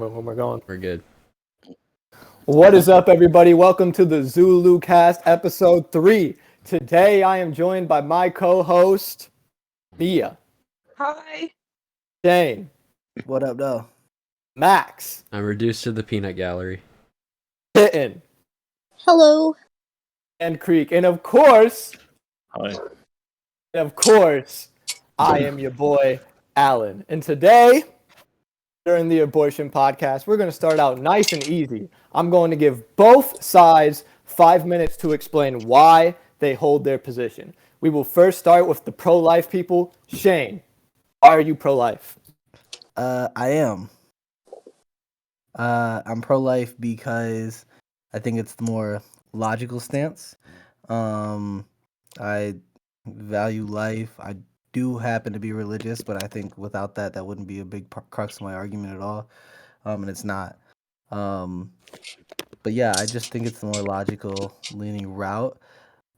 When we're going. We're good. What is up, everybody? Welcome to the Zulu cast episode 3. Today I am joined by my co-host, Mia. Hi. Shane. What up, though? Max. I'm reduced to the peanut gallery. Kitten. Hello. And Creek. And of course, Hi. I am your boy, Alan. And today, during the abortion podcast, we're going to start out nice and easy. I'm going to give both sides 5 minutes to explain why they hold their position. We will first start with the pro-life people. Shane, why are you pro-life? I am. I'm pro-life because I think it's the more logical stance. I value life. I do happen to be religious, but I think without that, that wouldn't be a big crux of my argument at all. And it's not. But yeah, I just think it's the more logical leaning route.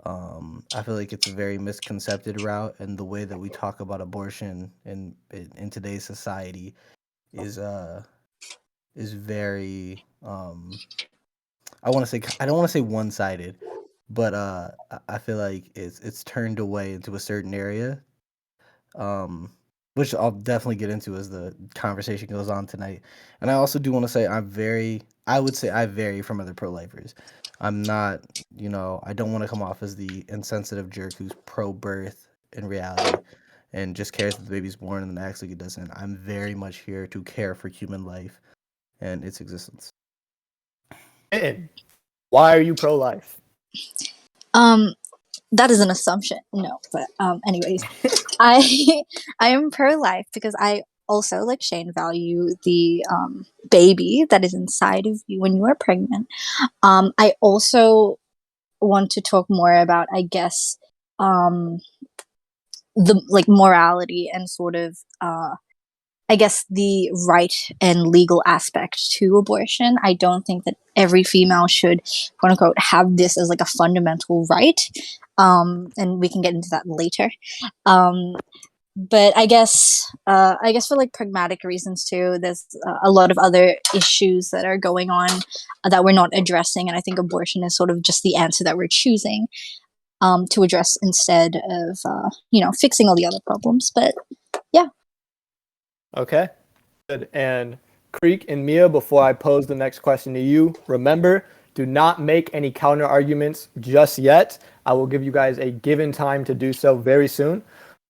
I feel like it's a very misconcepted route, and the way that we talk about abortion in today's society is very I don't want to say one-sided, but I feel like it's turned away into a certain area, which I'll definitely get into as the conversation goes on tonight. And I also do want to say I vary from other pro-lifers. I'm not, I don't want to come off as the insensitive jerk who's pro-birth in reality and just cares that the baby's born and then acts like it doesn't. I'm very much here to care for human life and its existence. And why are you pro-life? That is an assumption. No, but anyways, I am pro-life because I also, like Shane, value the baby that is inside of you when you are pregnant. I also want to talk more about, I guess, the morality and sort of I guess the right and legal aspect to abortion. I don't think that every female should, quote unquote, have this as like a fundamental right. And we can get into that later. But I guess for like pragmatic reasons too, there's a lot of other issues that are going on that we're not addressing. And I think abortion is sort of just the answer that we're choosing to address instead of, fixing all the other problems. But yeah. Okay, good. And Creek and Mia, before I pose the next question to you, remember, do not make any counter arguments just yet. I will give you guys a given time to do so very soon.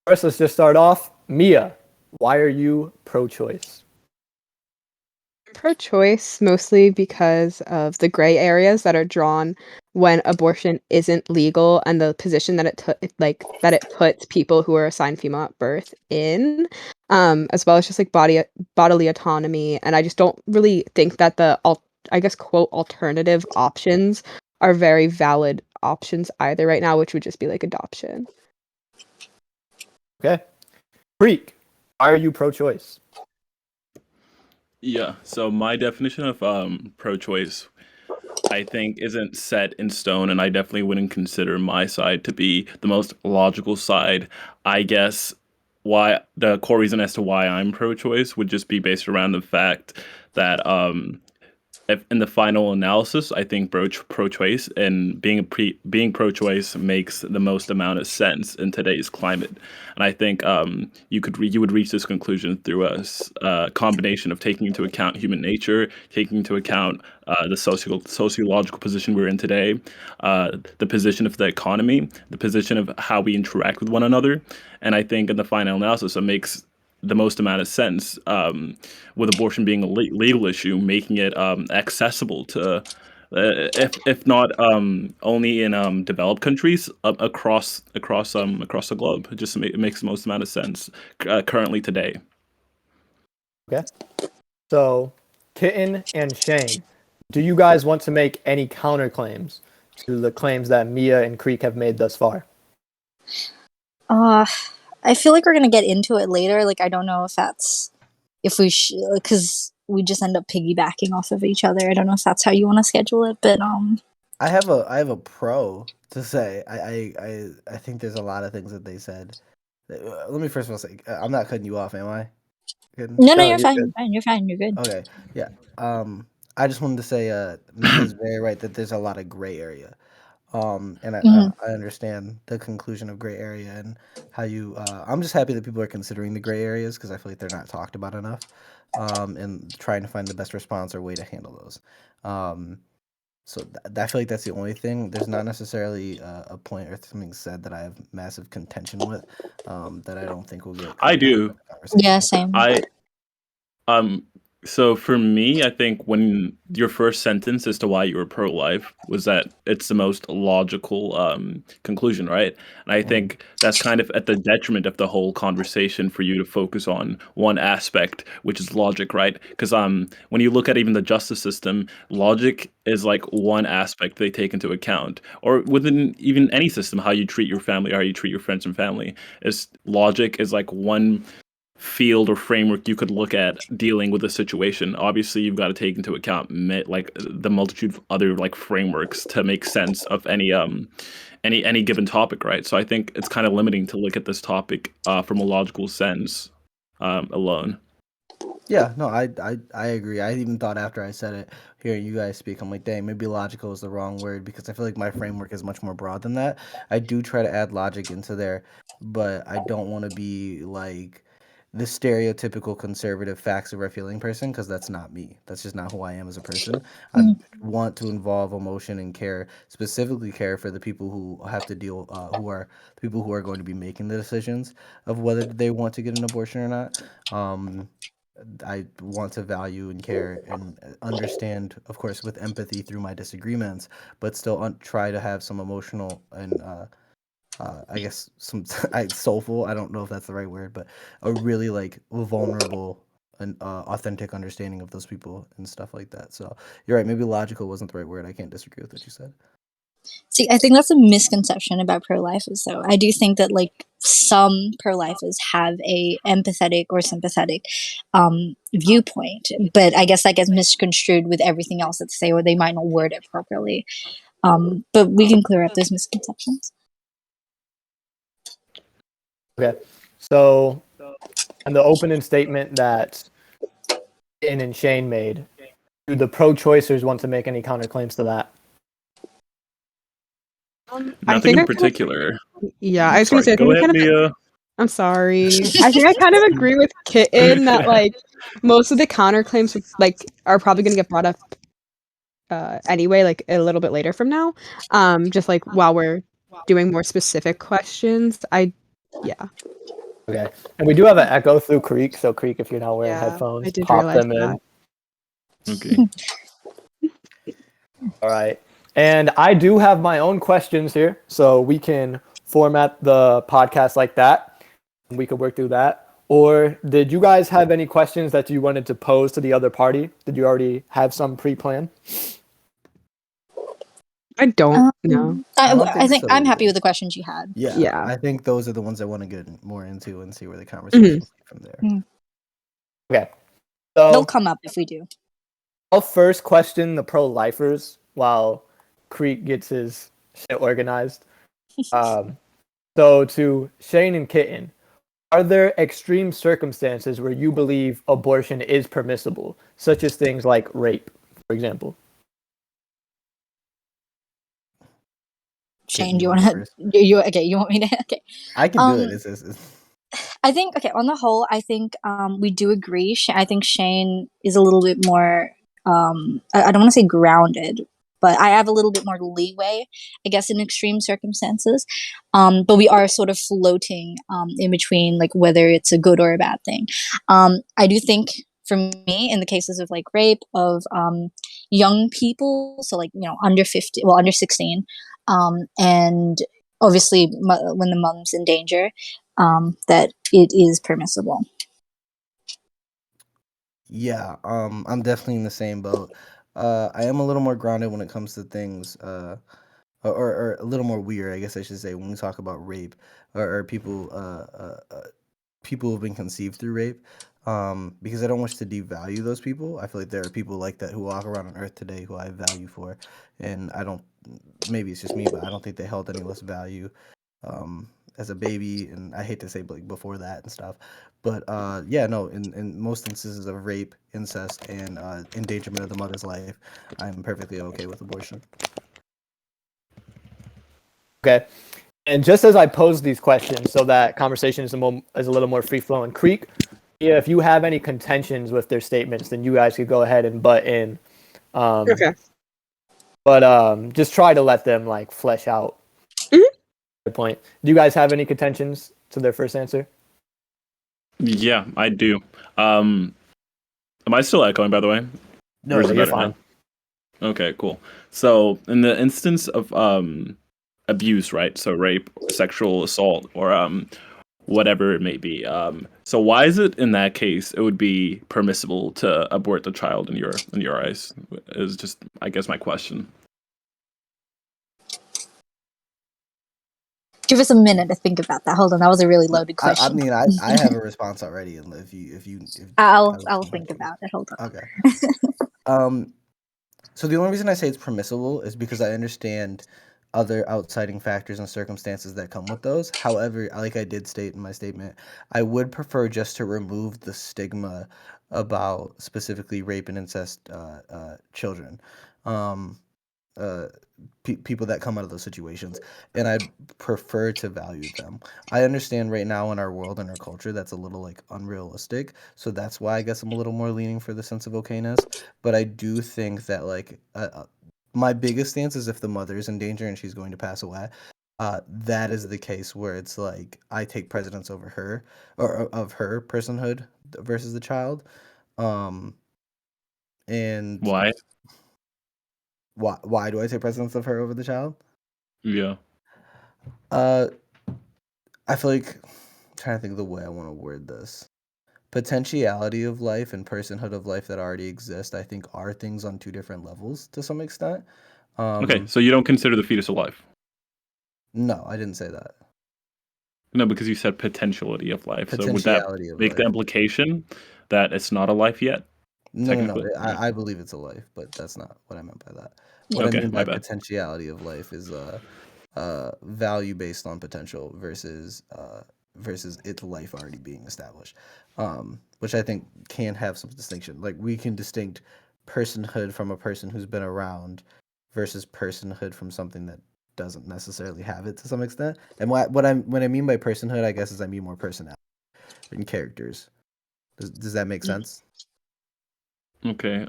First, let's just start off. Mia, why are you pro-choice? Pro-choice mostly because of the gray areas that are drawn when abortion isn't legal and the position that it puts people who are assigned female at birth in, as well as just like bodily autonomy. And I just don't really think that the quote alternative options are very valid options either right now, which would just be like adoption. Okay. Creek, why are you pro-choice? Yeah, so my definition of pro-choice, I think, isn't set in stone, and I definitely wouldn't consider my side to be the most logical side. I guess why the core reason as to why I'm pro-choice would just be based around the fact that if in the final analysis, I think pro-choice and being pro-choice makes the most amount of sense in today's climate. And I think you would reach this conclusion through a combination of taking into account human nature, taking into account the sociological position we're in today, the position of the economy, the position of how we interact with one another. And I think in the final analysis, it makes the most amount of sense, with abortion being a legal issue, making it accessible to, if not only in developed countries, across the globe. It makes the most amount of sense currently today. Okay. So, Kitten and Shane, do you guys want to make any counterclaims to the claims that Mia and Creek have made thus far? I feel like we're gonna get into it later. Like, I don't know if we should, because we just end up piggybacking off of each other. I don't know if that's how you want to schedule it, but I have a pro to say. I think there's a lot of things that they said. Let me first of all say, I'm not cutting you off, am I? Good. No, No, you're you're fine. good. You're fine. You're fine. You're good. Okay. Yeah. I just wanted to say, Mika's very right that there's a lot of gray area. And Hmm. I understand the conclusion of gray area and how you. I'm just happy that people are considering the gray areas because I feel like they're not talked about enough. And trying to find the best response or way to handle those. Um, I feel like that's the only thing. There's not necessarily a point or something said that I have massive contention with. That I don't think will get I covered in do. the Yeah, conversation. same. I Um, so for me, I think when your first sentence as to why you were pro-life was that it's the most logical conclusion, right? And I Mhm. think that's kind of at the detriment of the whole conversation for you to focus on one aspect, which is logic, right? Because when you look at even the justice system, logic is like one aspect they take into account, or within even any system, how you treat your family, how you treat your friends and family. Is logic is like one field or framework you could look at dealing with a situation. Obviously, you've got to take into account like the multitude of other like frameworks to make sense of any given topic, right? So I think it's kind of limiting to look at this topic from a logical sense alone. Yeah, no, I agree. I even thought after I said it, hearing you guys speak, I'm like, dang, maybe logical is the wrong word because I feel like my framework is much more broad than that. I do try to add logic into there, but I don't want to be like the stereotypical conservative facts over feeling person because that's not me. That's just not who I am as a person. I Mhm. want to involve emotion and care, specifically care for the people who have to deal, who are the people who are going to be making the decisions of whether they want to get an abortion or not. Um, I want to value and care and understand, of course, with empathy through my disagreements, but still try to have some emotional and I guess some soulful. I don't know if that's the right word, but a really like vulnerable and authentic understanding of those people and stuff like that. So you're right. Maybe logical wasn't the right word. I can't disagree with what you said. See, I think that's a misconception about pro-lifers, though. I do think that like some pro-lifers have a empathetic or sympathetic viewpoint, but I guess that gets misconstrued with everything else that they say, or they might not word it properly. But we can clear up those misconceptions. Okay. So, and the opening statement that Ian and Shane made, do the pro-choicers want to make any counterclaims to that? I Nothing think in I kind of, particular. yeah, I was gonna Sorry, say, I think go I ahead, kind of, Mia. I'm sorry. I think I kind of agree with Kitten that like most of the counterclaims like are probably gonna get brought up anyway, like a little bit later from now. Just like while we're doing more specific questions. Yeah. Okay. And we do have an echo through Creek, so Creek, if you're not wearing Yeah, I headphones, did pop realize them in. that. Okay. All right. And I do have my own questions here, so we can format the podcast like that. And we could work through that. Or did you guys have any questions that you wanted to pose to the other party? Did you already have some pre-planned? I don't know. I don't I think think so I'm happy either. with the questions you had. Yeah, Yeah. I think those are the ones I want to get more into and see where the Mhm. conversations lead from there. Mm. Okay. They'll So come up if we do. I'll first question the pro-lifers while Creek gets his shit organized. So to Shane and Kitten, are there extreme circumstances where you believe abortion is permissible, such as things like rape, for example? Shane, Kitten, do you you want want to go to? first? You okay? You want me to? Okay. I can do it. Um, It's I think okay. On the whole, I think we do agree. I think Shane is a little bit more. I don't want to say grounded, but I have a little bit more leeway, I guess, in extreme circumstances. But we are sort of floating in between, like whether it's a good or a bad thing. I do think for me, in the cases of like rape of young people, so like under 50, well under 16, and obviously when the mom's in danger, that it is permissible. Yeah, I'm definitely in the same boat. I am a little more grounded when it comes to things, or a little more weird, I guess I should say, when we talk about rape or people, people who've been conceived through rape. Because I don't wish to devalue those people. I feel like there are people like that who walk around on Earth today who I have value for, and I don't. Maybe it's just me, but I don't think they held any less value. Um, as a baby, and I hate to say like before that and stuff, but yeah, no, in most instances of rape, incest, and endangerment of the mother's life, I'm perfectly okay with abortion. Okay. And just as I pose these questions, so that conversation is a little more free flowing, Creek, yeah, if you have any contentions with their statements, then you guys could go ahead and butt in. Okay. But just try to let them like flesh out Mhm. the point. Do you guys have any contentions to their first answer? Yeah, I do. Am I still echoing, by the way? No, Or is it you're better fine. now? Okay, cool. So, in the instance of abuse, right? So, rape, sexual assault, or whatever it may be. So, why is it in that case it would be permissible to abort the child in your eyes? Is just, I guess, my question. Give us a minute to think about that. Hold on, that was a really loaded I question. mean, I have a response already, and if I'll think about it. Hold on. okay. So the only reason I say it's permissible is because I understand other outsiding factors and circumstances that come with those. However, like I did state in my statement, I would prefer just to remove the stigma about specifically rape and incest children. Um, People that come out of those situations, and I'd prefer to value them. I understand right now in our world and our culture that's a little like unrealistic, so that's why I guess I'm a little more leaning for the sense of okayness. But I do think that like my biggest stance is if the mother is in danger and she's going to pass away, that is the case where it's like I take precedence over her or of her personhood versus the child. Um, and Why? why do I take precedence of her over the child? Yeah. Uh, I feel like I'm trying to think of the way I want to word this. Potentiality of life and personhood of life that already exist, I think, are things on two different levels to some extent. Okay, so you don't consider the fetus alive? No, I didn't say that. No, because you said potentiality of life. So would that Potentiality of make the life. implication that it's not a life yet? No. Technically? Yeah. I believe it's a life, but that's not what I meant by that. What I Okay, mean my by bad. potentiality of life is value based on potential versus its life already being established, which I think can have some distinction. Like we can distinct personhood from a person who's been around versus personhood from something that doesn't necessarily have it to some extent. And what I mean by personhood, I guess, is I mean more personality and characters. Does that make sense? Okay.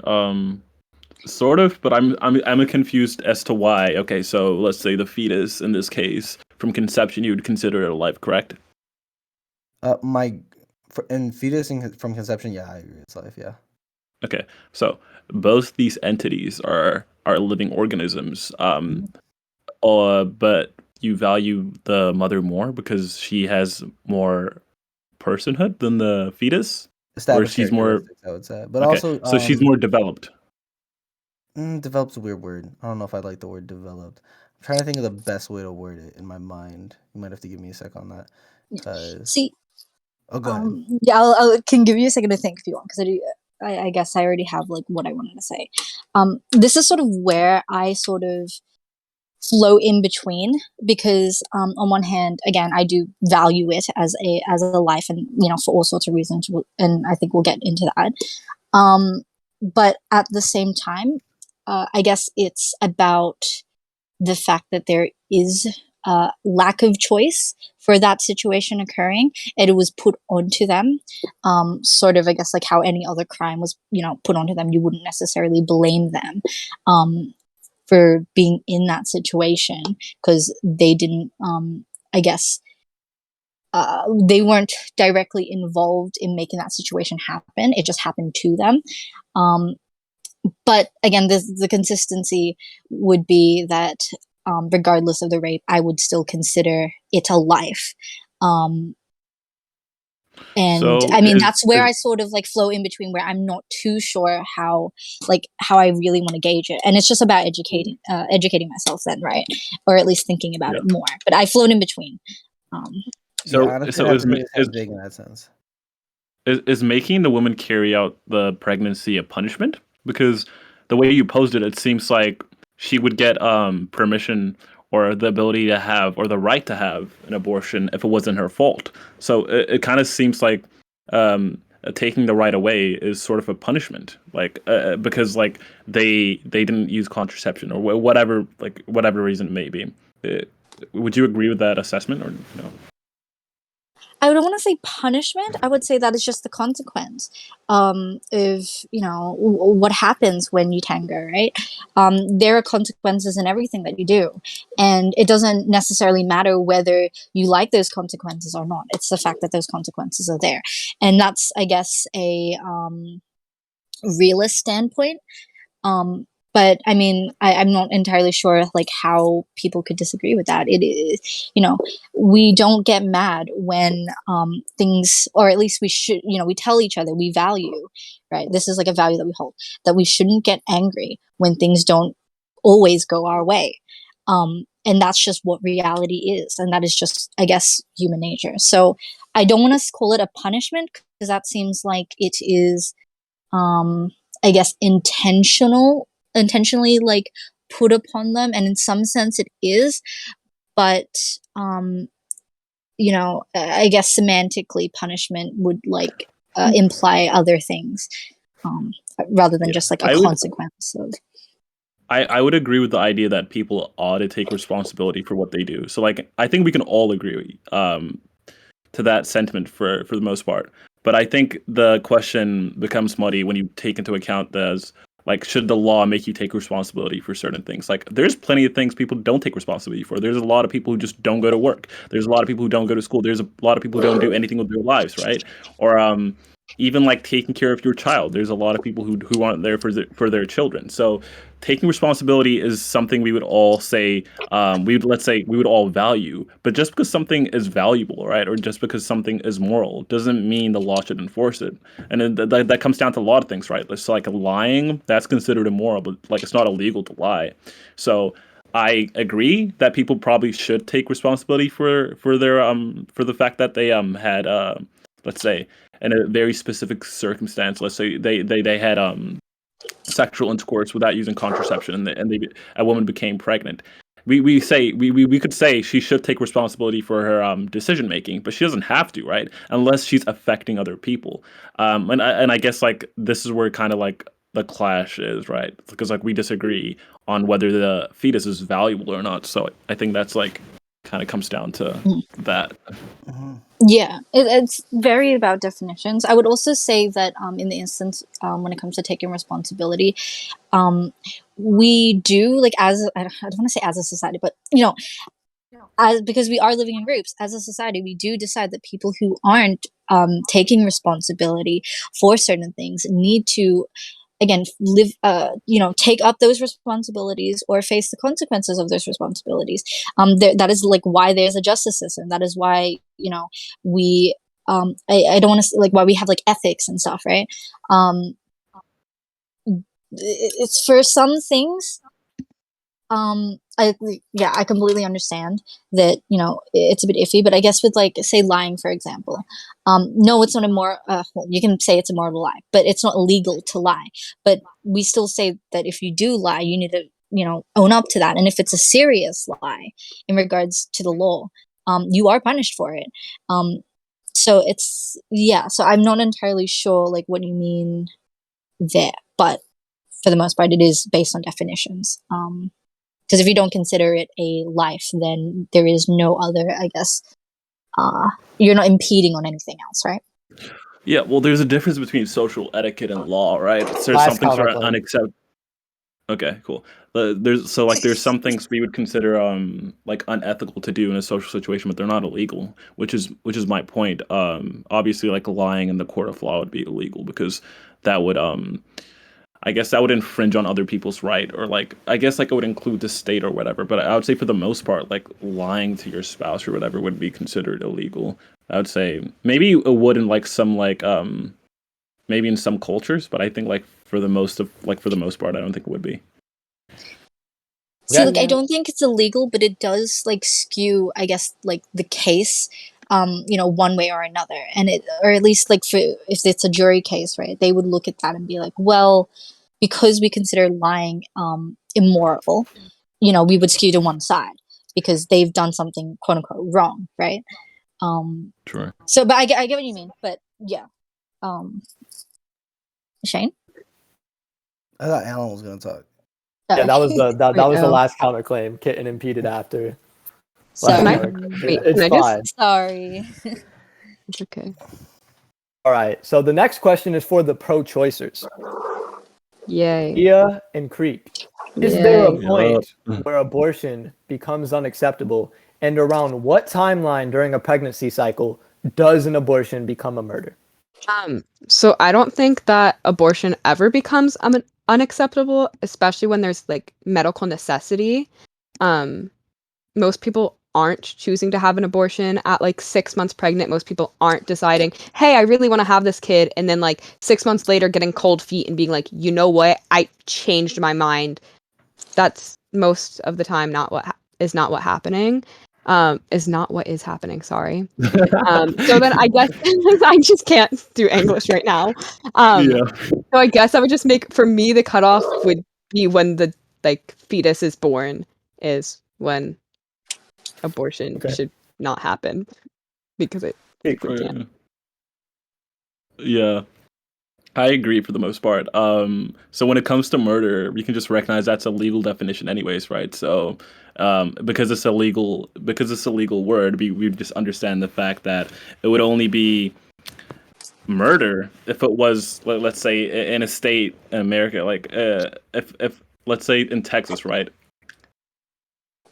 Sort of, but I'm confused as to why. Okay, so let's say the fetus in this case, from conception, you would consider it alive, correct? My and fetus from conception, yeah, I agree. It's life, yeah. Okay, so both these entities are living organisms. But you value the mother more because she has more personhood than the fetus, or Established she's more characteristics, I would say, but okay. also So she's more developed. develop's a weird word. I don't know if I like the word developed. I'm trying to think of the best way to word it in my mind. You might have to give me a sec on that. Cause See, oh, go ahead. yeah, I'll can give you a second to think if you want, because I guess I already have like what I wanted to say. This is sort of where I sort of flow in between, because on one hand, again, I do value it as a life, and for all sorts of reasons, and I think we'll get into that. But at the same time, I guess it's about the fact that there is a lack of choice for that situation occurring, and it was put onto them. Sort of, I guess, like how any other crime was, put onto them. You wouldn't necessarily blame them for being in that situation, because they didn't, I guess, they weren't directly involved in making that situation happen. It just happened to them. But again, the consistency would be that, regardless of the rape, I would still consider it a life. And So I mean, is, that's where is I sort of like flow in between, where I'm not too sure how I really want to gauge it. And it's just about educating myself then, right? Or at least thinking about yeah. it more. But I float in between. Um, Yeah, So honestly, so I'd is say ma- it's kind of big in that sense. is making the woman carry out the pregnancy a punishment? Because the way you posed it, it seems like she would get permission or the ability to have or the right to have an abortion if it wasn't her fault. So it kind of seems like taking the right away is sort of a punishment, like because like they didn't use contraception or whatever reason it may be. Would you agree with that assessment or no? I don't want to say punishment. I would say that is just the consequence of what happens when you tango, right? There are consequences in everything that you do, and it doesn't necessarily matter whether you like those consequences or not. It's the fact that those consequences are there, and that's, I guess, a realist standpoint. Um, but I mean, I'm not entirely sure like how people could disagree with that. It is, we don't get mad when things, or at least we should, we tell each other we value, right? This is like a value that we hold, that we shouldn't get angry when things don't always go our way. And that's just what reality is. And that is just, I guess, human nature. So I don't want to call it a punishment because that seems like it is, I guess, intentionally like put upon them, and in some sense it is, but I guess semantically punishment would like imply other things, rather than just like a consequence of. I would agree with the idea that people ought to take responsibility for what they do. So like I think we can all agree to that sentiment for the most part. But I think the question becomes muddy when you take into account as like, should the law make you take responsibility for certain things? Like, there's plenty of things people don't take responsibility for. There's a lot of people who just don't go to work. There's a lot of people who don't go to school. There's a lot of people who don't do anything with their lives, right? Or even like taking care of your child. There's a lot of people who aren't there for their children. So taking responsibility is something we would all say let's say we would all value. But just because something is valuable, right, or just because something is moral, doesn't mean the law should enforce it. And that comes down to a lot of things, right? So like lying, that's considered immoral, but like it's not illegal to lie. So I agree that people probably should take responsibility for their for the fact that they had let's say in a very specific circumstance. Let's say they had sexual intercourse without using contraception, and a woman became pregnant. We could say she should take responsibility for her decision making, but she doesn't have to, right? Unless she's affecting other people. And I guess like this is where kind of like the clash is, right? Because like we disagree on whether the fetus is valuable or not. So I think that's like kind of comes down to that. Yeah, it's very about definitions. I would also say that in the instance when it comes to taking responsibility, we do like as I don't want to say as a society, but because we are living in groups as a society, we do decide that people who aren't taking responsibility for certain things need to again live take up those responsibilities or face the consequences of those responsibilities. That is like why there's a justice system. That is why we I don't want to like why we have like ethics and stuff, right? It's for some things. I completely understand that it's a bit iffy, but I guess with like say lying, for example, no, it's not immoral. Well, you can say it's immoral to lie, but it's not illegal to lie. But we still say that if you do lie, you need to own up to that, and if it's a serious lie in regards to the law, you are punished for it. So it's so I'm not entirely sure like what you mean there, but for the most part, it is based on definitions. Because if you don't consider it a life, then there is no other, I guess, you're not impeding on anything else, right? Yeah, well, there's a difference between social etiquette and law, right? There's Last some things that are counterclaim. unacceptable. Okay, cool. There's some things we would consider like unethical to do in a social situation, but they're not illegal, which is my point. Obviously, like lying in the court of law would be illegal because that would I guess that would infringe on other people's right, or like I guess like it would include the state or whatever. But I would say for the most part, like lying to your spouse or whatever would be considered illegal. I would say maybe it would in like some like maybe in some cultures, but I think like for the most part, I don't think it would be. See, like I don't think it's illegal, but it does like skew, I guess, like the case, one way or another, and or at least like if it's a jury case, right? They would look at that and be like, well, because we consider lying immoral, we would skew to one side. because they've done something quote unquote wrong, right? Sure. So, but I get what you mean. But yeah, Shane. I thought Alan was gonna talk. Yeah, that was the Oh. last counterclaim. Kitten impeded after. Sorry. Last Can I- counterclaim. wait, It's can I just- fine. Sorry. It's okay. All right. So the next question is for the pro-choicers. Yay. Ia and Creek. Is there a Yay. point Yup. where abortion becomes unacceptable? And around what timeline during a pregnancy cycle does an abortion become a murder? So I don't think that abortion ever becomes unacceptable, especially when there's like medical necessity. Most people aren't choosing to have an abortion at like 6 months pregnant. Most people aren't deciding, hey, I really want to have this kid, and then like 6 months later getting cold feet and being like, you know what, I changed my mind. That's most of the time not what is not what happening. Is not what is happening. Sorry. So then I guess I just can't do English right now. Yeah. So I guess I would just make, for me, the cutoff would be when the like fetus is born is when abortion should not happen because it physically can't. Yeah. I agree for the most part. So when it comes to murder, we can just recognize that's a legal definition anyways, right? So because it's a legal word, we just understand the fact that it would only be murder if it was, let's say, in a state in America, like if let's say in Texas, right?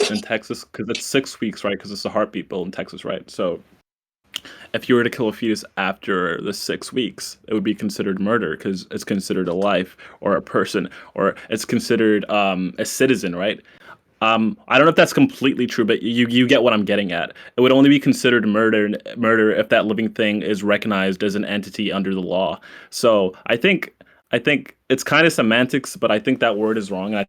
In Texas, because it's 6 weeks, right? Because it's a heartbeat bill in Texas, right? So if you were to kill a fetus after the 6 weeks, it would be considered murder because it's considered a life or a person, or it's considered a citizen, right? I don't know if that's completely true, but you get what I'm getting at. It would only be considered murder if that living thing is recognized as an entity under the law. So I think it's kind of semantics, but I think that word is wrong. And I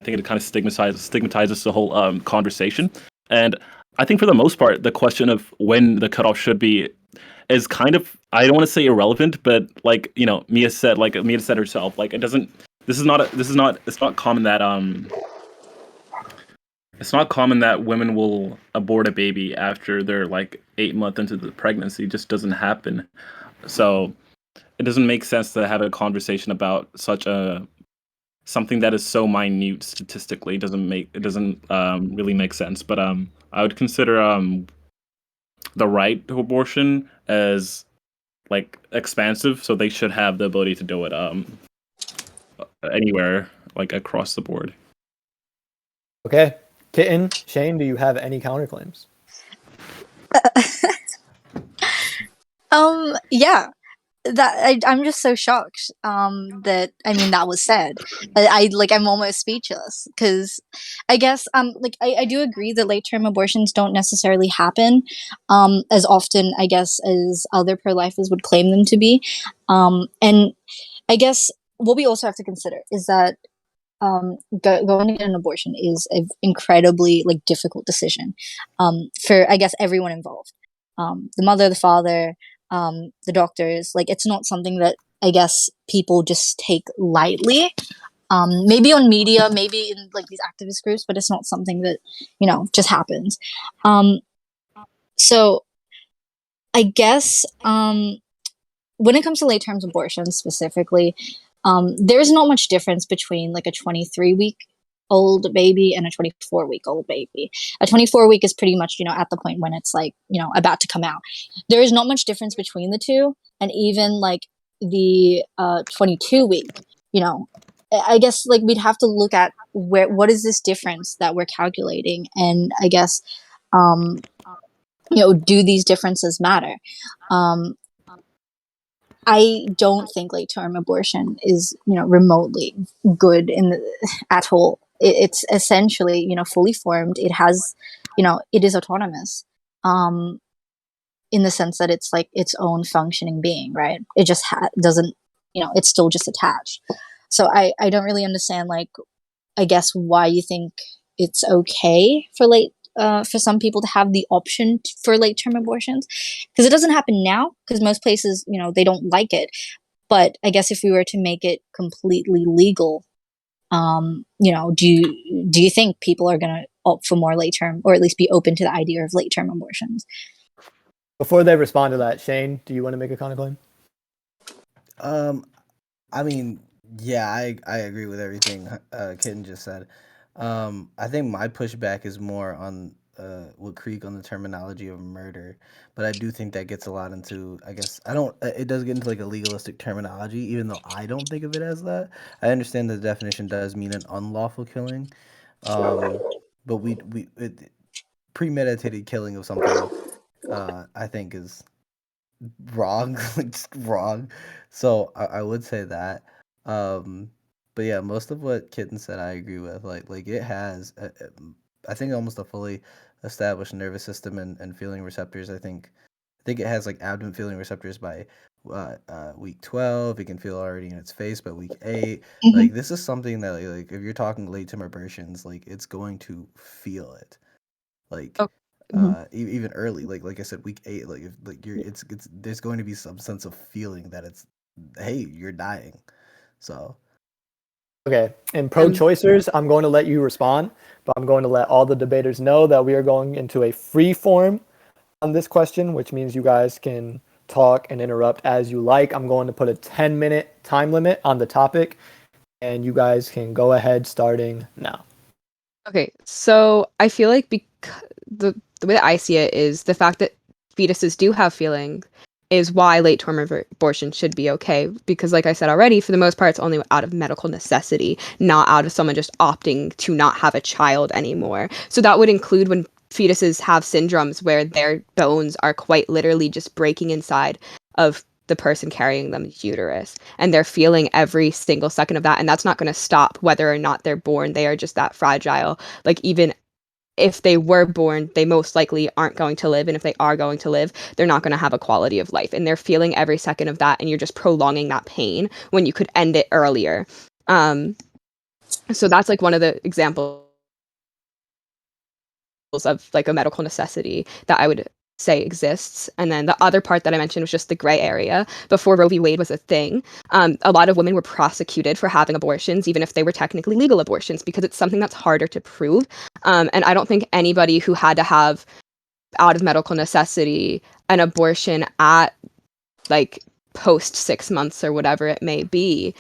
think it kind of stigmatizes the whole conversation. And I think for the most part, the question of when the cutoff should be is kind of, I don't want to say irrelevant, but like, you know, Mia said herself, like, it doesn't, it's not common that it's not common that women will abort a baby after they're like 8 months into the pregnancy. It just doesn't happen. So it doesn't make sense to have a conversation about something that is so minute statistically. It doesn't really make sense. But I would consider the right to abortion as like expansive, so they should have the ability to do it anywhere, like across the board. Okay. Kitten, Shane, do you have any counterclaims? Yeah. I'm just so shocked that, I mean, that was said. I'm almost speechless because I guess I do agree that late term abortions don't necessarily happen as often, I guess, as other pro-lifers would claim them to be. And I guess what we also have to consider is that going to get an abortion is an incredibly like difficult decision for, I guess, everyone involved. The mother, the father, the doctors. Like, it's not something that I guess people just take lightly. Maybe on media, maybe in like these activist groups, but it's not something that, you know, just happens. So I guess when it comes to late term abortions specifically, there's not much difference between like a 23-week old baby and a 24-week old baby. A 24-week is pretty much, you know, at the point when it's like, you know, about to come out. There is not much difference between the two. And even like the 22-week, you know, I guess like we'd have to look at what is this difference that we're calculating, and I guess you know, do these differences matter? I don't think late term abortion is, you know, remotely good at all. It's essentially, you know, fully formed. It has, you know, it is autonomous, in the sense that it's like its own functioning being, right? It just doesn't, you know, it's still just attached. So I don't really understand, like, I guess why you think it's okay for some people to have the option for late term abortions, because it doesn't happen now because most places, you know, they don't like it. But I guess if we were to make it completely legal, you know, do do you think people are going to opt for more late term, or at least be open to the idea of late term abortions? Before they respond to that, Shane, do you want to make a counterclaim? I mean, yeah, I agree with everything Kitten just said. I think my pushback is more on with Creek on the terminology of murder, but I do think that gets a lot into, I guess I don't. It does get into like a legalistic terminology, even though I don't think of it as that. I understand the definition does mean an unlawful killing, but premeditated killing of something, I think is wrong, like just wrong. So I would say that. Um, but yeah, most of what Kitten said, I agree with. Like it has, I think almost a fully established nervous system and feeling receptors. I think it has like abdomen feeling receptors by week 12. It can feel already in its face by week 8. Mm-hmm. Like this is something that like if you're talking late term abortions, like it's going to feel it. Like Oh, even early, like I said, week 8, like if like you're it's there's going to be some sense of feeling that it's, hey, you're dying. So Okay, and pro-choicers, I'm going to let you respond, but I'm going to let all the debaters know that we are going into a free form on this question, which means you guys can talk and interrupt as you like. I'm going to put a 10-minute time limit on the topic, and you guys can go ahead starting now. Okay, so I feel like the way that I see it is the fact that fetuses do have feelings is why late term abortion should be okay, because like I said already, for the most part it's only out of medical necessity, not out of someone just opting to not have a child anymore. So that would include when fetuses have syndromes where their bones are quite literally just breaking inside of the person carrying them's uterus, and they're feeling every single second of that, and that's not going to stop whether or not they're born. They are just that fragile. Like, even if they were born, they most likely aren't going to live, and if they are going to live, they're not going to have a quality of life, and they're feeling every second of that, and you're just prolonging that pain when you could end it earlier. So that's like one of the examples of like a medical necessity that I would say exists. And then the other part that I mentioned was just the gray area. Before Roe v. Wade was a thing, a lot of women were prosecuted for having abortions, even if they were technically legal abortions, because it's something that's harder to prove. And I don't think anybody who had to have, out of medical necessity, an abortion at like post 6 months or whatever it may be,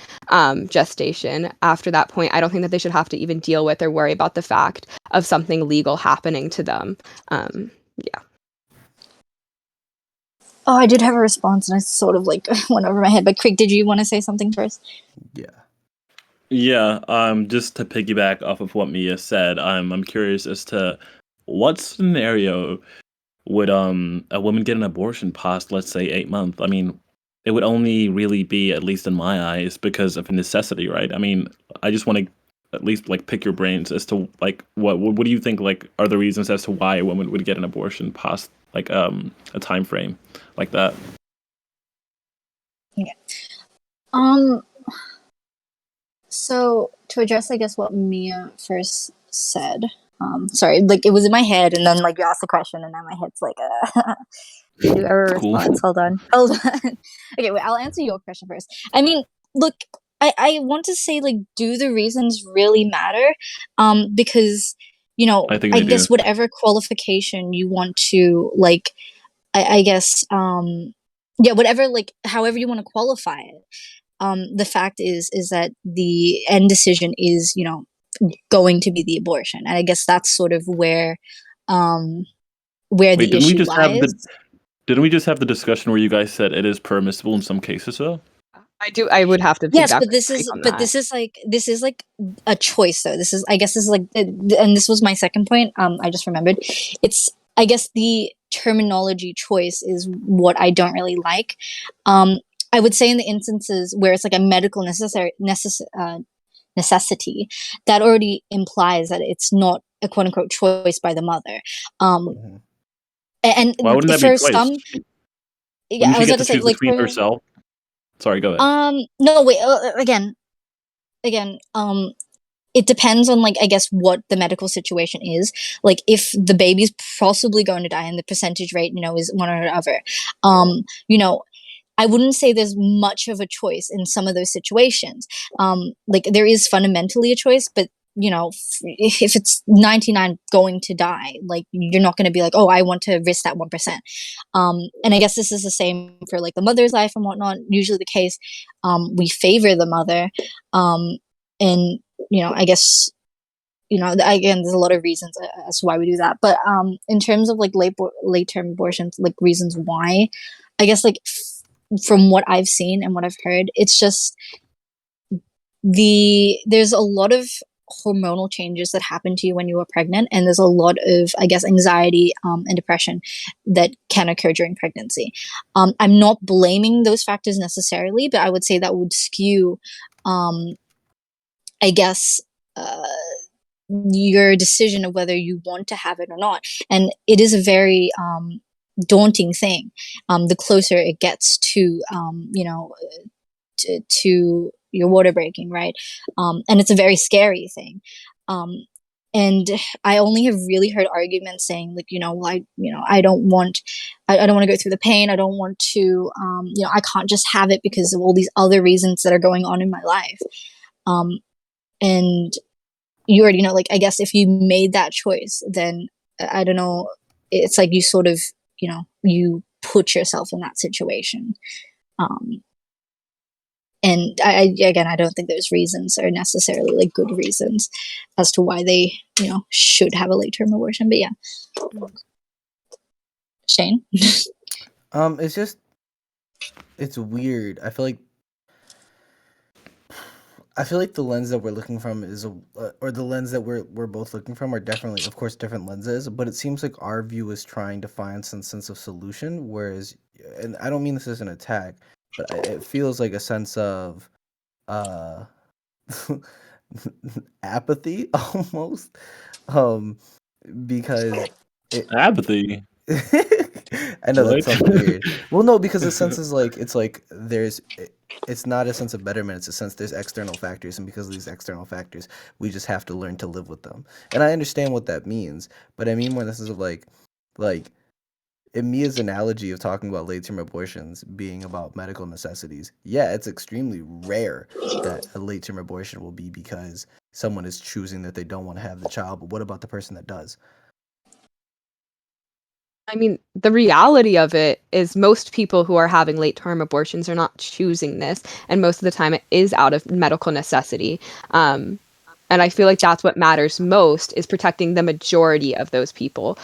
gestation, after that point, I don't think that they should have to even deal with or worry about the fact of something legal happening to them. Yeah. Oh, I did have a response, and I sort of like went over my head. But Craig, did you want to say something first? yeah. Yeah, just to piggyback off of what Mia said, I'm curious as to what scenario would a woman get an abortion past, let's say, 8 months? I mean, it would only really be, at least in my eyes, because of necessity, right? I mean, I just want to at least like pick your brains as to like what do you think like are the reasons as to why a woman would get an abortion past like a time frame like that? Yeah. So to address, I guess, what Mia first said. Sorry, like it was in my head, and then like you asked the question, and now my head's like, do you ever Cool. response? Hold on. Okay, wait. I'll answer your question first. I mean, look, I want to say, like, do the reasons really matter? Because I think I they guess do. whatever qualification you want to like, I guess, yeah, whatever, like, however you want to qualify it. The fact is that the end decision is, going to be the abortion, and I guess that's sort of um, where Wait, the issue lies. didn't we just have the discussion where you guys said it is permissible in some cases though? I would have to Yes, piggyback but on but that. this is like a choice though. I guess this is like, and this was my second point. I just remembered. It's, I guess, the terminology choice is what I don't really like. I would say in the instances where it's like a medical necessity, that already implies that it's not a quote unquote choice by the mother. Um, hmm and Why wouldn't that be for choice? some, yeah, Wouldn't I she was get about to to say, choose like, between for herself? Sorry, go ahead. no, wait, again, it depends on, like, I guess, what the medical situation is. Like, if the baby's possibly going to die and the percentage rate, is one or the other, you know I wouldn't say there's much of a choice in some of those situations. Like, there is fundamentally a choice, but if it's 99 going to die, like you're not going to be like, oh, I want to risk that 1%. And I guess this is the same for like the mother's life and whatnot. Usually the case, we favor the mother, and I guess again, there's a lot of reasons as to why we do that. But in terms of like late term abortions, like reasons why, I guess like from what I've seen and what I've heard, it's just there's a lot of hormonal changes that happen to you when you are pregnant, and there's a lot of, I guess, anxiety and depression that can occur during pregnancy. I'm not blaming those factors necessarily, but I would say that would skew, I guess, your decision of whether you want to have it or not. And it is a very daunting thing, the closer it gets to to your water breaking, right? And it's a very scary thing. And I only have really heard arguments saying like, I don't want, I don't want to go through the pain. I don't want to, I can't just have it because of all these other reasons that are going on in my life. And you already know, like, I guess if you made that choice, then I don't know, it's like you sort of, you put yourself in that situation. And I don't think those reasons are necessarily like good reasons as to why they, should have a late term abortion. But yeah, Shane. It's weird. I feel like the lens that we're looking from is or the lens that we're both looking from are definitely, of course, different lenses. But it seems like our view is trying to find some sense of solution, whereas, and I don't mean this as an attack, but it feels like a sense of apathy almost, because Apathy. I know that What? sounds weird. Well, no, because the sense is like it's not a sense of betterment. It's a sense there's external factors, and because of these external factors, we just have to learn to live with them. And I understand what that means, but I mean more in the sense of like in Mia's analogy of talking about late-term abortions being about medical necessities. Yeah, it's extremely rare that a late-term abortion will be because someone is choosing that they don't want to have the child. But what about the person that does? I mean, the reality of it is most people who are having late-term abortions are not choosing this, and most of the time it is out of medical necessity. And I feel like that's what matters most, is protecting the majority of those people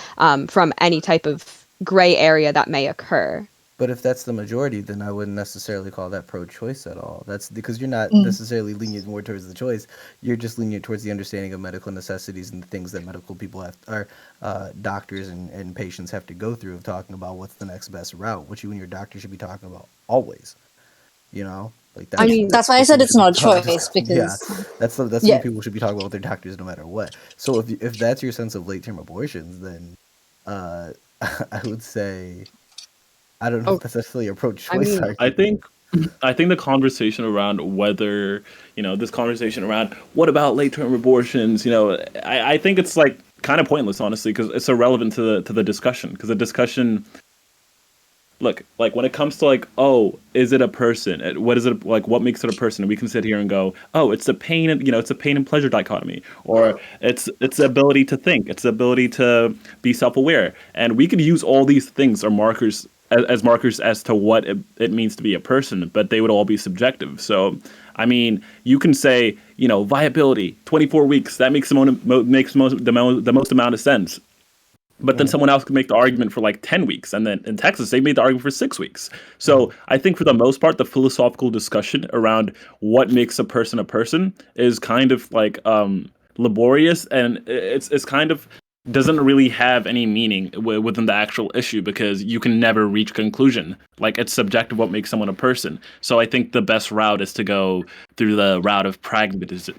from any type of gray area that may occur. But if that's the majority, then I wouldn't necessarily call that pro-choice at all. That's because you're not necessarily lenient more towards the choice. You're just lenient towards the understanding of medical necessities and the things that medical people doctors and patients have to go through of talking about what's the next best route, which you and your doctor should be talking about always. Like I mean, that's why I said it's not a choice, because that's what people should be talking about with their doctors no matter what. So if that's your sense of late-term abortions, then I would say, I don't know if that's necessarily a pro-choice argument. I think the conversation around whether, this conversation around what about late-term abortions, I think it's like kind of pointless, honestly, because it's irrelevant to the discussion. Because the discussion, look, like when it comes to like, oh, is it a person? What is it like? What makes it a person? And we can sit here and go, oh, it's the pain and it's a pain and pleasure dichotomy, or it's the ability to think, it's the ability to be self-aware, and we could use all these things or markers as markers as to what it means to be a person, but they would all be subjective. So, I mean, you can say, viability, 24 weeks, that makes the most amount of sense. But then someone else could make the argument for like 10 weeks. And then in Texas, they made the argument for 6 weeks. So I think for the most part, the philosophical discussion around what makes a person is kind of like laborious. And it's kind of doesn't really have any meaning within the actual issue, because you can never reach a conclusion. Like, it's subjective what makes someone a person. So I think the best route is to go through the route of pragmatism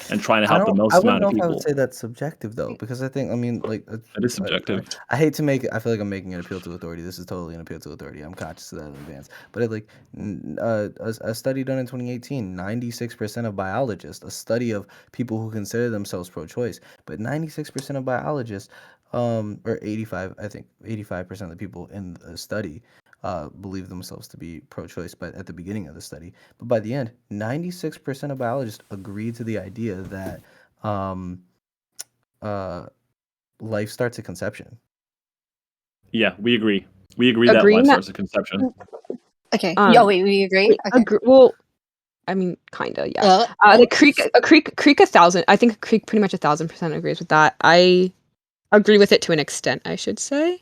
and trying to help the most I amount wouldn't of know if I people. would say that's subjective though, because I think, I mean, like, It is subjective. I hate to make it. I feel like I'm making an appeal to authority. This is totally an appeal to authority. I'm conscious of that in advance. But a study done in 2018, 96% of biologists, a study of people who consider themselves pro-choice, but 96% of biologists, or 85, I think 85% of the people in the study, believe themselves to be pro-choice, but at the beginning of the study. But by the end, 96% of biologists agreed to the idea that um, life starts at conception. Yeah, we agree. We agree that Agreeing life that- starts at conception. Okay. Um, Wait, we agree? Okay. Well, I mean, kinda, yeah. The Creek 1,000. I think Creek pretty much 1,000% agrees with that. I agree with it to an extent, I should say.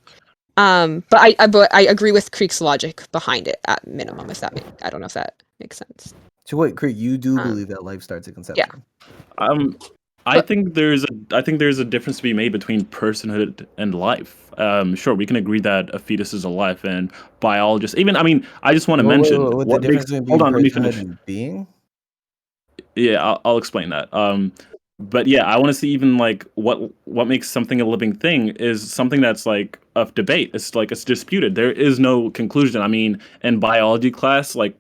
But I agree with Creek's logic behind it at minimum. I don't know if that makes sense. So wait, Creek, you do Um, believe that life starts at conception? I But- think there's a difference to be made between personhood and life. Sure, we can agree that a fetus is a life, and biologists. Even I just want to mention With the what makes. difference between Hold on, let me personhood finish. and being. Yeah, I'll explain that. But yeah, I want to see even like what makes something a living thing is something that's like of debate. It's like it's disputed. There is no conclusion. I mean, in biology class, like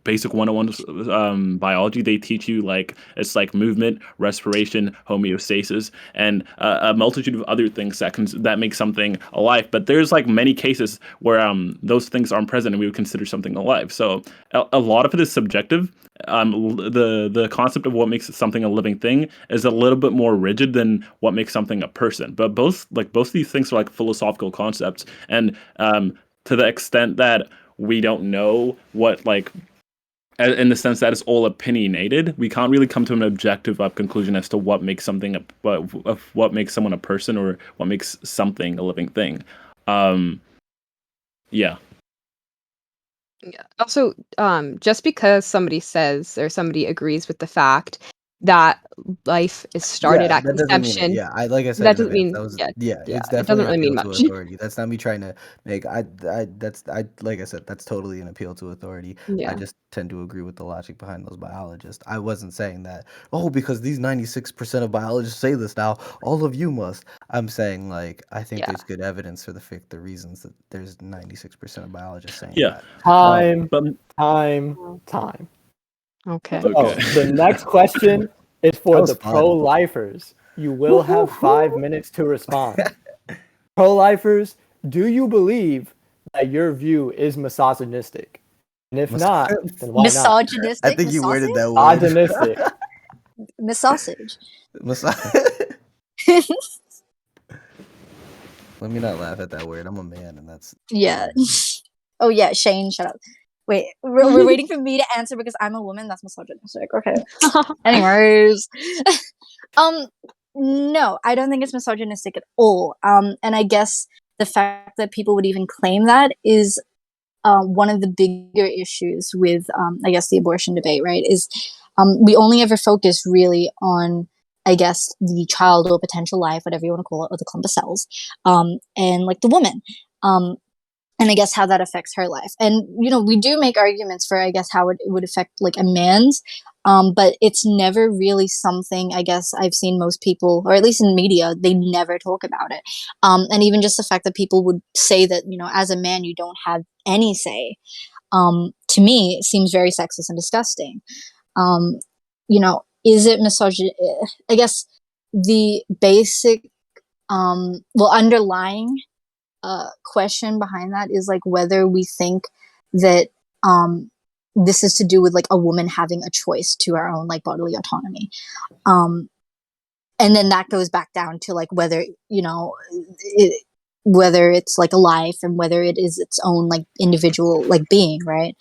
basic 101 biology, they teach you like it's like movement, respiration, homeostasis, and a multitude of other things that make something alive. But there's like many cases where those things aren't present and we would consider something alive. So a lot of it is subjective. The concept of what makes something a living thing is a little bit more rigid than what makes something a person. But both of these things are like philosophical concepts, and to the extent that we don't know what like in the sense that it's all opinionated, we can't really come to an objective conclusion as to what makes something what makes someone a person or what makes something a living thing. Yeah. Yeah. Also, just because somebody says or somebody agrees with the fact that life is started at that doesn't mean it. conception, Yeah, like I said that in doesn't advance, mean that was yeah, it's it definitely doesn't an really appeal mean to much. authority. That's not me trying to make. Like I said, that's totally an appeal to authority. I Yeah. just tend to agree with the logic behind those biologists. I wasn't saying that, oh, because these 96% of biologists say this now, all of you must. I'm saying like I think Yeah. there's good evidence for the reasons that there's 96% of biologists saying Yeah. that. Time, But time. Okay. So okay. the next question is for That was the fun. pro-lifers. You will have 5 minutes to respond. Pro-lifers, do you believe that your view is misogynistic? And if not, then why not? Misogynistic? I think you worded that word. Misogynistic. Misausage. Let me not laugh at that word. I'm a man, and that's Yeah. Oh yeah, Shane, shut up. Wait, we're waiting for me to answer because I'm a woman. That's misogynistic. Okay. Anyways, no, I don't think it's misogynistic at all. And I guess the fact that people would even claim that is one of the bigger issues with, I guess, the abortion debate, right? Is we only ever focus really on, I guess, the child or potential life, whatever you want to call it, or the clump of cells, and like the woman. And I guess how that affects her life. And, we do make arguments for, I guess, how it would affect like a man's, but it's never really something, I guess, I've seen most people, or at least in media, they never talk about it. And even just the fact that people would say that, as a man, you don't have any say, to me, it seems very sexist and disgusting. Is it misogyny? I guess the basic, underlying question behind that is like whether we think that this is to do with like a woman having a choice to her own like bodily autonomy, and then that goes back down to like whether whether it's like a life and whether it is its own like individual like being, right?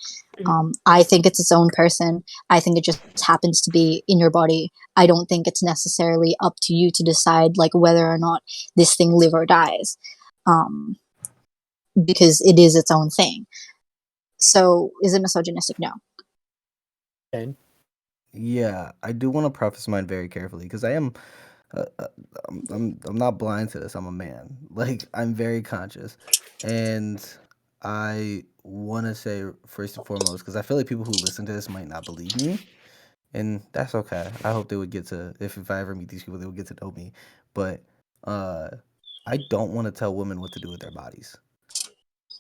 I think it's its own person. I think it just happens to be in your body. I don't think it's necessarily up to you to decide like whether or not this thing live or dies. Um, because it is its own thing. So, is it misogynistic? No. Okay. Yeah, I do want to preface mine very carefully because I am, uh, uh, I'm not blind to this. I'm a man. Like I'm very conscious, and I want to say first and foremost because I feel like people who listen to this might not believe me, and that's okay. I hope they would get to if I ever meet these people, they would get to know me. But uh, I don't want to tell women what to do with their bodies.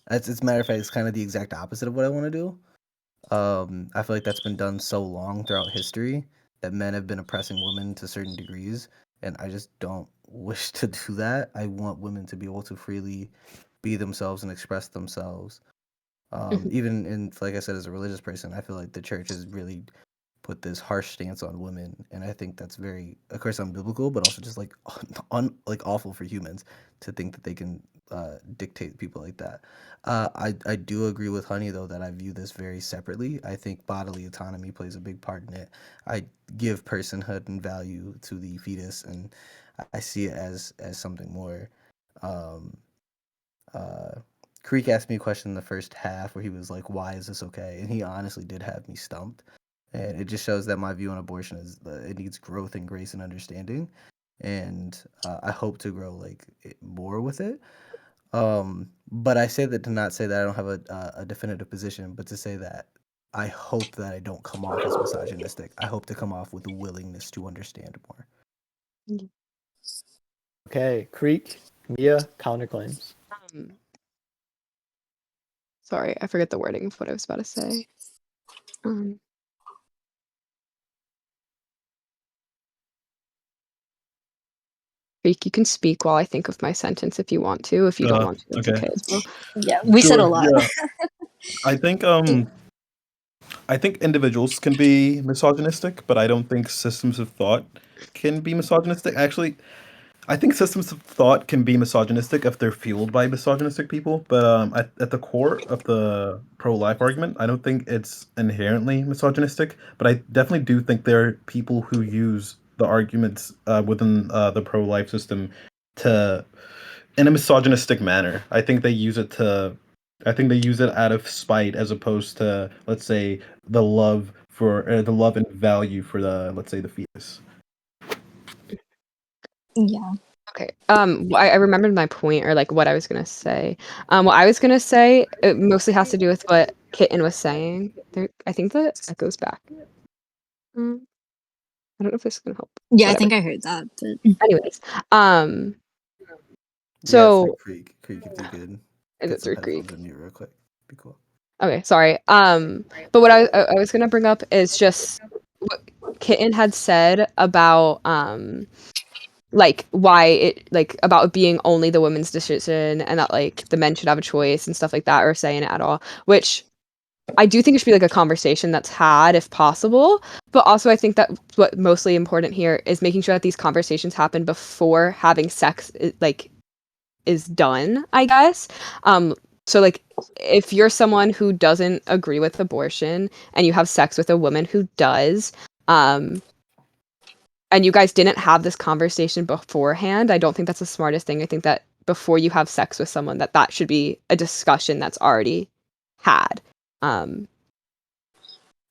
As a matter of fact, it's kind of the exact opposite of what I want to do. I feel like that's been done so long throughout history that men have been oppressing women to certain degrees, and I just don't wish to do that. I want women to be able to freely be themselves and express themselves. Even in, like I said, as a religious person, I feel like the church has really put this harsh stance on women, and I think that's very, of course, unbiblical, but also just like like awful for humans to think that they can dictate people like that. I do agree with Honey though that I view this very separately. I think bodily autonomy plays a big part in it. I give personhood and value to the fetus, and I see it as something more. Um, Creek asked me a question in the first half where he was like, "Why is this okay?" And he honestly did have me stumped, and it just shows that my view on abortion is it needs growth and grace and understanding, and I hope to grow more with it. But I say that to not say that I don't have a definitive position, but to say that I hope that I don't come off as misogynistic. I hope to come off with a willingness to understand more. Okay, Creek, Mia, counterclaims. Sorry, I forget the wording of what I was about to say. Creek, you can speak while I think of my sentence if you want to. If you don't want to, that's okay. okay as well. Yeah, we said a lot. Yeah. I think individuals can be misogynistic, but I don't think systems of thought can be misogynistic. Actually, I think systems of thought can be misogynistic if they're fueled by misogynistic people. But at the core of the pro-life argument, I don't think it's inherently misogynistic. But I definitely do think there are people who use the arguments within the pro-life system to in a misogynistic manner. I think they use it out of spite as opposed to, let's say, the love and value for let's say, the fetus. Yeah. Okay. I remembered my point, or like what I was gonna say. What I was gonna say, it mostly has to do with what Kitten was saying. I think that echoes back. I don't know if this is gonna help. Yeah, I Whatever. think I heard that. But Anyways, Yeah, so for Creek, if you could is get it some through headphones Greek? in mute real quick, be cool. Okay, sorry. But what I was gonna bring up is just what Kitten had said about like why it like about it being only the women's decision and that like the men should have a choice and stuff like that, or saying it at all, which I do think it should be like a conversation that's had if possible. But also I think that what mostly important here is making sure that these conversations happen before having sex is done, I guess. So like if you're someone who doesn't agree with abortion and you have sex with a woman who does, and you guys didn't have this conversation beforehand, I don't think that's the smartest thing. I think that before you have sex with someone, that should be a discussion that's already had.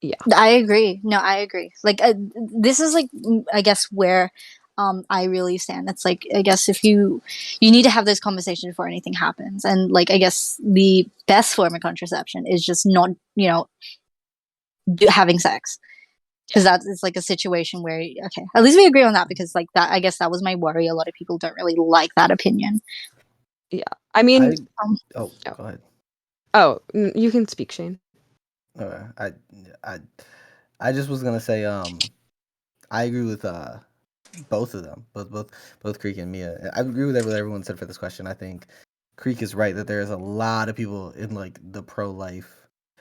Yeah. I agree. No, I agree. Like this is like I guess where I really stand. It's like I guess if you need to have this conversation before anything happens, and like I guess the best form of contraception is just not having sex, because that is like a situation where okay, at least we agree on that, because like that I guess that was my worry. A lot of people don't really like that opinion. Yeah. I mean, Go ahead. Oh, you can speak, Shane. I just was gonna say I agree with both of them, both Creek and Mia. I agree with what everyone said for this question. I think Creek is right that there's a lot of people in like the pro life.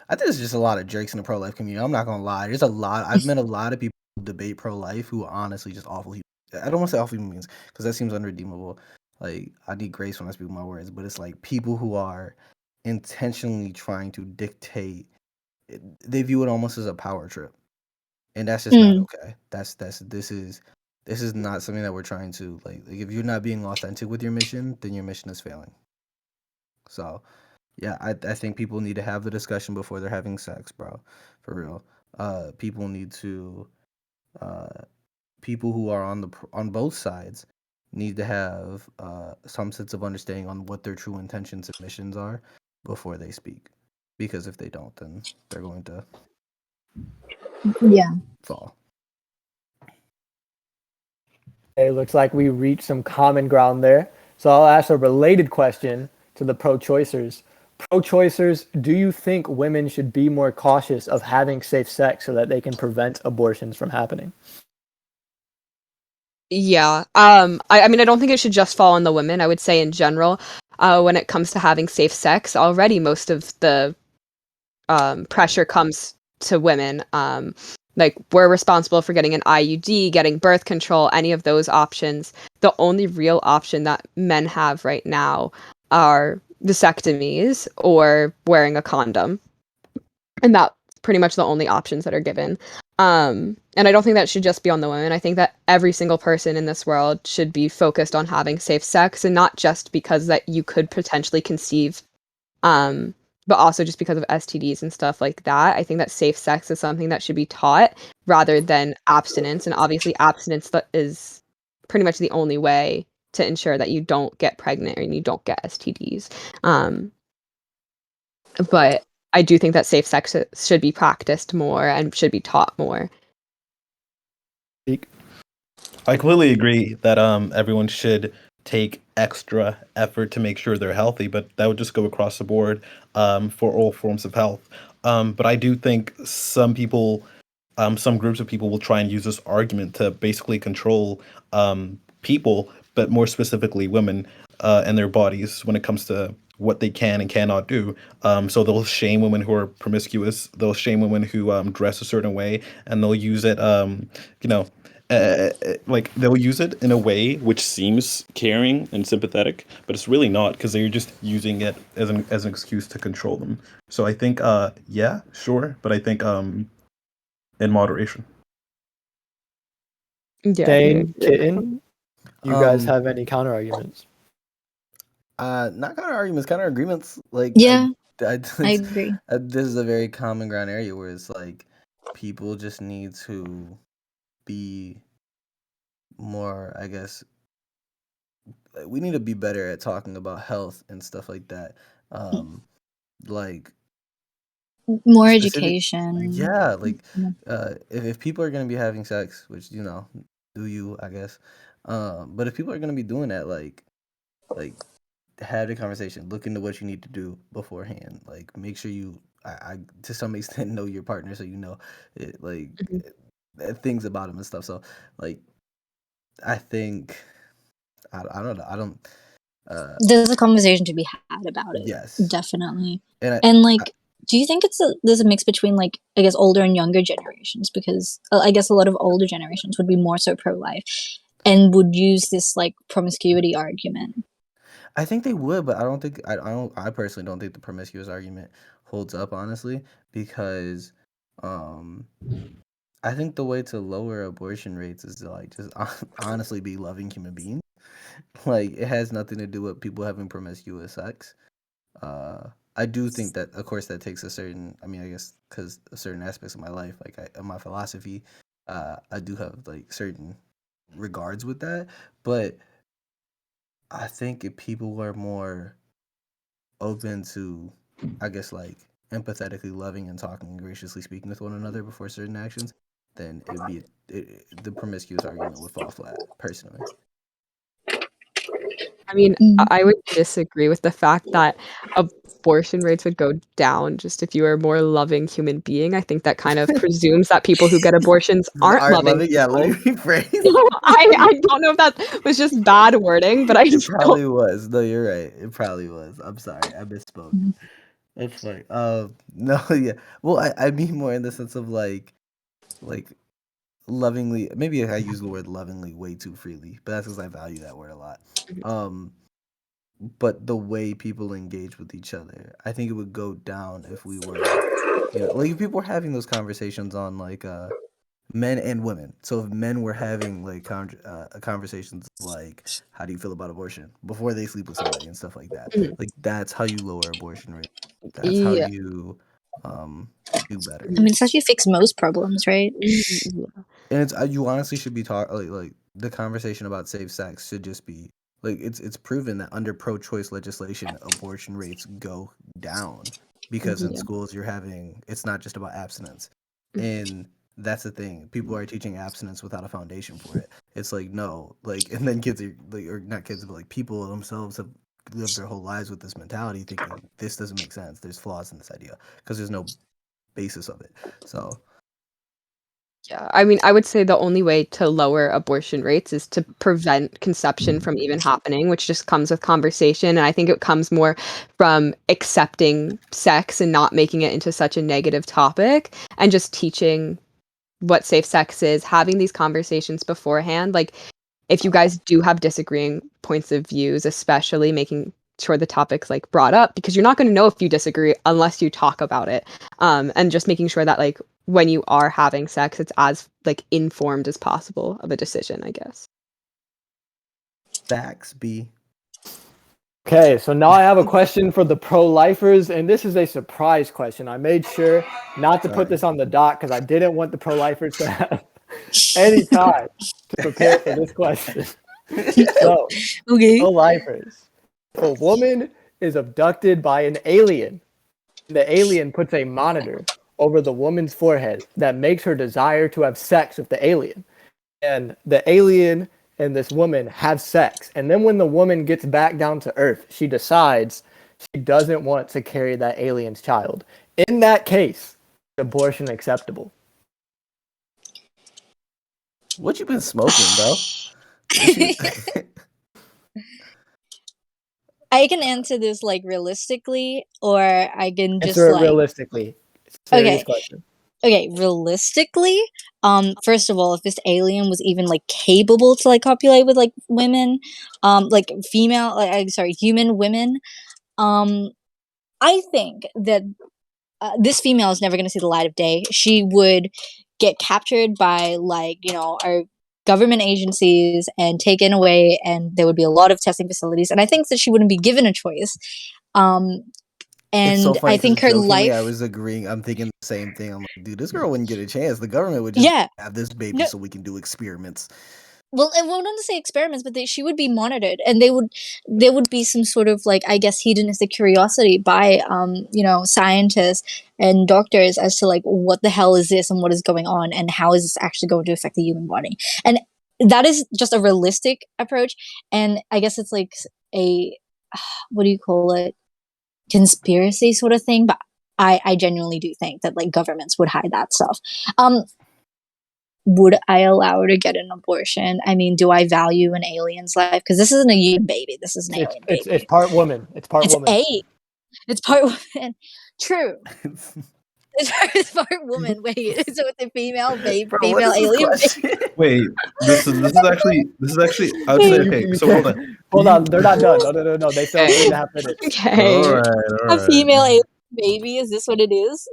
I think there's just a lot of jerks in the pro life community. I'm not gonna lie. There's a lot. I've met a lot of people who debate pro life who are honestly just awful. I don't want to say awful human beings because that seems unredeemable. Like I need grace when I speak my words, but it's like people who are intentionally trying to dictate. They view it almost as a power trip, and that's just not okay. This is not something that we're trying to like if you're not being authentic with your mission, then your mission is failing. So yeah, I think people need to have the discussion before they're having sex, bro. For real. People need to people who are on both sides need to have some sense of understanding on what their true intentions and missions are before they speak. Because if they don't, then they're going to fall. It looks like we reached some common ground there. So I'll ask a related question to the pro-choicers. Pro-choicers, do you think women should be more cautious of having safe sex so that they can prevent abortions from happening? Yeah. I mean, I don't think it should just fall on the women. I would say in general, when it comes to having safe sex, already most of the pressure comes to women. like we're responsible for getting an IUD, getting birth control, any of those options. The only real option that men have right now are vasectomies or wearing a condom. And that's pretty much the only options that are given. And I don't think that should just be on the women. I think that every single person in this world should be focused on having safe sex, and not just because that you could potentially conceive, but also just because of STDs and stuff like that. I think that safe sex is something that should be taught rather than abstinence. And obviously abstinence is pretty much the only way to ensure that you don't get pregnant and you don't get STDs. But I do think that safe sex should be practiced more and should be taught more. I completely agree that everyone should take extra effort to make sure they're healthy, but that would just go across the board for all forms of health. But I do think some people, some groups of people will try and use this argument to basically control people, but more specifically women and their bodies when it comes to what they can and cannot do. So they'll shame women who are promiscuous. They'll shame women who dress a certain way, and they'll use it, you know, like they'll use it in a way which seems caring and sympathetic, but it's really not because they're just using it as an excuse to control them. So I think, yeah, sure, but I think in moderation. Yeah. Dane, Kitten, you guys Um, have any counter arguments? Not counter arguments, counter agreements. Like, Yeah, I I agree. this is a very common ground area where it's like people just need to be more, I guess, we need to be better at talking about health and stuff like that. Like More specific, education. yeah, like Yeah. if people are gonna be having sex, which do you, I guess, but if people are gonna be doing that, like have the conversation, look into what you need to do beforehand, like make sure you, I to some extent know your partner so you know it, like things about him and stuff. So like I think I don't know, I don't There's a conversation to be had about it, yes, definitely. and And I like, do you think there's a mix between like I guess older and younger generations? Because I guess a lot of older generations would be more so pro-life and would use this like promiscuity argument. I think they would, but I personally don't think the promiscuous argument holds up, honestly, because um I think the way to lower abortion rates is to like just honestly be loving human beings. Like it has nothing to do with people having promiscuous sex. I do think that, of course, that takes a certain. I mean, I guess because certain aspects of my life, like my philosophy, I do have like certain regards with that. But I think if people were more open to, I guess, like empathetically loving and talking and graciously speaking with one another before certain actions, then the promiscuous argument would fall flat. Personally, I mean, Mm. I would disagree with the fact that abortion rates would go down just if you were a more loving human being. I think that kind of presumes that people who get abortions aren't aren't loving loving. Yeah, let me people. rephrase. I don't know if that was just bad wording, but I It just don't. probably was. No, you're right. It probably was. I'm sorry. I misspoke. Mhm. That's funny. No, yeah. Well, I mean more in the sense of like lovingly. Maybe I use the word lovingly way too freely, but that's because I value that word a lot. Um, but the way people engage with each other, I think it would go down if we were, like if people were having those conversations on like men and women. So if men were having like conversations like, "How do you feel about abortion?" before they sleep with somebody and stuff like that, Mhm. like that's how you lower abortion rate. That's how Yeah. you um do better. I mean, it's actually fix most problems, right? Mhm. And it's you honestly should be talk like the conversation about safe sex should just be like it's proven that under pro-choice legislation abortion rates go down because in Yeah. schools you're having it's not just about abstinence. Mhm. And that's the thing. People are teaching abstinence without a foundation for it. It's like no, like and then kids are like or not kids but like people themselves have lived their whole lives with this mentality thinking this doesn't make sense. There's flaws in this idea because there's no basis of it. So Yeah, I mean, I would say the only way to lower abortion rates is to prevent conception from even happening, which just comes with conversation. And I think it comes more from accepting sex and not making it into such a negative topic and just teaching what safe sex is, having these conversations beforehand. Like, if you guys do have disagreeing points of views, especially making sure the topic's like brought up, because you're not going to know if you disagree unless you talk about it. And just making sure that like when you are having sex, it's as like informed as possible of a decision, I guess. Facts, B. Okay, so now I have a question for the pro-lifers, and this is a surprise question. I made sure not to put this on the doc because I didn't want the pro-lifers to have any time to prepare for this question. So, Okay. pro-lifers, if a woman is abducted by an alien, the alien puts a monitor over the woman's forehead that makes her desire to have sex with the alien. And the alien and this woman have sex. And then when the woman gets back down to Earth, she decides she doesn't want to carry that alien's child. In that case, abortion acceptable. What you been smoking, bro? I can answer this like realistically, or I can just Answer it like realistically. It's a serious Okay. question. okay, realistically, first of all, if this alien was even like capable to like copulate with like women, like female, human women, I think that this female is never going to see the light of day. She would get captured by like our government agencies and taken away, and there would be a lot of testing facilities. And I think that she wouldn't be given a choice. It's so And funny I think 'cause her jokingly, life. I was agreeing. I'm thinking the same thing. I'm like, dude, this girl wouldn't get a chance. The government would just Yeah. have this baby No, so we can do experiments. well, I wouldn't say experiments, but she would be monitored, and there would be some sort of like, I guess, hedonistic curiosity by scientists and doctors as to like what the hell is this and what is going on and how is this actually going to affect the human body. And that is just a realistic approach, and I guess it's like a what do you call it, conspiracy sort of thing. But I genuinely do think that like governments would hide that stuff. Would I allow her to get an abortion? I mean, do I value an alien's life? Because this isn't a human baby. This is an alien baby. It's part woman. It's part It's woman. It's part woman. True. It's part woman. Wait, so it's a female baby, Bro, what female is this alien question? baby. Wait, this is actually I would say okay. So hold on. Hold on, they're not done. No. They still have 3.5 minutes. Okay. All right. A female alien baby. Is this what it is?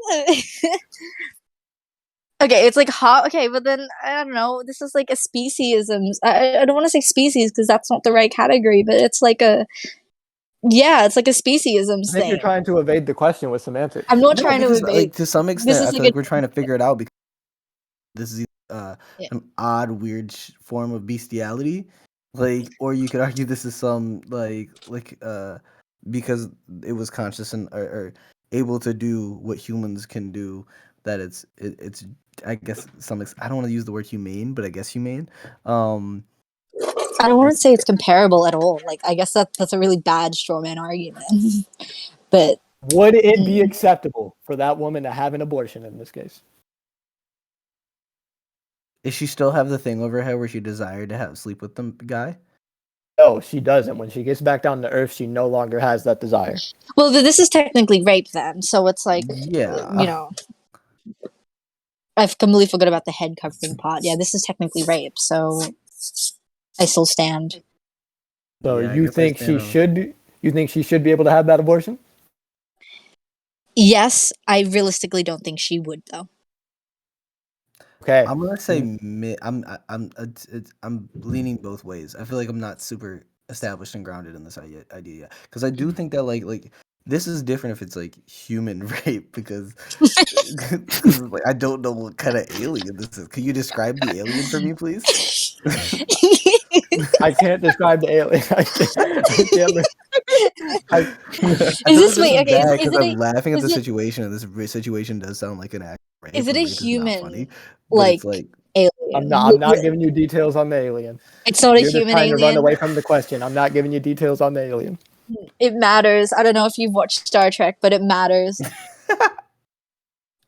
Okay, it's like hot. Okay, but then I don't know. This is like a speciesism. I don't want to say species because that's not the right category, but it's like it's like a speciesism I think you're thing. trying to evade the question with semantics. I'm not No, trying to because evade. like to some extent, is I like feel like we're trying to figure it out because this is Yeah. an odd, weird form of bestiality. Like, or you could argue this is some because it was conscious and or able to do what humans can do. That it's I guess I don't want to use the word humane, but I guess humane. I don't want to say it's comparable at all. Like, I guess that's a really bad straw man argument. But would it be acceptable for that woman to have an abortion in this case? Does she still have the thing over her head where she desired to sleep with the guy? No, she doesn't. When she gets back down to Earth, she no longer has that desire. well, this is technically rape then, so it's like Yeah. I've completely forgot about the head covering part. Yeah, this is technically rape, so I still stand. So Yeah, I you guess I think stand she on- should? You think she should be able to have that abortion? Yes, I realistically don't think she would though. Okay. I'm gonna say I'm leaning both ways. I feel like I'm not super established and grounded in this idea because I do think that like this is different if it's like human rape because like, I don't know what kind of alien this is. Can you describe the alien for me, please? I can't describe the alien. I Is it I'm laughing at the is it- situation, and this situation does sound like an act. Rape, is it and a rape is not human funny, but like it's like alien? I'm not giving you details on the alien. It's not a You're just human trying to run alien. away from the question. I'm not giving you details on the alien. It matters. I don't know if you've watched Star Trek, but it matters.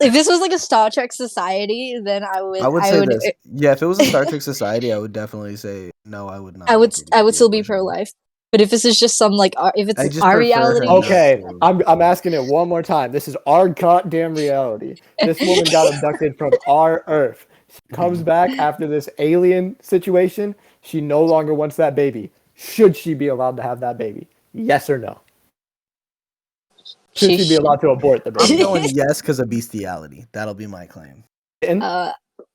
If this was like a Star Trek society, then I would say this. Yeah, if it was a Star Trek society, I would definitely say no. I would not. I would want her to still be abortion. pro-life. But if this is just some like if I it's just our prefer reality, her not Okay, to. I'm asking it one more time. This is our goddamn reality. This woman got abducted from our Earth. Comes back after this alien situation. She no longer wants that baby. Should she be allowed to have that baby? Yes or no? Should she be allowed to abort the I'm baby? going yes because of bestiality. That'll be my claim.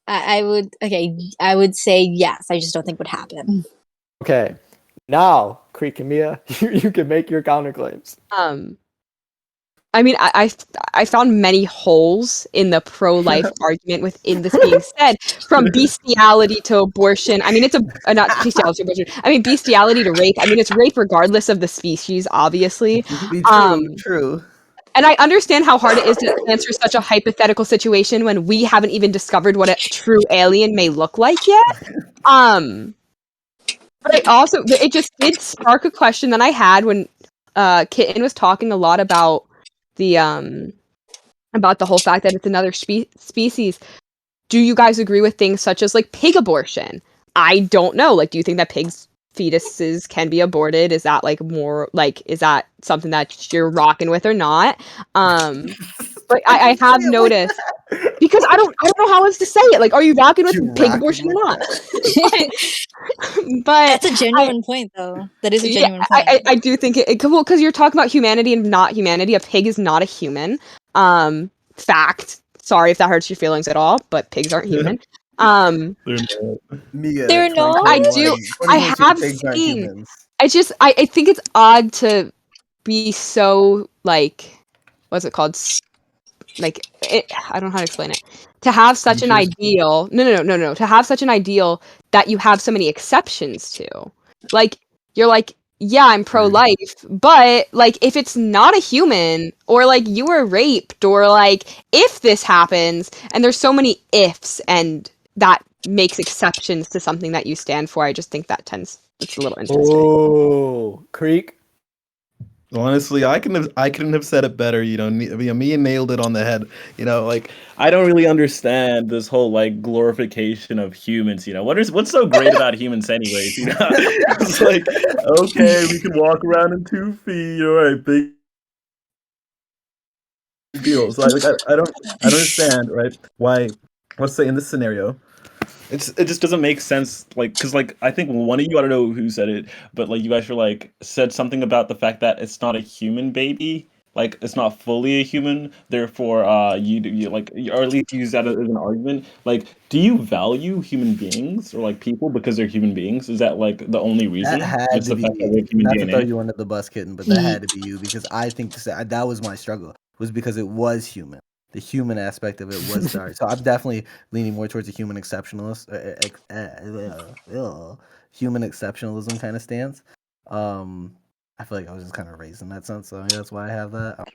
I would I would say yes. I just don't think would happen. Okay. Now, Creek and Mia, you can make your counterclaims. I mean, I found many holes in the pro-life argument within this being said, from bestiality to abortion. I mean, it's not bestiality to abortion. I mean, bestiality to rape. I mean, it's rape regardless of the species, obviously. Be true. And I understand how hard it is to answer such a hypothetical situation when we haven't even discovered what a true alien may look like yet. But it just did spark a question that I had when Kitten was talking a lot about the whole fact that it's another species. Do you guys agree with things such as like pig abortion? I don't know. Like, do you think that pigs' fetuses can be aborted? Is that like more like, is that something that you're rocking with or not? But I have noticed, because I don't know how else to say it. Like, are you rocking with pig abortion or not? But that's a genuine point, though. That is a genuine point. I do think it well, because you're talking about humanity and not humanity. A pig is not a human. Fact. Sorry if that hurts your feelings at all, but pigs aren't human. They're not. I have seen. I think it's odd to be so like, what's it called? Like, I don't know how to explain it. To have such an ideal, no. To have such an ideal that you have so many exceptions to. Like, you're like, yeah, I'm pro-life, but like, if it's not a human, or like you were raped, or like if this happens, and there's so many ifs, and that makes exceptions to something that you stand for. I just think it's a little interesting. Oh, Creek. Honestly, I couldn't have said it better. You know, Mia nailed it on the head. You know, like, I don't really understand this whole like glorification of humans. You know, what's so great about humans, anyways? You know, it's like, okay, we can walk around in 2 feet. All right, big deal. So I don't understand, right? Why? Let's say in this scenario, it just doesn't make sense. Like, because like I think one of you, I don't know who said it, but like you guys were like said something about the fact that it's not a human baby. Like, it's not fully a human, therefore, you like, or at least use that as an argument. Like, do you value human beings or like people because they're human beings? Is that like the only reason? That had It's to the fact that be, we have human not to throw DNA. you under the bus, Kitten, but that had to be you, because I think that was my struggle, was because it was human. The human aspect of it was dark. So I'm definitely leaning more towards a human exceptionalist, human exceptionalism kind of stance. I feel like I was just kind of raised in that sense, so that's why I have that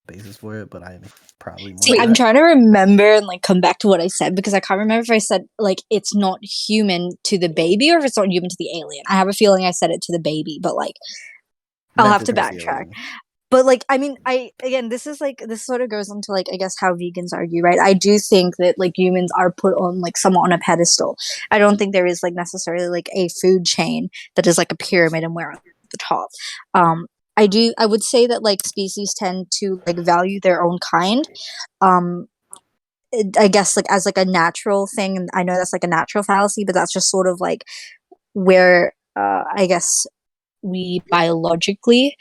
basis for it. But I'm probably more. See, I'm trying to remember and like come back to what I said, because I can't remember if I said like it's not human to the baby or if it's not human to the alien. I have a feeling I said it to the baby, but like I'll have to backtrack. But like, I mean, this sort of goes into like, I guess, how vegans argue, right? I do think that like humans are put on like somewhat on a pedestal. I don't think there is like necessarily like a food chain that is like a pyramid and we're at the top. I would say that like species tend to like value their own kind. I guess like as like a natural thing, and I know that's like a natural fallacy, but that's just sort of like where I guess we biologically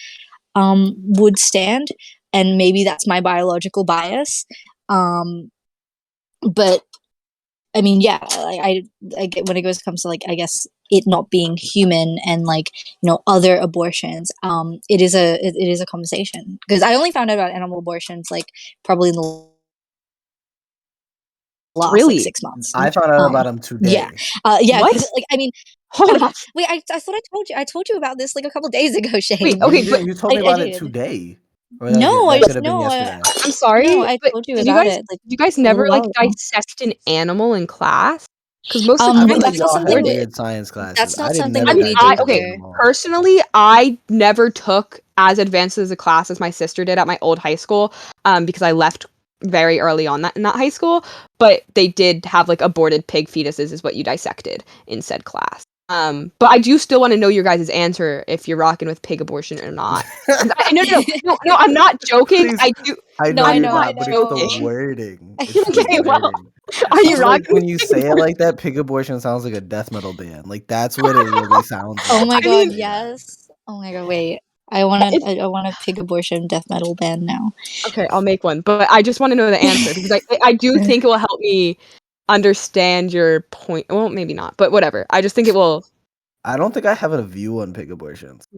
would stand, and maybe that's my biological bias. But I mean, yeah, I get when it comes to like, I guess, it not being human and like, you know, other abortions. It is a conversation, because I only found out about animal abortions like probably in the last like 6 months. I found out about them today. Yeah, What? like I mean, Hold on. wait, I thought I told you about this like a couple days ago, Shane. Wait, okay, but you told me about it today. No, that could have been yesterday. I'm sorry. No, I but told you did about guys, it. Like, you guys never like dissect an animal in class? Because most of I the feel time like that's y'all had weird. weird science classes. That's not I didn't something never that we got do to here. Personally, I never took as advanced as a class as my sister did at my old high school, because I left very early on in that high school. But they did have like aborted pig fetuses is what you dissected in said class. But I do still want to know your guys' answer if you're rocking with pig abortion or not. No, I'm not joking. Please. I do. I No, know I you're know, not, I but it's the know. wording. It's the Okay, well, wording. are you Just rocking like when with you pig say it abortion? like that, pig abortion sounds like a death metal band. Like that's what it really sounds like. Oh my I god, mean- yes. Oh my god, wait. I want a pig abortion death metal band now. Okay, I'll make one. But I just want to know the answer because I do think it will help me understand your point. Well, maybe not, but whatever. I just think it will. I don't think I have a view on pig abortions.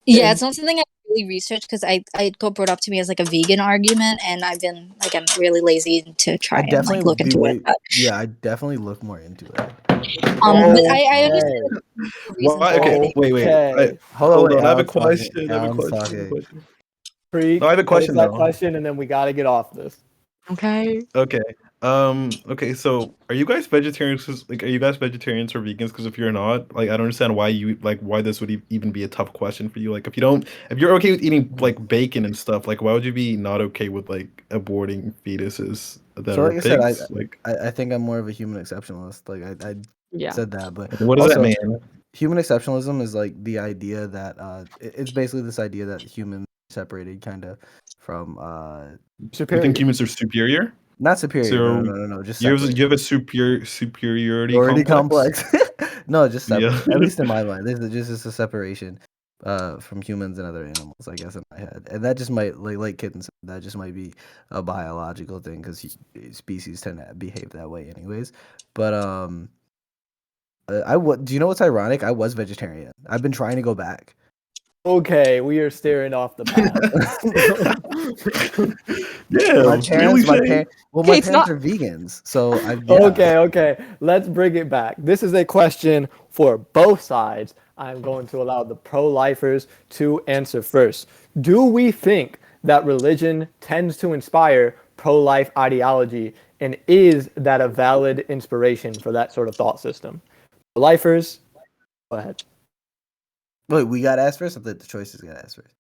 Yeah, it's not something I really researched because I got brought up to me as like a vegan argument, and I've been like I'm really lazy to try I'd and definitely like look be into way. it. But, Yeah, I definitely look more into it. but I understand Okay. the reasons Why? Okay, why. wait. Okay. Hold wait, on. I have a Alan's talking. question. I have a Alan's question. I have a talking. question. Freak, No, I have a pose question that though. question, and then we got to get off this. Okay. Okay. Okay. So, are you guys vegetarians? Are you guys vegetarians or vegans? Because if you're not, like, I don't understand why this would even be a tough question for you. Like, if you're okay with eating like bacon and stuff, like, why would you be not okay with like aborting fetuses that So are like I said, pigs? Like, I think I'm more of a human exceptionalist. Like I Yeah. said that, but what does that also mean? human exceptionalism is like the idea that it's basically this idea that humans are separated kind of from You Superior. think humans are superior? not superior. So No. Just you separate. have a superiority Already complex? No, just separate. Yeah. At least in my mind, there's just a separation from humans and other animals. I guess in my head, and that just might like kittens. That just might be a biological thing because species tend to behave that way, anyways. But do you know what's ironic? I was vegetarian. I've been trying to go back. Okay, we are steering off the path. Yeah. My parents, my Shane? Okay, it's parents not- are vegans, so I Okay, let's bring it back. This is a question for both sides. I'm going to allow the pro-lifers to answer first. Do we think that religion tends to inspire pro-life ideology, and is that a valid inspiration for that sort of thought system? Lifers, go ahead. Wait, we got asked first. I thought the choices got asked first.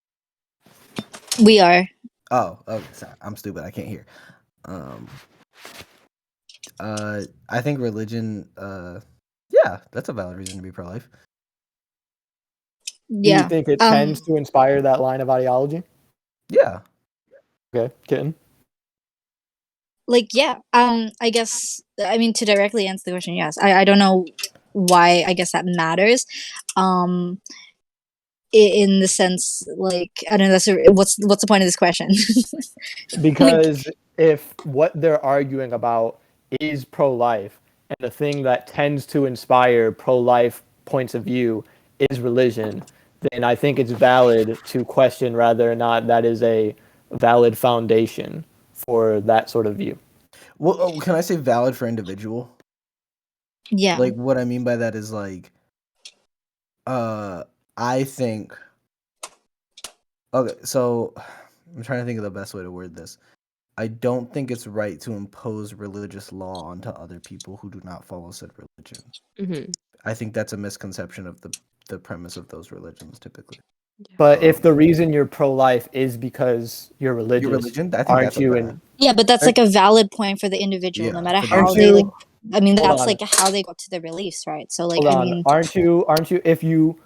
We are. Oh, sorry. I'm stupid. I can't hear. I think religion. Yeah, that's a valid reason to be pro-life. Do you Yeah. think it tends to inspire that line of ideology? Yeah. Okay, kitten. Like yeah. I guess I mean to directly answer the question, yes. I don't know why I guess that matters. In the sense like I don't know what's the point of this question? Because if what they're arguing about is pro-life, and the thing that tends to inspire pro-life points of view is religion, then I think it's valid to question whether or not that is a valid foundation for that sort of view. Well, can I say valid for individual? Yeah. Like what I mean by that is like, I think. Okay, so I'm trying to think of the best way to word this. I don't think it's right to impose religious law onto other people who do not follow said religion. Mhm. I think that's a misconception of the premise of those religions typically. But if the reason you're pro-life is because you're religious, Your religion, I think aren't that's you? okay. Yeah, but that's like a valid point for the individual, no matter for the how they individual. like. I mean, Hold that's on. like how they got to the beliefs, right? So like, Hold I on. mean, Aren't you? If you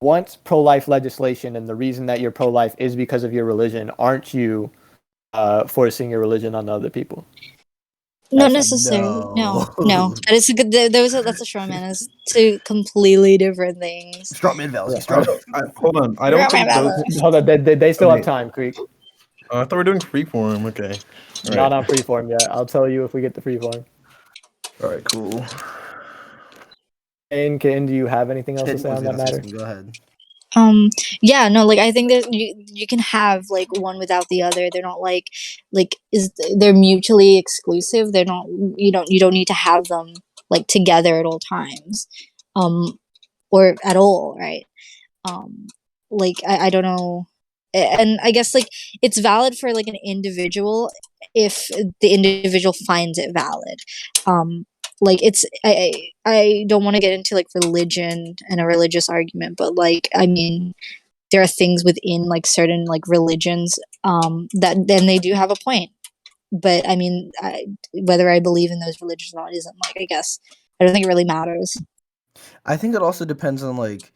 want pro-life legislation and the reason that you're pro-life is because of your religion, aren't you forcing your religion on other people? not necessarily. No. That is a good. That's a straw man. It's two completely different things. Strawman fallacy. Strawman. Hold on. I don't think those. Hold on. They still have Okay. time, Creek. I thought we were doing freeform. Okay. All Not right. on freeform yet. I'll tell you if we get the freeform. All right. Cool. And Ken, do you have anything else to say on that matter? Go ahead. Yeah, no, like I think that you can have like one without the other. They're not like they're mutually exclusive. They're not you don't need to have them like together at all times. Or at all, right? Like I don't know. And I guess like it's valid for like an individual if the individual finds it valid. Like it's I don't want to get into like religion and a religious argument, but like I mean there are things within like certain like religions that then they do have a point. But I mean whether I believe in those religions or not isn't like I guess I don't think it really matters. I think it also depends on like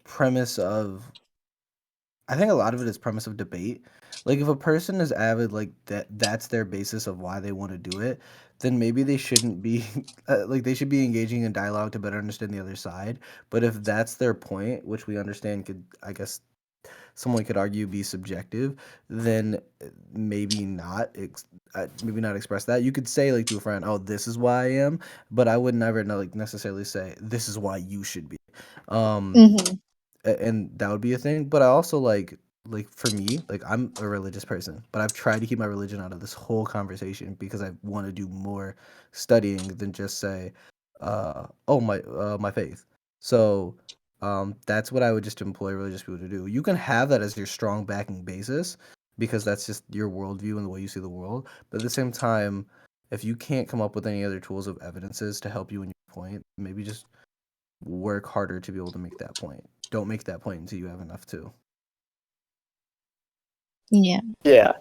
premise of. I think a lot of it is premise of debate. Like if a person is avid, like that's their basis of why they want to do it, then maybe they shouldn't be like they should be engaging in dialogue to better understand the other side. But if that's their point, which we understand could, I guess, someone could argue be subjective, then maybe not maybe not express that. You could say like to a friend, "Oh, this is why I am," but I would never like necessarily say this is why you should be. Um Hmm. and that would be a thing. But I also like for me, like I'm a religious person, but I've tried to keep my religion out of this whole conversation because I want to do more studying than just say, oh my faith. So that's what I would just employ religious people to do. You can have that as your strong backing basis because that's just your worldview and the way you see the world. But at the same time, if you can't come up with any other tools of evidences to help you in your point, maybe just work harder to be able to make that point. Don't make that point until you have enough too. Yeah. Yeah.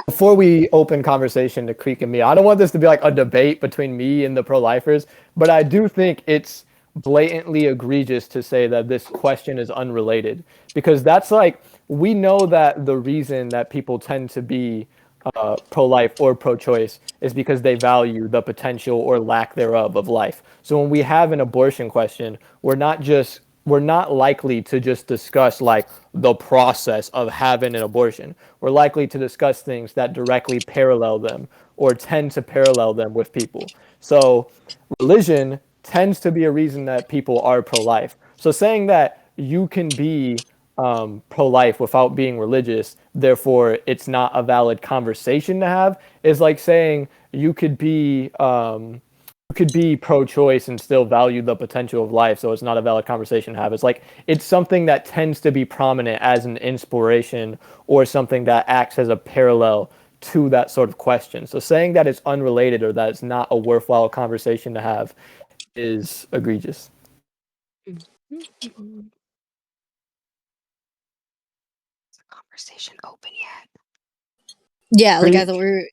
Before we open conversation to Creek and me, I don't want this to be like a debate between me and the pro-lifers, but I do think it's blatantly egregious to say that this question is unrelated because that's like we know that the reason that people tend to be pro-life or pro-choice is because they value the potential or lack thereof of life. So when we have an abortion question, we're not likely to just discuss like the process of having an abortion. We're likely to discuss things that directly parallel them or tend to parallel them with people. So religion tends to be a reason that people are pro-life. So saying that you can be pro-life without being religious, therefore it's not a valid conversation to have, is like saying you could be pro-choice and still value the potential of life, so it's not a valid conversation to have. It's like it's something that tends to be prominent as an inspiration or something that acts as a parallel to that sort of question. So saying that it's unrelated or that it's not a worthwhile conversation to have is egregious. Mhm. Is the conversation open yet? Yeah, like Creek,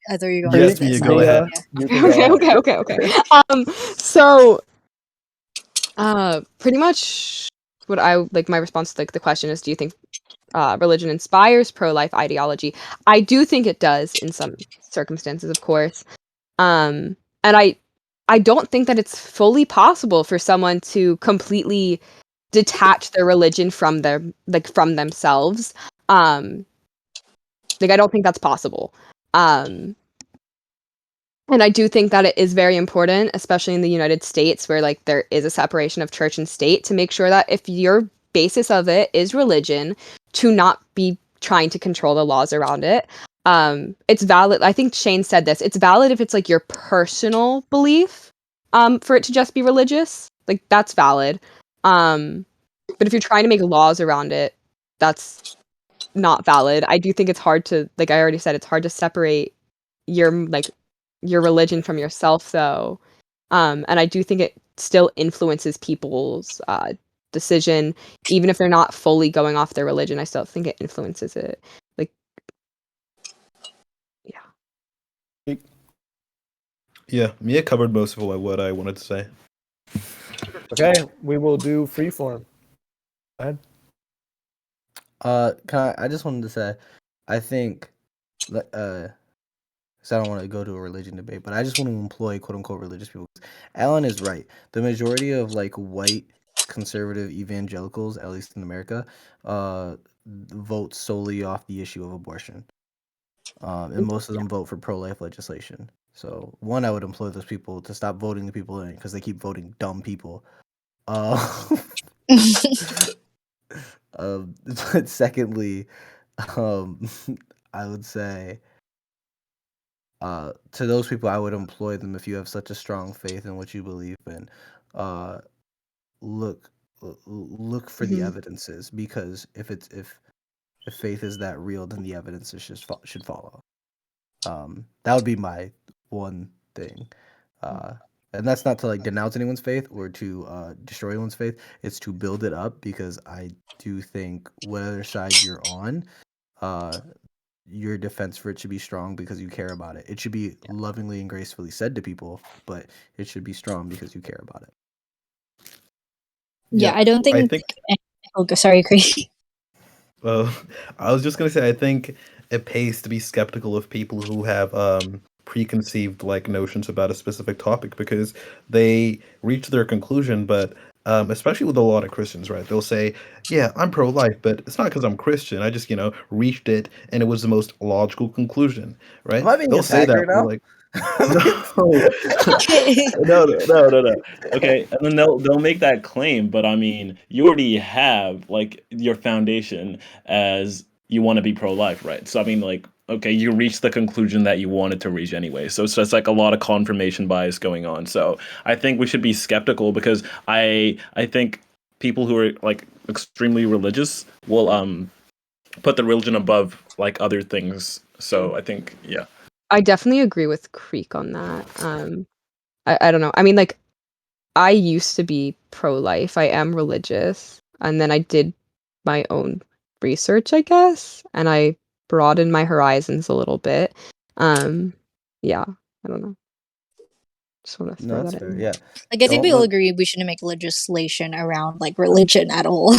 I thought you were going Yes, to Creek, say Mia, go something. ahead. Mia, Yeah. you can go Okay, ahead. okay. So pretty much what I like my response to like the question is, do you think religion inspires pro-life ideology? I do think it does in some circumstances, of course. And I don't think that it's fully possible for someone to completely detach their religion from their from themselves. Like I don't think that's possible. Um, and I do think that it is very important, especially in the United States, where like there is a separation of church and state, to make sure that if your basis of it is religion, to not be trying to control the laws around it. It's valid. I think Shane said this. It's valid if it's like your personal belief, for it to just be religious. Like that's valid. But if you're trying to make laws around it, that's not valid. I do think it's hard to, like I already said, it's hard to separate your your religion from yourself though. And I do think it still influences people's decision, even if they're not fully going off their religion. I still think it influences it. Like, yeah. Yeah, Mia covered most of what I wanted to say. Okay, we will do freeform. Go ahead. I just wanted to say, I think, so I don't want to go to a religion debate, but I just want to employ quote unquote religious people. Alan is right. The majority of like white conservative evangelicals, at least in America, vote solely off the issue of abortion. And most of them vote for pro-life legislation. So one, I would employ those people to stop voting the people in because they keep voting dumb people. Uh, but secondly, um, I would say to those people, I would employ them if you have such a strong faith in what you believe in. Uh, look, look for the Mhm. evidences because if faith is that real, then the evidences should follow. That would be my one thing. Uh, and that's not to like denounce anyone's faith or to destroy anyone's faith. It's to build it up because I do think whatever side you're on, uh, your defense for it should be strong because you care about it. It should be lovingly and gracefully said to people, but it should be strong because you care about it. Yeah, Yeah, I don't I think. think. Oh, sorry, Chris. Well, I was just gonna say, I think it pays to be skeptical of people who have preconceived like notions about a specific topic because they reach their conclusion, but especially with a lot of Christians, right? They'll say, "Yeah, I'm pro-life, but it's not because I'm Christian. I just, reached it, and it was the most logical conclusion." Am Right? I being They'll say attacked that right for now? like, no, Okay. no. Okay, and then they'll make that claim, but I mean, you already have like your foundation as you want to be pro-life, right? So I mean, like, okay, you reached the conclusion that you wanted to reach anyway. So it's just like a lot of confirmation bias going on. So I think we should be skeptical because I think people who are like extremely religious will put the religion above like other things. So I think yeah. I definitely agree with Creek on that. I don't know. I mean, like, I used to be pro-life. I am religious, and then I did my own research, I guess, and I broadened my horizons a little bit. Um, yeah, I don't know. Just want to No, throw that's that fair. in. Yeah. Like, I think Don't we all look. agree we shouldn't make legislation around like religion at all.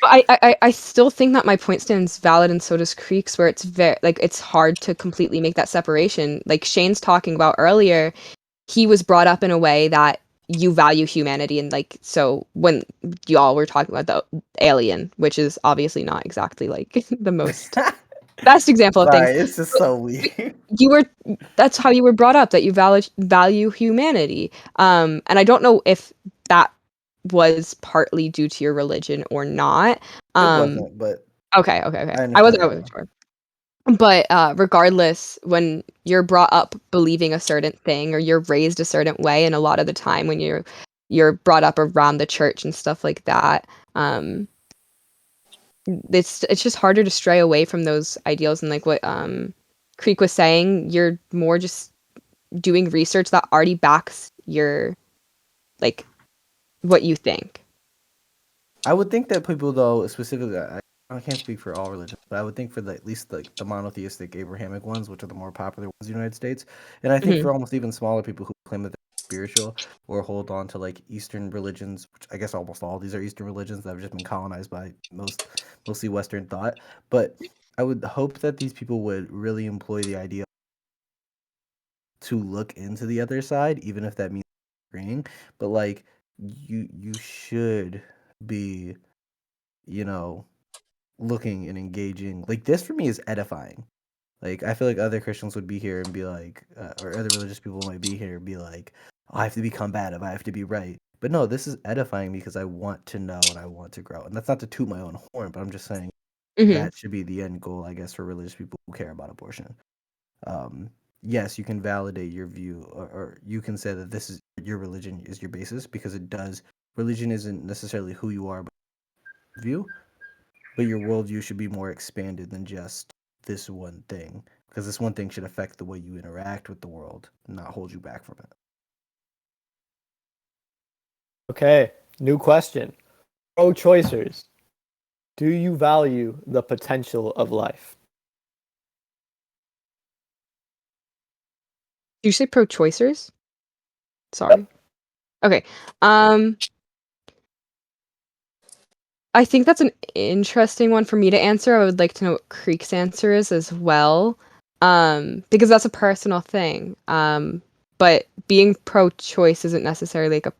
But I still think that my point stands valid, and so does Creek's, where it's very like it's hard to completely make that separation. Like Shane's talking about earlier, he was brought up in a way that you value humanity, and like so when y'all were talking about the alien, which is obviously not exactly like the most best example of things, Sorry, it's just but so weird. you were that's how you were brought up, that you value humanity. And I don't know if that was partly due to your religion or not. It um wasn't, but okay, I I understand wasn't where I you're wasn't going. sure. But regardless, when you're brought up believing a certain thing, or you're raised a certain way, and a lot of the time when you're brought up around the church and stuff like that, um it's just harder to stray away from those ideals. And like what Creek was saying, you're more just doing research that already backs your like what you think. I would think that people, though, specifically, I can't speak for all religions, but I would think for at least the monotheistic Abrahamic ones, which are the more popular ones in the United States, and I think Hmm. for almost even smaller people who claim that they're spiritual or hold on to like Eastern religions, which I guess almost all of these are Eastern religions that have just been colonized by mostly Western thought. But I would hope that these people would really employ the idea to look into the other side, even if that means agreeing. But like you should be, you know, looking and engaging. Like this for me is edifying. Like I feel like other Christians would be here and be like, or other religious people might be here and be like, oh, I have to be combative. I have to be right. But no, this is edifying because I want to know and I want to grow. And that's not to toot my own horn, but I'm just saying Hmm. that should be the end goal, I guess, for religious people who care about abortion. Um, yes, you can validate your view, or you can say that this is your religion is your basis because it does. Religion isn't necessarily who you are, but view. But your worldview should be more expanded than just this one thing, because this one thing should affect the way you interact with the world, not hold you back from it. Okay, new question. Pro-choicers, do you value the potential of life? Did you say pro-choicers? Yep. Sorry. Okay. um I think that's an interesting one for me to answer. I would like to know what Creek's answer is as well, because that's a personal thing. But being pro-choice isn't necessarily like a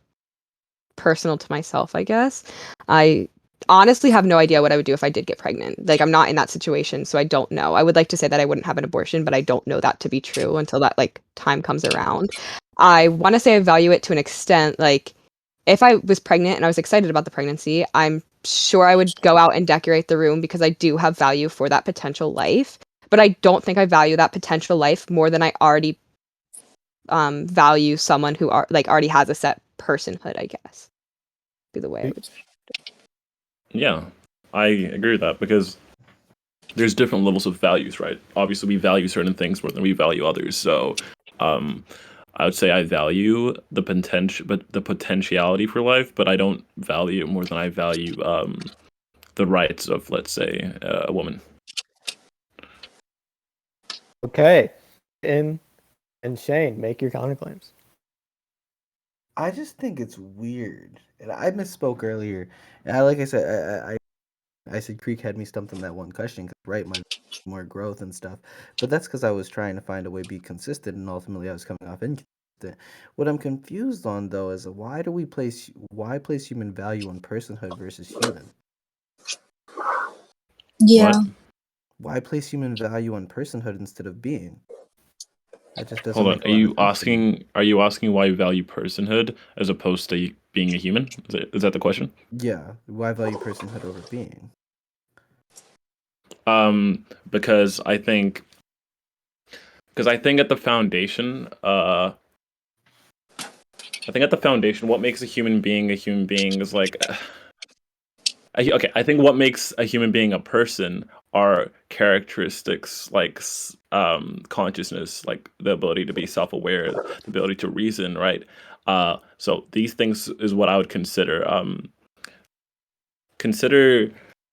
personal to myself, I guess. I honestly have no idea what I would do if I did get pregnant. Like I'm not in that situation, so I don't know. I would like to say that I wouldn't have an abortion, but I don't know that to be true until that like time comes around. I want to say I value it to an extent. Like if I was pregnant and I was excited about the pregnancy, I'm sure I would go out and decorate the room because I do have value for that potential life. But I don't think I value that potential life more than I already value someone who already has a set personhood, I guess. Be the way I would. Yeah, I agree with that because there's different levels of values, right? Obviously, we value certain things more than we value others. So, um, I would say I value the potential, but the potentiality for life, but I don't value it more than I value the rights of, let's say, a woman. Okay. And Shane, make your counterclaims. I just think it's weird, and I misspoke earlier. And like I said, I said Creek had me stumped on that one question. 'Cause, right, my more growth and stuff, but that's because I was trying to find a way to be consistent, and ultimately I was coming off inconsistent. What I'm confused on though is why place human value on personhood versus human? Yeah. What? Why place human value on personhood instead of being? That just doesn't Hold on. make a lot of sense to me. Are you asking why you value personhood as opposed to being a human? Is that the question? Yeah, why value personhood over being? Because I think at the foundation, what makes a human being is like, okay. I think what makes a human being a person are characteristics like consciousness, like the ability to be self-aware, the ability to reason, right? So these things is what I would consider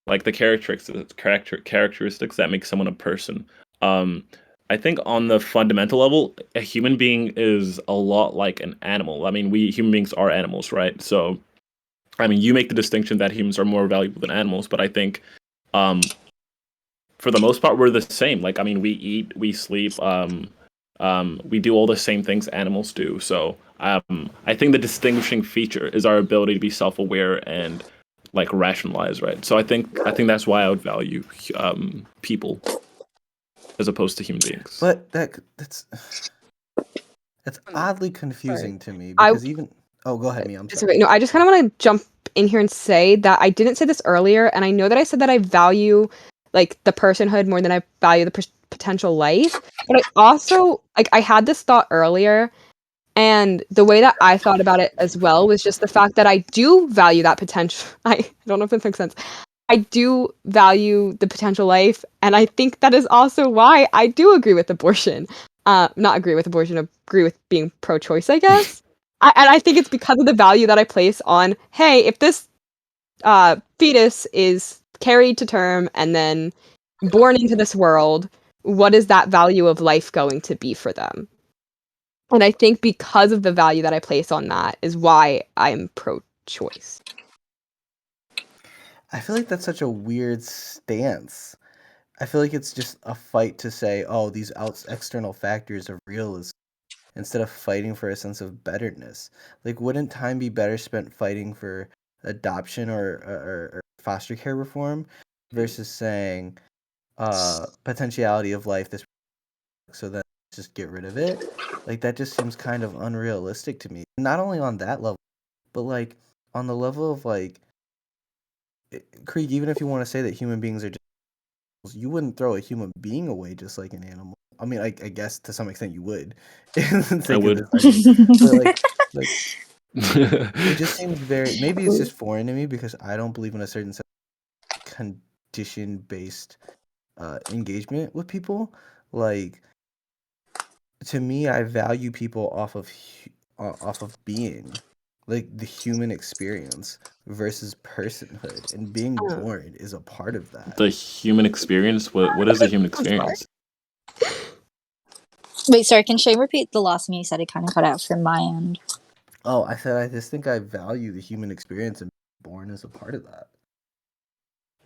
like the characteristics that make someone a person. Um, I think on the fundamental level, a human being is a lot like an animal. I mean, we human beings are animals, right? So, I mean, you make the distinction that humans are more valuable than animals, but I think, for the most part, we're the same. Like, I mean, we eat, we sleep, we do all the same things animals do. So, I think the distinguishing feature is our ability to be self-aware and like rationalize, right? So I think that's why I would value people as opposed to human beings. But that's oddly confusing to me I- because even go ahead, Mia. I'm It's sorry. okay. No, I just kind of want to jump in here and say that I didn't say this earlier, and I know that I said that I value like the personhood more than I value the potential life. But I also like I had this thought earlier, and the way that I thought about it as well was just the fact that I do value that potential. I don't know if this makes sense. I do value the potential life, and I think that is also why I do agree with abortion. Not agree with abortion, agree with being pro-choice, I guess. And I think it's because of the value that I place on, hey, if this fetus is carried to term and then born into this world, what is that value of life going to be for them? And I think because of the value that I place on that is why I'm pro-choice. I feel like that's such a weird stance. I feel like it's just a fight to say, oh, these external factors are real instead of fighting for a sense of betterness. Like, wouldn't time be better spent fighting for adoption or foster care reform versus saying potentiality of life this so then just get rid of it? Like, that just seems kind of unrealistic to me. Not only on that level, but like on the level of like Krieg, even if you want to say that human beings are just you wouldn't throw a human being away just like an animal. I mean, I guess to some extent you would. In the I sake of would. this argument. But like it just seems very maybe it's just foreign to me because I don't believe in a certain set of condition based engagement with people. Like to me, I value people off of being like the human experience versus personhood, and being Oh. born is a part of that. The human experience. What is the human I'm sorry. experience? Wait, sorry, can Shay repeat the last thing you said? It kind of cut out from my end. Oh, I said I just think I value the human experience, and being born is a part of that.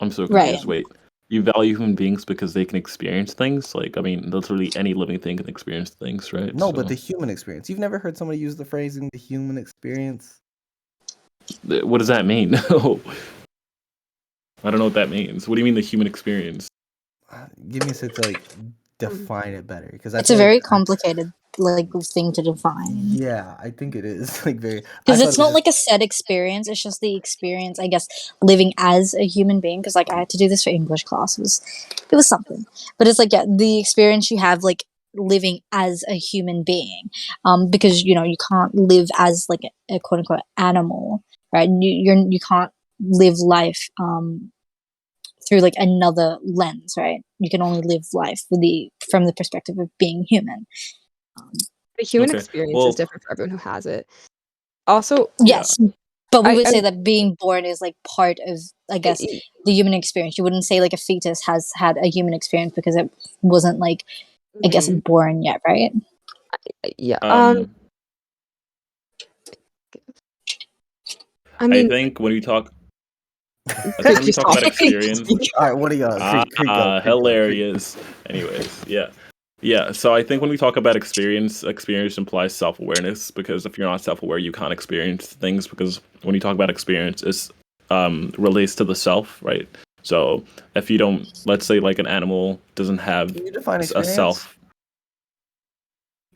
I'm so Right. confused. Wait, you value human beings because they can experience things? Like, I mean, literally any living thing can experience things, right? No, So, but the human experience. You've never heard somebody use the phrasing "the human experience"? what does that mean? I don't know what that means. What do you mean the human experience? Give me a second to like define it better, because I It's a feel like very complicated thing to define. yeah, I think it is like very. Because I thought it's it was not like a set experience, it's just the experience, I guess, living as a human being. Because like I had to do this for English class. It was something. But it's like, yeah, the experience you have like living as a human being. Because you can't live as like a quote unquote animal, right? You can't live life through like another lens, right? You can only live life from the perspective of being human. The human Okay. experience is Well, different for everyone who has it. Also, yeah. Yes, but we would I say that being born is like part of, I guess, the human experience. You wouldn't say like a fetus has had a human experience because it wasn't like, I guess, Mhm. born yet, right? Yeah. Um, I I mean, think when we talk, I think Chris, when we just talk about talk. experience, All right, what do you got? Creek go. hilarious. Anyways, yeah. Yeah, so I think when we talk about experience implies self-awareness because if you're not self-aware, you can't experience things because when you talk about experience, it's relates to the self, right? So if you don't, let's say like an animal doesn't have Can you define a experience? self.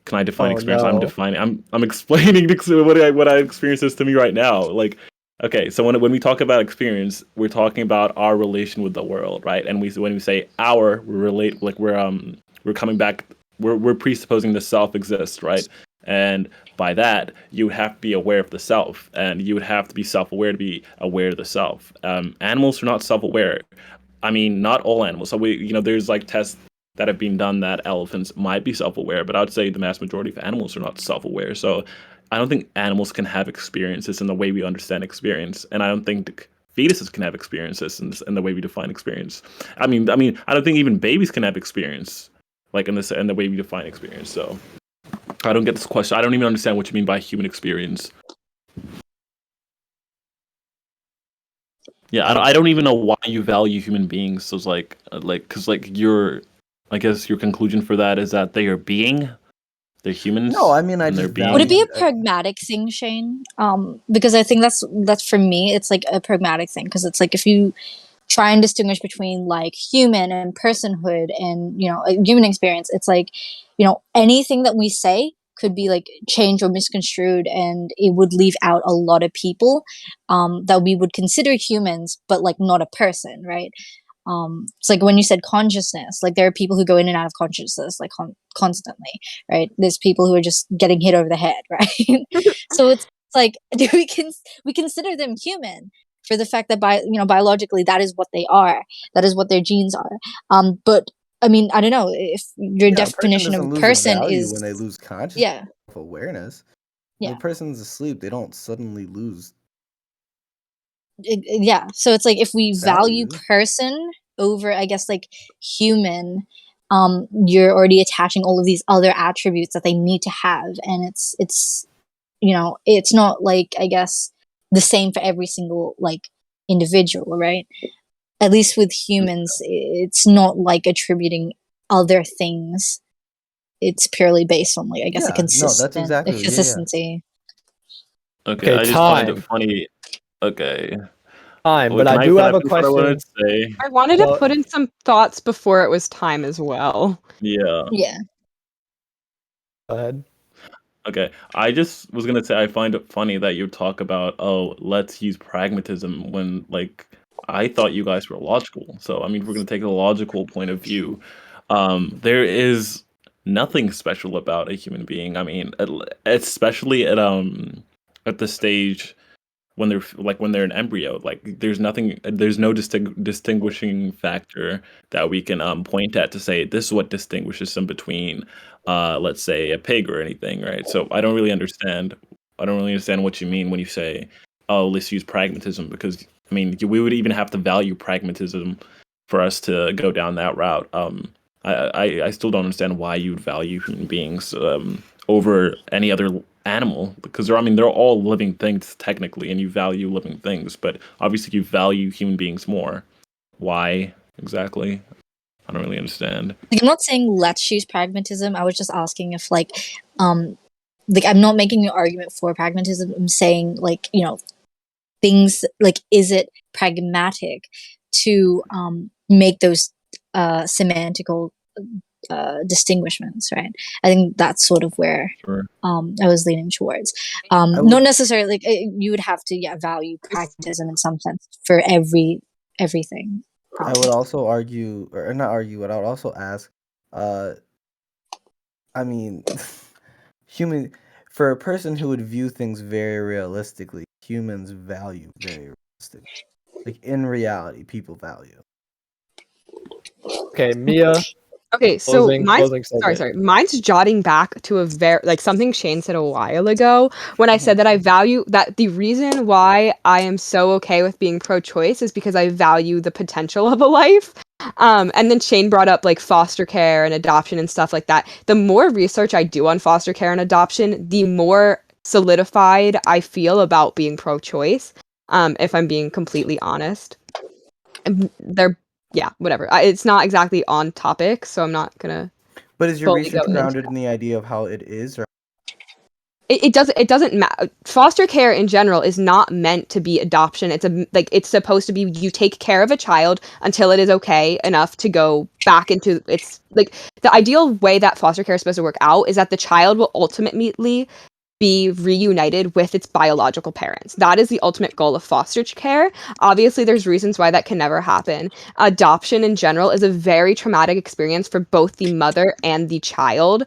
Can I define Oh, experience? no. I'm explaining what I experience is to me right now. Like, okay, so when we talk about experience, we're talking about our relation with the world, right? And when we say our, we relate like we're coming back. We're presupposing the self exists, right? And by that, you have to be aware of the self, and you would have to be self-aware to be aware of the self. Animals are not self-aware. I mean, not all animals. So there's like tests that have been done that elephants might be self-aware, but I would say the mass majority of animals are not self-aware. So I don't think animals can have experiences in the way we understand experience, and I don't think fetuses can have experiences in the way we define experience. I mean, I don't think even babies can have experience like in the way we define experience. So I don't get this question. I don't even understand what you mean by human experience. Yeah, I don't even know why you value human beings. So it's because I guess your conclusion for that is that they are they're humans. No, I mean I and they're just being. Would it be value. a pragmatic thing, Shane? Because I think that's for me, it's like a pragmatic thing because it's like if you try and distinguish between like human and personhood and a human experience, it's like anything that we say could be like changed or misconstrued, and it would leave out a lot of people that we would consider humans, but like not a person, right? It's like when you said consciousness, like there are people who go in and out of consciousness like constantly, right? There's people who are just getting hit over the head, right? So it's like do we consider them human for the fact that biologically that is what they are, that is what their genes are. But I mean, I don't know if your Yeah, a person definition of a doesn't lose a person value is when they lose consciousness, yeah, awareness. When yeah. a person's asleep, they don't suddenly lose Yeah, so it's like if we value value. person over I guess like human, you're already attaching all of these other attributes that they need to have, and it's not like I guess the same for every single like individual, right? At least with humans it's not like attributing other things. It's purely based on like I guess Yeah, no, that's a exactly yeah. consistency. Okay, Okay, I just find it time. funny. Okay, Time. wait, But I do can I have a finish what I wanted question. to say? I wanted to Well, put in some thoughts before it was time as well. Yeah. Yeah. go ahead. Okay, I just was gonna say I find it funny that you talk about, oh, let's use pragmatism when like I thought you guys were logical. So I mean, if we're gonna take a logical point of view, there is nothing special about a human being. I mean, especially at the stage when they're an embryo, like there's no distinguishing factor that we can point at to say this is what distinguishes them between let's say a pig or anything, right? So I don't really understand what you mean when you say, oh, let's use pragmatism, because I mean we would even have to value pragmatism for us to go down that route. I still don't understand why you'd value human beings over any other animal, because they're all living things technically, and you value living things, but obviously you value human beings more. Why exactly? I don't really understand. Like, I'm not saying let's choose pragmatism. I was just asking if um like I'm not making an argument for pragmatism. I'm saying like, things like is it pragmatic to make those semantical distinguishments, right? I think that's sort of where Sure. I was leaning towards. I Not would necessarily like you would have to value pragmatism in some sense for everything. I would also argue or not argue, but I would also ask, uh I mean human for a person who would view things very realistically, humans value very realistic. Like in reality, people value. Okay, Mia, Okay, so closing segment. sorry. Mine's jotting back to a very like something Shane said a while ago when I Mhm. said that I value that the reason why I am so okay with being pro-choice is because I value the potential of a life. And then Shane brought up like foster care and adoption and stuff like that. The more research I do on foster care and adoption, the more solidified I feel about being pro-choice. if I'm being completely honest. And they're, yeah, whatever. It's not exactly on topic, so I'm not gonna But is your fully research go into grounded in the idea of how it is, or it doesn't matter. Foster care in general is not meant to be adoption. It's supposed to be you take care of a child until it is okay enough to go back into it's like the ideal way that foster care is supposed to work out is that the child will ultimately be reunited with its biological parents. That is the ultimate goal of foster care. Obviously, there's reasons why that can never happen. Adoption in general is a very traumatic experience for both the mother and the child.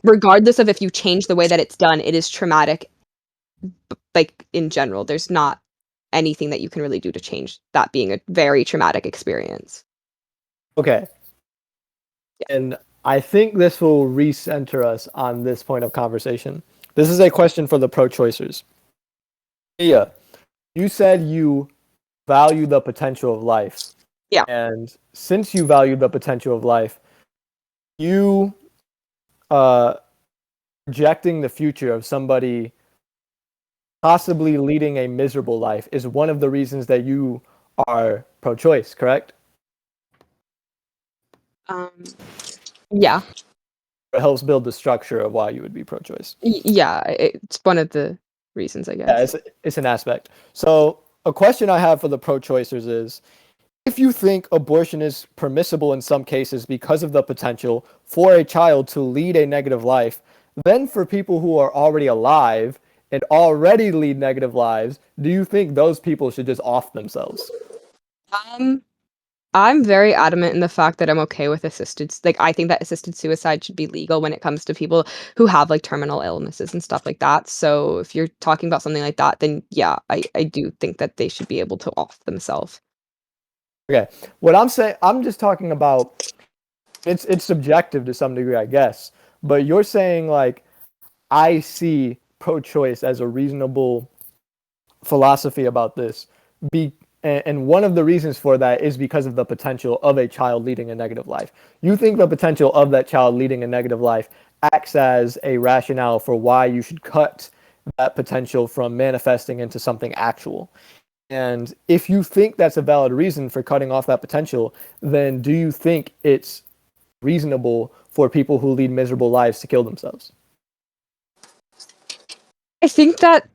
Regardless of if you change the way that it's done, it is traumatic. Like in general, there's not anything that you can really do to change that being a very traumatic experience. Okay. And I think this will recenter us on this point of conversation. This is a question for the pro-choicers. Mia, you said you value the potential of life. Yeah. And since you value the potential of life, you projecting the future of somebody possibly leading a miserable life is one of the reasons that you are pro-choice, correct? Yeah. It helps build the structure of why you would be pro-choice. Yeah, it's one of the reasons, I guess. Yeah, it's an aspect. So a question I have for the pro-choicers is, if you think abortion is permissible in some cases because of the potential for a child to lead a negative life, then for people who are already alive and already lead negative lives, do you think those people should just off themselves? I'm very adamant in the fact that I'm okay with I think that assisted suicide should be legal when it comes to people who have like terminal illnesses and stuff like that. So if you're talking about something like that, then yeah, I do think that they should be able to off themselves. Okay. What I'm saying, I'm just talking about it's subjective to some degree, I guess. But you're saying like I see pro-choice as a reasonable philosophy about this. And one of the reasons for that is because of the potential of a child leading a negative life. You think the potential of that child leading a negative life acts as a rationale for why you should cut that potential from manifesting into something actual. And if you think that's a valid reason for cutting off that potential, then do you think it's reasonable for people who lead miserable lives to kill themselves? I think that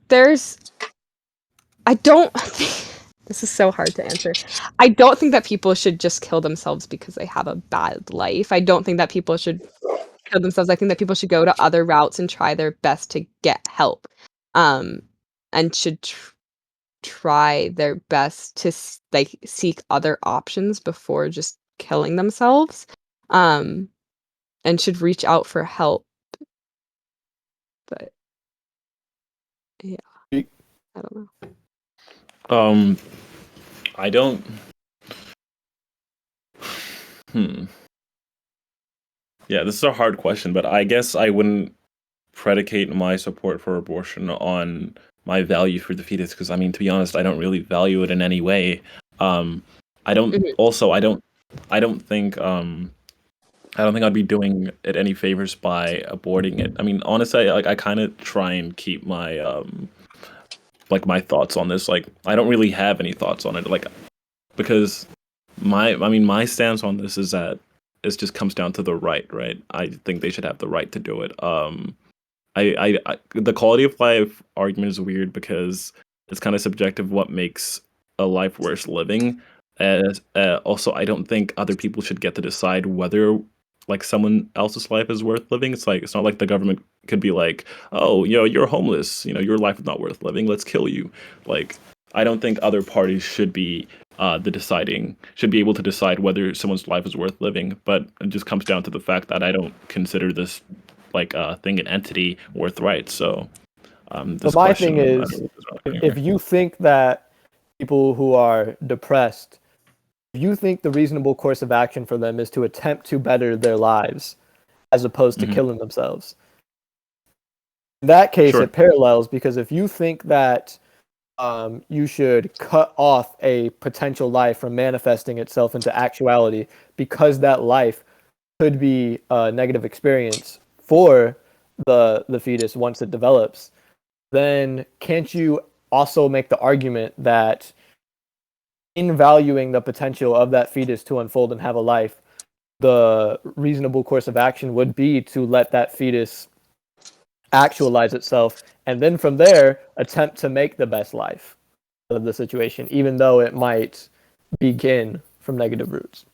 I don't this is so hard to answer. I don't think that people should just kill themselves because they have a bad life. I don't think that people should kill themselves. I think that people should go to other routes and try their best to get help. And should try their best to seek other options before just killing themselves. And should reach out for help. But yeah, I don't know. I don't. Yeah, this is a hard question, but I guess I wouldn't predicate my support for abortion on my value for the fetus because I mean, to be honest, I don't really value it in any way. I don't. Mhm. Also, I don't think. I don't think I'd be doing it any favors by aborting it. I mean, honestly, I kind of try and keep my like my thoughts on this. Like, I don't really have any thoughts on it. Like, because my stance on this is that it just comes down to the right? I think they should have the right to do it. The quality of life argument is weird because it's kind of subjective what makes a life worth living. As also, I don't think other people should get to decide whether like someone else's life is worth living. It's like it's not like the government could be like, oh, you're homeless, your life is not worth living. Let's kill you. Like, I don't think other parties should be should be able to decide whether someone's life is worth living. But it just comes down to the fact that I don't consider this like thing, an entity worth rights. So But this my question, thing is, if you think that people who are depressed, if you think the reasonable course of action for them is to attempt to better their lives as opposed to Mhm. killing themselves, in that case, Sure. it parallels because if you think that you should cut off a potential life from manifesting itself into actuality because that life could be a negative experience for the fetus once it develops, then can't you also make the argument that in valuing the potential of that fetus to unfold and have a life, the reasonable course of action would be to let that fetus actualize itself, and then from there attempt to make the best life of the situation, even though it might begin from negative roots.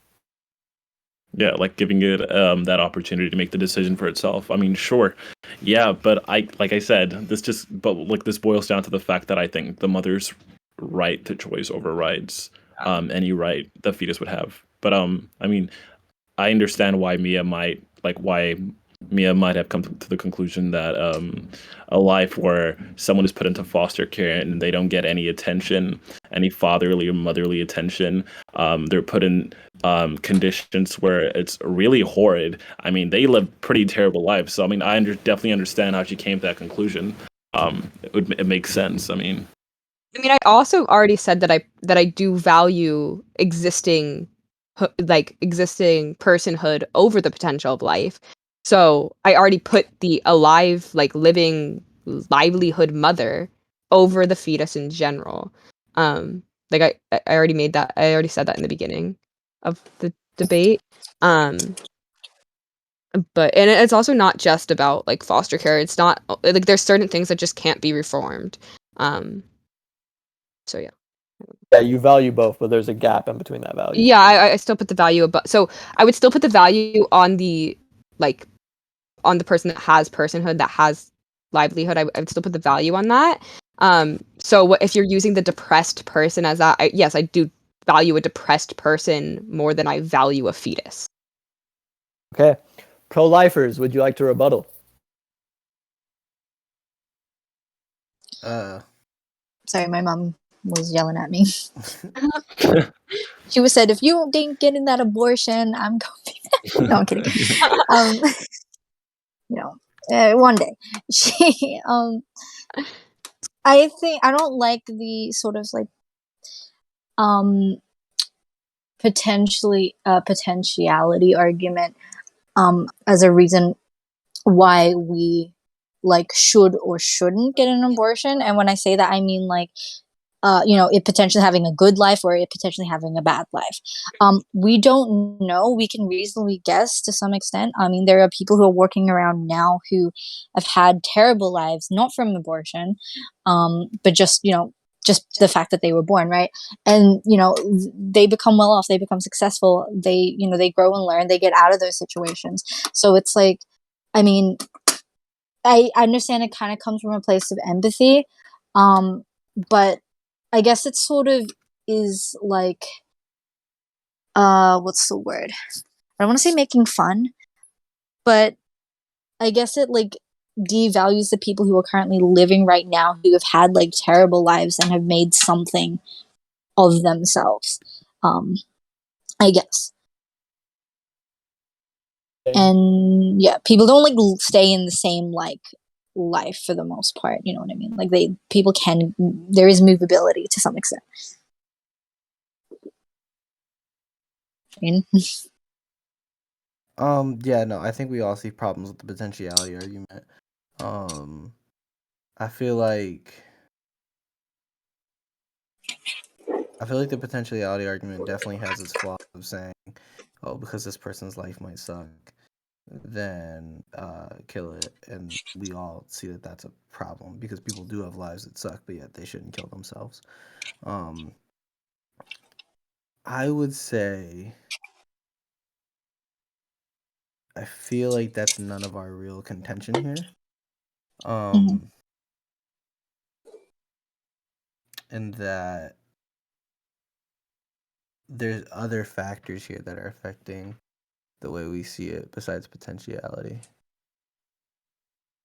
Yeah, like giving it that opportunity to make the decision for itself. I mean, sure, yeah, but like I said, this boils down to the fact that I think the mother's right to choice overrides any right the fetus would have. But I mean, I understand why Mia might have come to the conclusion that a life where someone is put into foster care and they don't get any attention, any fatherly or motherly attention, they're put in conditions where it's really horrid. I mean, they live pretty terrible lives. So I mean, definitely understand how she came to that conclusion. It makes sense. I mean, I also already said that I do value existing personhood over the potential of life. So I already put the alive, like living livelihood mother over the fetus in general. Like I already made that. I already said that in the beginning of the debate. But and it's also not just about like foster care. It's not like there's certain things that just can't be reformed. So yeah. Yeah, you value both, but there's a gap in between that value. Yeah, I still put the value above. So I would still put the value on the like on the person that has personhood, that has livelihood. I would still put the value on that. So what if you're using the depressed person as that? Yes, I do value a depressed person more than I value a fetus. Okay, pro-lifers, would you like to rebuttal? Sorry, my mom was yelling at me. She was said, if you didn't get in that abortion, I'm going to be... No, I'm kidding. One day. She, I think, I don't like the sort of like, potentiality argument, as a reason why we like should or shouldn't get an abortion. And when I say that, I mean like, it potentially having a good life or it potentially having a bad life. We don't know. We can reasonably guess to some extent. I mean, there are people who are working around now who have had terrible lives, not from abortion, but just the fact that they were born, right? And they become well off, they become successful, they grow and learn, they get out of those situations. So it's like, I mean, I understand it kind of comes from a place of empathy, but I guess it sort of is like, what's the word? I don't want to say making fun, but I guess it like devalues the people who are currently living right now, who have had like terrible lives and have made something of themselves. I guess. And yeah, people don't like stay in the same like life for the most part. You know what I mean? Like there is movability to some extent. Yeah, no, I think we all see problems with the potentiality argument. I feel like the potentiality argument definitely has its flaws of saying, oh, because this person's life might suck, then kill it. And we all see that that's a problem because people do have lives that suck, but yet they shouldn't kill themselves. I would say I feel like that's none of our real contention here. And that there's other factors here that are affecting the way we see it besides potentiality.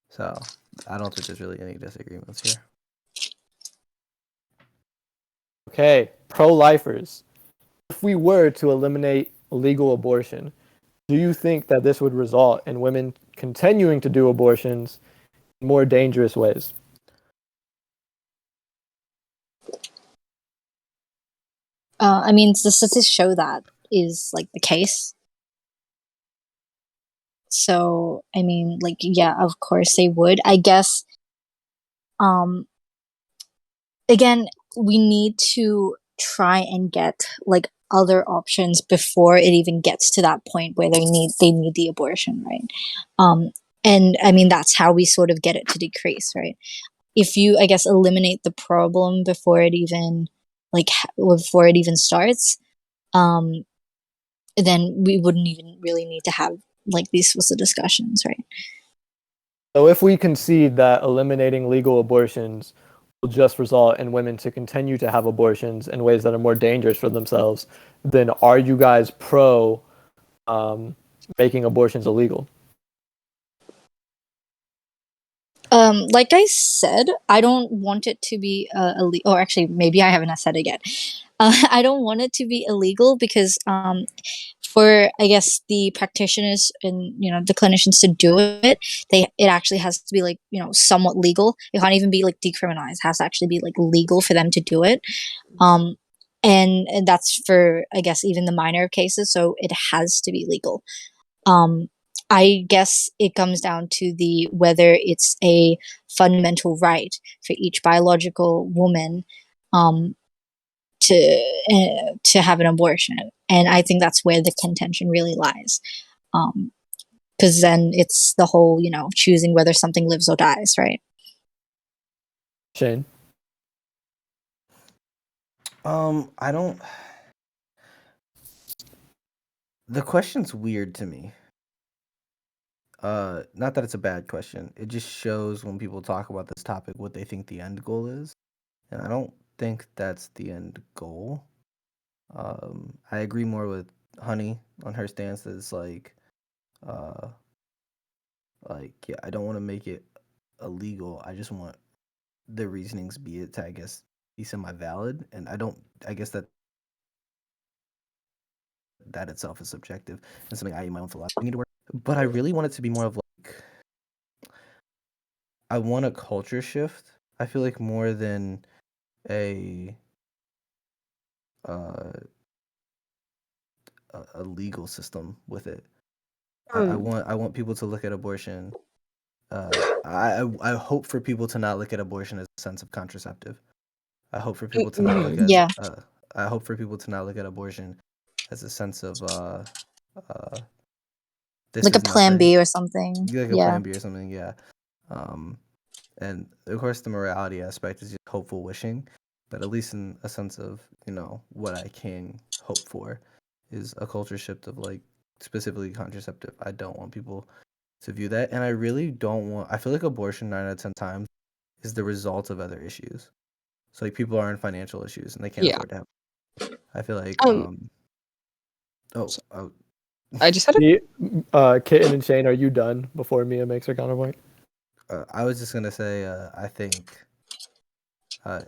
So I don't think there's really any disagreements here. Okay, pro-lifers, if we were to eliminate legal abortion, do you think that this would result in women continuing to do abortions in more dangerous ways? I mean, the statistics show that is like the case. So, I mean, like, yeah, of course they would. I guess, again, we need to try and get like other options before it even gets to that point where they need the abortion, right? And I mean, that's how we sort of get it to decrease, right? If you, I guess, eliminate the problem before it even starts, um, then we wouldn't even really need to have like these sorts of discussions, right? So if we concede that eliminating legal abortions will just result in women to continue to have abortions in ways that are more dangerous for themselves, then are you guys pro making abortions illegal? Like I said, I don't want it to be illegal. Or actually, maybe I haven't said it yet. I don't want it to be illegal because for, I guess, the practitioners and the clinicians to do it, it actually has to be like somewhat legal. It can't even be like decriminalized. It has to actually be like legal for them to do it. Um, and that's for, I guess, even the minor cases. So it has to be legal. I guess it comes down to the whether it's a fundamental right for each biological woman um, to have an abortion, and I think that's where the contention really lies. Because then it's the whole choosing whether something lives or dies, right? Shane? I don't. The question's weird to me. Not that it's a bad question. It just shows when people talk about this topic what they think the end goal is, and I don't think that's the end goal. I agree more with Honey on her stance that it's uh, yeah, I don't want to make it illegal. I just want the reasonings be it to, I guess, be semi-valid, and I guess that itself is subjective and something I, in my own philosophy, need to work. But I really want it to be more of like, I want a culture shift. I feel like more than a uh, a legal system with it. I want people to look at abortion. I hope for people to not look at abortion as a sense of contraceptive. I hope for people to not look at Yeah, I hope for people to not look at abortion as a sense of this like a is plan nothing. B or something. Like a Yeah. plan B or something, yeah. And of course the morality aspect is just hopeful wishing, but at least in a sense of, what I can hope for is a culture shift of like specifically contraceptive. I don't want people to view that, and I really don't want. I feel like abortion 9 out of 10 times is the result of other issues. So like people are in financial issues and they can't Yeah. afford to have. I feel like oh, oh I just had a Kitten and Shane, are you done before Mia makes her counterpoint? I was just gonna say I think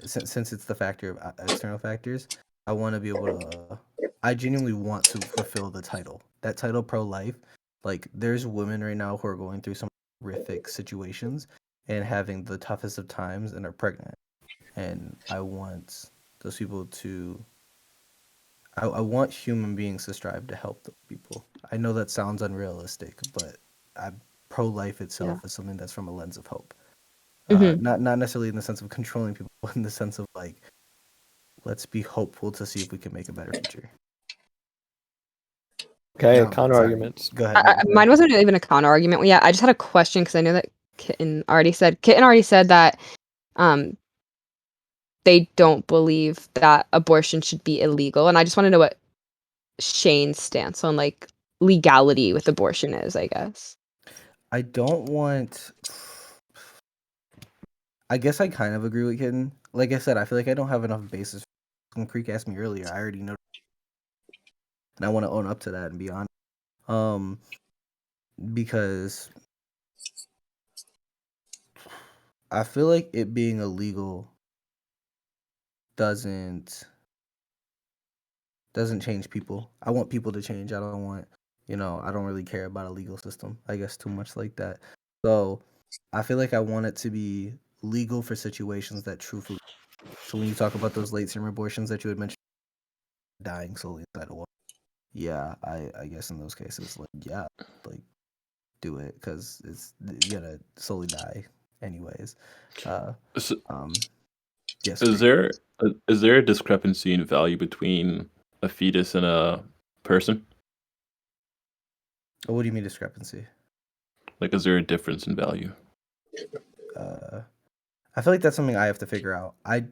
since it's the factor of external factors, I want to be able to. I genuinely want to fulfill the title. That title, pro-life. Like, there's women right now who are going through some horrific situations and having the toughest of times and are pregnant. And I want those people to. I want human beings to strive to help those people. I know that sounds unrealistic, but pro-life itself is something that's from a lens of hope. Not necessarily in the sense of controlling people, but in the sense of like, let's be hopeful to see if we can make a better future. Okay, Now, counter sorry. arguments. Go ahead. mine wasn't even a counter argument. Yeah, I just had a question because I know that Kitten already said that they don't believe that abortion should be illegal, and I just want to know what Shane's stance on like legality with abortion is, I guess. I don't want. I guess I kind of agree with Kitten. Like I said, I feel like I don't have enough basis. When Creek asked me earlier, I already know, and I want to own up to that and be honest. Because I feel like it being illegal doesn't change people. I want people to change. I don't want, I don't really care about a legal system, I guess, too much like that. So I feel like I want it to be legal for situations that truthfully. So when you talk about those late term abortions that you had mentioned, dying slowly inside a wall, yeah, I guess in those cases, like, yeah, like, do it because you're gonna slowly die anyways. So, Um, Yes. Is there a discrepancy in value between a fetus and a person? What do you mean discrepancy? Like, is there a difference in value? I feel like that's something I have to figure out. I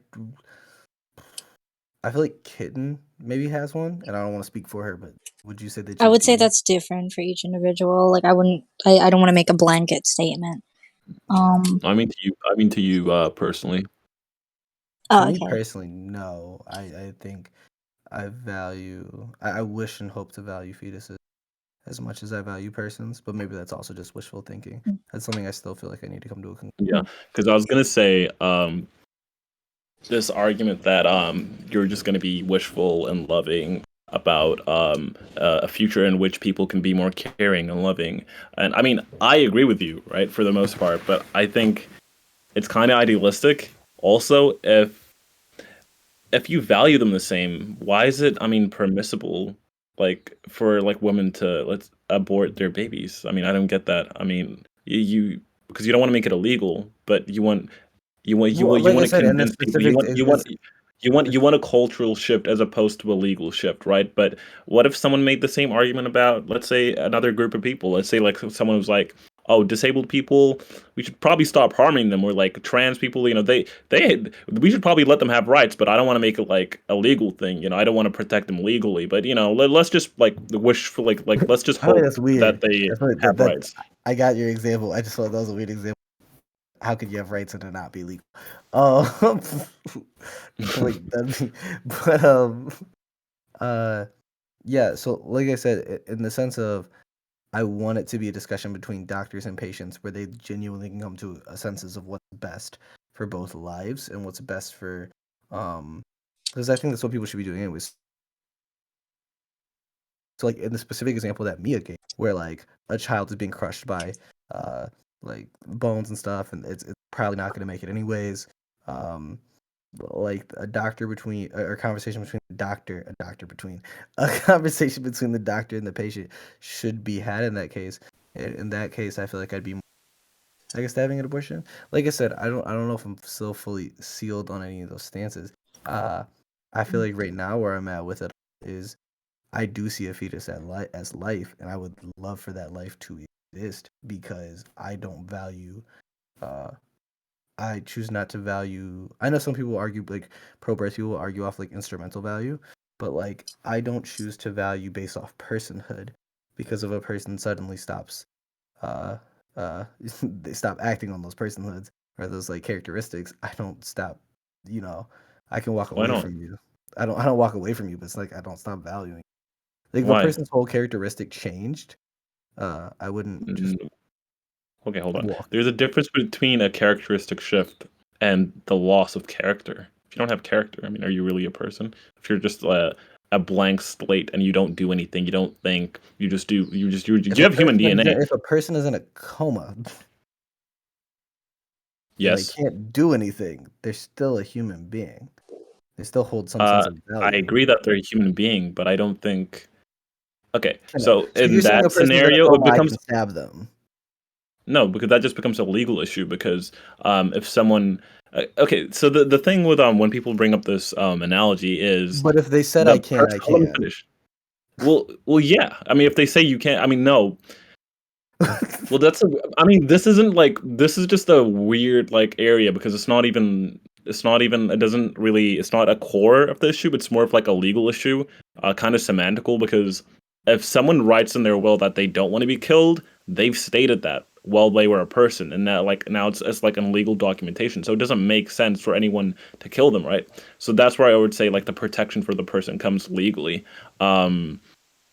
feel like Kitten maybe has one, and I don't want to speak for her, but would you say that I you would say do? that's different for each individual. Like I wouldn't. I don't want to make a blanket statement. I mean to you personally. For Oh, me okay. personally, no. I think I wish and hope to value fetuses as much as I value persons, but maybe that's also just wishful thinking. Mm. That's something I still feel like I need to come to a conclusion. Yeah, because I was gonna say this argument that you're just gonna be wishful and loving about a future in which people can be more caring and loving, and I mean I agree with you, right, for the most part, but I think it's kind of idealistic. Also, if you value them the same, why is it, I mean, permissible, like for like women to let's abort their babies? I mean, I don't get that. I mean, you because you don't want to make it illegal, but Well, you like I want to said, in this convince people. specific, in this, You want a cultural shift as opposed to a legal shift, right? But what if someone made the same argument about, let's say, another group of people? Let's say like someone was like, "Oh, disabled people, we should probably stop harming them," or like trans people, you know, we should probably let them have rights, but I don't want to make it like a legal thing. You know, I don't want to protect them legally, but you know, let's just like wish for like let's just I feel like hope that's weird. that they I feel like have rights. I got your example. I just thought that was a weird example. How could you have rights and it not be legal? Like but yeah. So like I said, in the sense of I want it to be a discussion between doctors and patients where they genuinely can come to a senses of what's best for both lives and what's best for because I think that's what people should be doing anyways. So like in the specific example that Mia gave, where like a child is being crushed by like bones and stuff, and it's probably not going to make it anyways. Um, like a doctor between or conversation between a conversation between the doctor and the patient should be had in that case. In that case, I feel like I'd be, I guess, having an abortion. Like I said, I don't know if I'm still fully sealed on any of those stances. I feel like right now where I'm at with it is I do see a fetus as life, and I would love for that life to exist because I don't value. I choose not to value. I know some people argue like pro-birth people argue off like instrumental value, but like I don't choose to value based off personhood because if a person suddenly stops, uh, they stop acting on those personhoods or those like characteristics. I don't stop. You know, I can walk Why away not? from you. I don't walk away from you, but it's like I don't stop valuing. Like if a Why? person's whole characteristic changed, I wouldn't just Mm, Okay, hold on. walk. There's a difference between a characteristic shift and the loss of character. If you don't have character, I mean, are you really a person? If you're just a blank slate and you don't do anything, you don't think, you just do, you have human DNA. If a person is in a coma and they Yes. can't do anything, they're still a human being. They still hold some sense Uh, of I value. agree that they're a human being, but I don't think. Okay, No. so So in you're saying a that person's in a scenario, it coma, I becomes can stab them. no, because that just becomes a legal issue. Because if someone, okay, so the thing with when people bring up this analogy is But if they said the I can't, person. I Let me can. finish. Well, yeah. I mean, if they say you can't, I mean, no. Well, I mean, this isn't like this is just a weird like area because it doesn't really it's not a core of the issue. It's more of like a legal issue, kind of semantical because if someone writes in their will that they don't want to be killed, they've stated that while they were a person, and that like now it's like an legal documentation, so it doesn't make sense for anyone to kill them, right? So that's where I would say like the protection for the person comes legally. Um,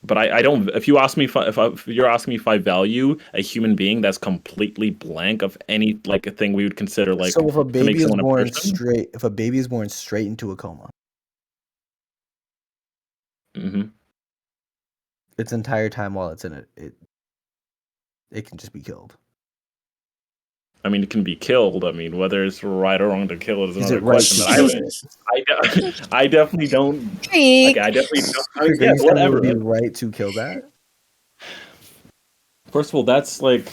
but I don't. If you ask me if you're asking me if I value a human being that's completely blank of any like a thing we would consider like So if a to make baby is someone a born person. straight into a coma, Hmm. its entire time while it's in it can just be killed. I mean, it can be killed. I mean, whether it's right or wrong to kill it is Is it another right question. to That kill it? I definitely don't. Freak. Okay, I definitely don't. I mean, Are yeah, you saying it would whatever. be right to kill that? First of all, that's like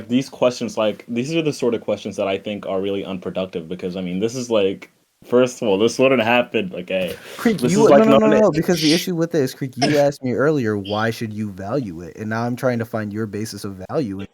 these questions. Like these are the sort of questions that I think are really unproductive because I mean, this is like First of all, this wouldn't happen. Okay, Creek, this you is like not an. no, because the issue with it is, Creek, you asked me earlier why should you value it, and now I'm trying to find your basis of value.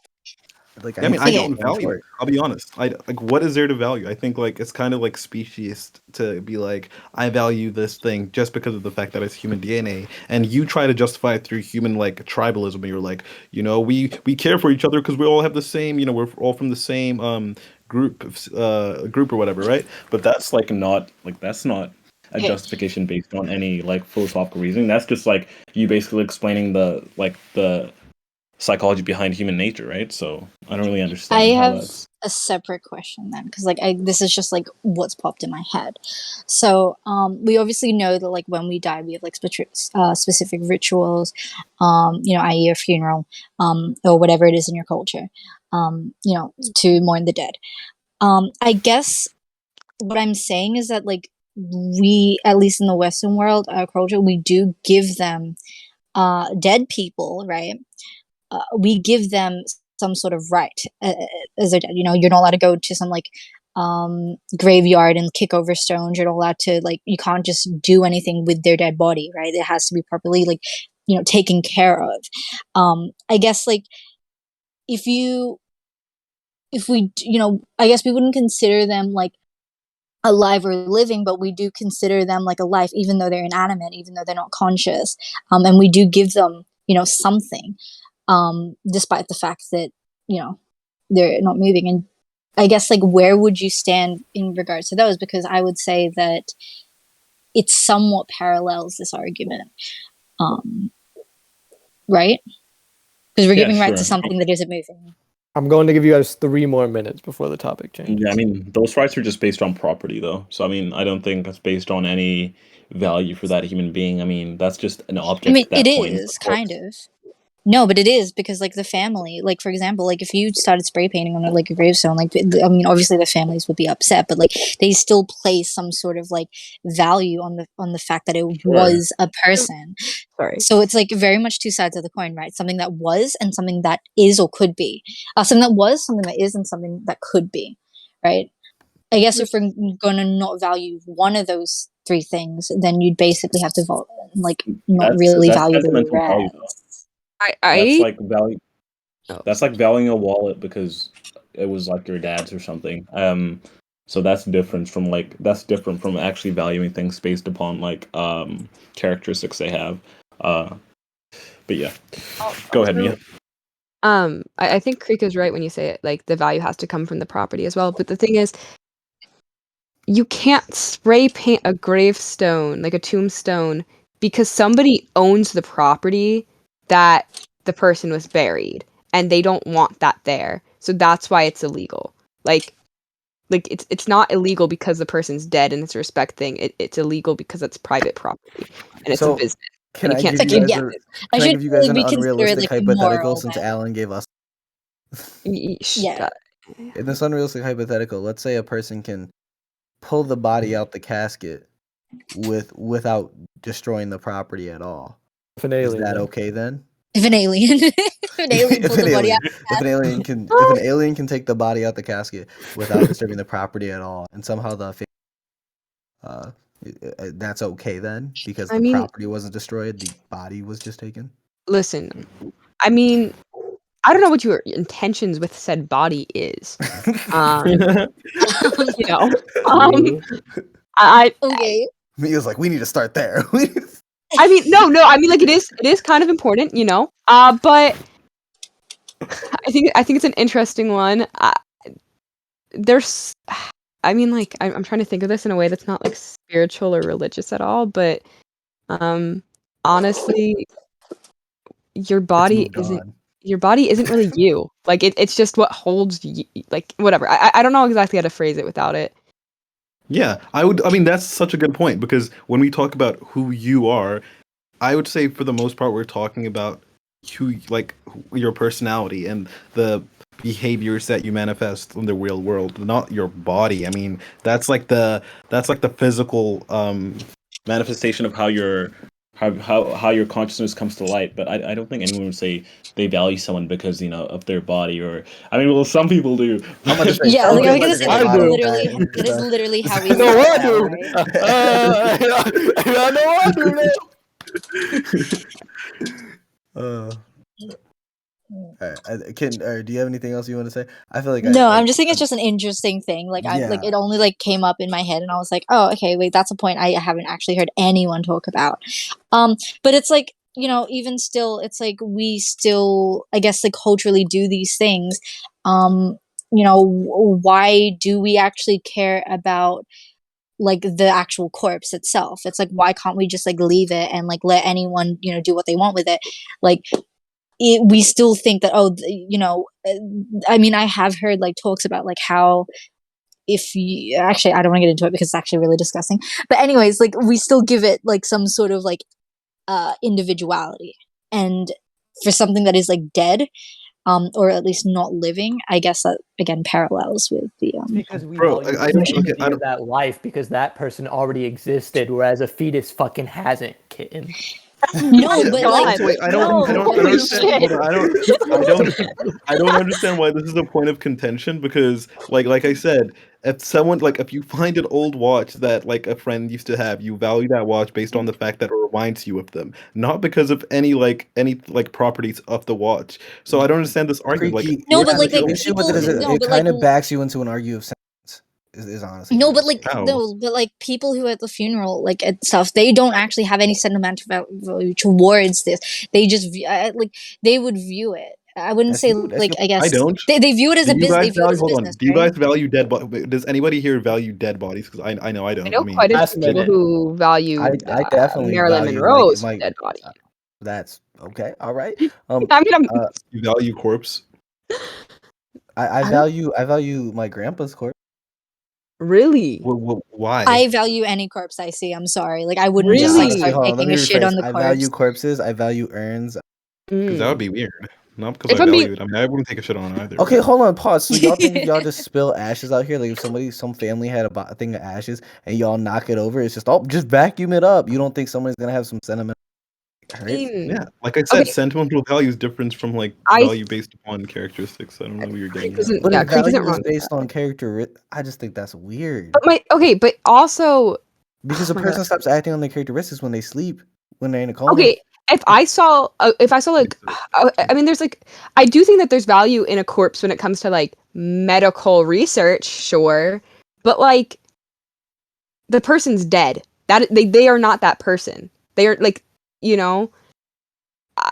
Like, I mean, I Okay. don't value it. I'll be honest. I like, what is there to value? I think like it's kind of like speciesist to be like, I value this thing just because of the fact that it's human DNA, and you try to justify it through human like tribalism. And you're like, we care for each other because we all have the same, we're all from the same group or whatever, right? But that's like not like that's not a Okay. justification based on any like philosophical reasoning. That's just like you basically explaining the psychology behind human nature, right? So I don't really I understand how have that's. a separate question then, because like this is just like what's popped in my head. So we obviously know that like when we die, we have like specific rituals, i.e. a funeral, or whatever it is in your culture, to mourn the dead. I guess what I'm saying is that like we, at least in the Western world, our culture, we do give them dead people, right? We give them some sort of right as they're dead. You're not allowed to go to some like graveyard and kick over stones. You're not allowed to like you can't just do anything with their dead body, right? It has to be properly like taken care of. I guess like if you if we I guess we wouldn't consider them like alive or living, but we do consider them like alive, even though they're inanimate, even though they're not conscious, and we do give them something, despite the fact that they're not moving. And I guess like where would you stand in regards to those? Because I would say that it somewhat parallels this argument, right? Because we're Yeah, giving right to sure. something that isn't moving. I'm going to give you guys 3 more minutes before the topic changes. Yeah, I mean, those rights are just based on property, though. So, I mean, I don't think that's based on any value for that human being. I mean, that's just an I object mean, at it that point. is kind of. No, but it is because like the family, like for example, like if you started spray painting on like a gravestone, like I mean, obviously the families would be upset, but like they still place some sort of like value on the fact that it was a person. Sorry. So it's like very much two sides of the coin, right? Something that was and something that is or could be. Something that was, something that is, and something that could be, right? I guess if we're going to not value one of those three things, then you'd basically have to like not really That's value the sentimental value, though. rest. That's I like value. oh, That's like valuing a wallet because it was like your dad's or something. So that's different from actually valuing things based upon like characteristics they have. But yeah, go ahead, Mia. I think Creek is right when you say it. Like the value has to come from the property as well. But the thing is, you can't spray paint a gravestone, like a tombstone, because somebody owns the property that the person was buried, and they don't want that there. So that's why it's illegal. Like it's not illegal because the person's dead and it's a respect thing. It's illegal because it's private property and it's a So, business. can And I you can't give Okay, you guys yeah. I can I should give you guys really an be considered unrealistic like hypothetical moral, since but Alan gave us? yeah. In this unrealistic hypothetical, let's say a person can pull the body out the casket without destroying the property at all. If an Is alien, that then. okay then? If an alien, if an alien if pulls an the body alien, out, if an alien can take the body out the casket without disturbing the property at all, and somehow uh, that's okay then because I the mean, property wasn't destroyed, the body was just taken. listen. I mean, I don't know what your intentions with said body is. You know. Um, I okay. Me was like, we need to start there. I mean, no. I mean, like it is kind of important, you know. But I think it's an interesting one. There's, I mean, like I'm trying to think of this in a way that's not like spiritual or religious at all, but honestly, your body moved isn't on. your body isn't really you. Like it's just what holds you. Like whatever. I don't know exactly how to phrase it without it. Yeah, I mean, that's such a good point because when we talk about who you are, I would say for the most part we're talking about your personality and the behaviors that you manifest in the real world, not your body. I mean, that's like the physical Manifestation of how your how your consciousness comes to light. But I don't think anyone would say they value someone because of their body, or I mean, well, some people do. I'm about to say Yeah, some like I was people gonna say do a that's lot of literally that. that is literally how we No, look I at it, do. right? I know I do that. Do you have anything else you want to say? I feel like No, I'm just thinking it's just an interesting thing. Like yeah. it only like came up in my head, and I was like, oh, okay, wait, that's a point I haven't actually heard anyone talk about. But it's like even still, it's like we still, I guess, like culturally do these things. Why do we actually care about like the actual corpse itself? It's like, why can't we just like leave it and like let anyone do what they want with it? Like we still think that I mean, I have heard like talks about like how if you actually, I don't want to get into it because it's actually really disgusting, but anyways, like we still give it like some sort of like individuality, and for something that is like dead, or at least not living, I guess that again parallels with the Because we Bro, value I the don't. Okay, sanctity of that life because that person already existed, whereas a fetus fucking hasn't, kitten. no, Yeah, but but like also, wait, I don't holy understand. shit. Hold on, I don't understand why this is a point of contention because, like I said, if you find an old watch that like a friend used to have, you value that watch based on the fact that it reminds you of them, not because of any properties of the watch. So I don't understand this argument. Like, Creaky. No, what's but Yeah, the like deal? the issue with it people is no, it but like kind of backs you into an argument of sense. Is honestly no, what but I'm like saying. How? no, but like people who are at the funeral, like and stuff, they don't actually have any sentimental value towards this. They just like they would view it. I wouldn't That's say you. That's like your. I I guess don't. they view it as Do a you business. guys They view it value? as a Hold business, on. Do you right? guys value dead bodies? Does anybody here value dead bodies? Because I know I I don't. know I mean, quite a Last few people minute. who valued I definitely Marilyn value my Monroe's my. dead body. That's okay. All right. I mean, you value corpse. I I don't value my grandpa's corpse. really, Why? I value any corpse I see. I'm sorry, like I wouldn't Yeah, just like honestly, really. start hold on. Let taking me a shit rephrase. on the I corpse. value corpses. I value urns. Because that would Mm. be weird. Not because If I I'm being value it. I mean, I wouldn't take a shit on it either. Okay, But hold on, pause. So y'all think if y'all just spill ashes out here, like if some family had a thing of ashes and y'all knock it over, it's just vacuum it up. You don't think somebody's gonna have some sentimental hurt? yeah, like I said, okay, sentimental value is different from like I value based upon characteristics. I don't know what you're Creek getting at, isn't but But if Creek isn't value is wrong with based that. on character, I just think that's weird. But also, Because oh a my god. person stops acting on their characteristics when they sleep, when they're in a coma. Okay, if I saw like, I mean, there's like, I do think that there's value in a corpse when it comes to like medical research, sure, but like the person's dead. That they are not that person. They are like, you know. I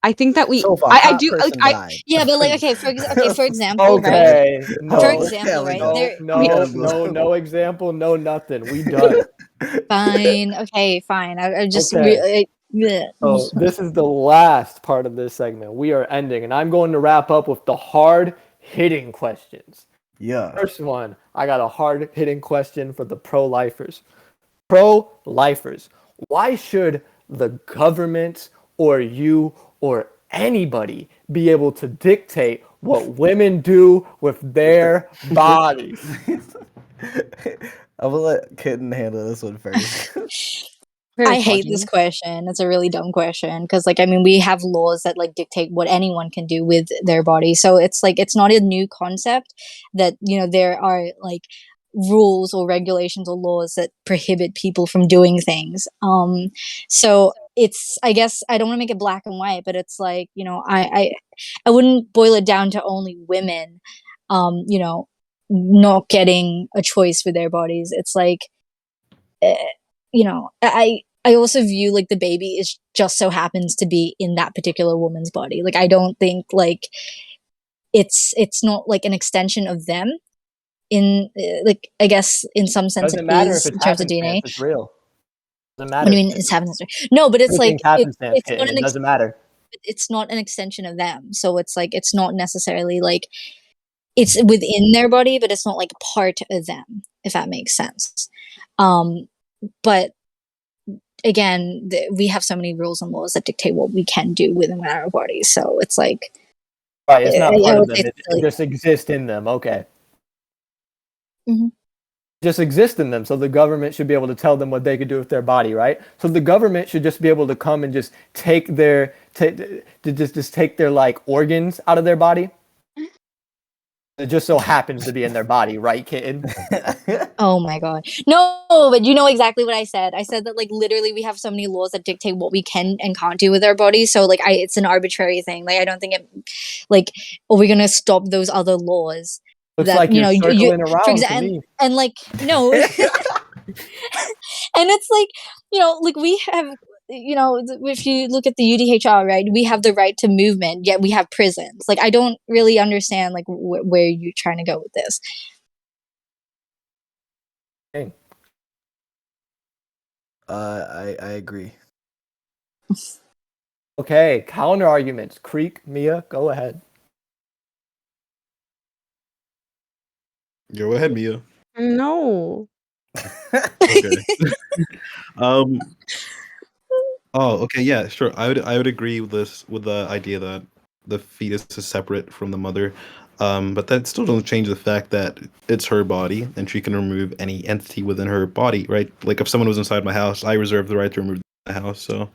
I think that So if a I hot do like person I died, Yeah, but like for example, right? Okay, For no, example, right? no, There We no, gotta move no, on. no example, no nothing. We done. fine. Okay, fine. I just Okay. bleh. So this is the last part of this segment. We are ending, and I'm going to wrap up with the hard hitting questions. Yeah. First one, I got a hard hitting question for the pro-lifers. Pro-lifers, why should the government or you or anybody be able to dictate what women do with their bodies? I will let Kitten handle this one first. very I hate this funny. question. It's a really dumb question because, like, I mean, we have laws that like dictate what anyone can do with their body. So it's like it's not a new concept that there are like rules or regulations or laws that prohibit people from doing things. So it's I guess I don't want to make it black and white, but it's like I wouldn't boil it down to only women, you know, not getting a choice with their bodies. It's like uh, I also view like the baby is just so happens to be in that particular woman's body. Like I don't think like it's not like an extension of them in like I guess in some sense it Doesn't matter if is it's in terms of happenstance, DNA. it's real. Doesn't What do matter. you mean it's happenstance? No, but it's like Everything's happenstance, it's kitten. not It doesn't matter. it's not an extension of them. So it's like it's not necessarily like it's within their body, but it's not like part of them, if that makes sense. But again, we have so many rules and laws that dictate what we can do within our bodies. So it's like, Right, it's not I part of would them. say It it's silly. just exists in them. Okay. Mhm. just exist in them. So the government should be able to tell them what they could do with their body, right? So the government should just be able to come and just take their just take their like organs out of their body. It just so happens to be in their body, right, kid? Oh my god. No, but you know exactly what I said. I said that like literally we have so many laws that dictate what we can and can't do with our bodies. So like it's an arbitrary thing. Like I don't think it like are we gonna stop those other laws? Looks that like you you're know circling for around to example me. and like no and it's like like we have if you look at the UDHR, right, we have the right to movement, yet we have prisons. Like I don't really understand like where you're trying to go with this. Hey. I agree. Okay, counter arguments. Creek, Mia, go ahead. Go ahead, Mia. No. Okay. um. Oh, okay. Yeah, sure. I would agree with the idea that the fetus is separate from the mother, but that still doesn't change the fact that it's her body and she can remove any entity within her body, right? Like if someone was inside my house, I reserve the right to remove the house. So,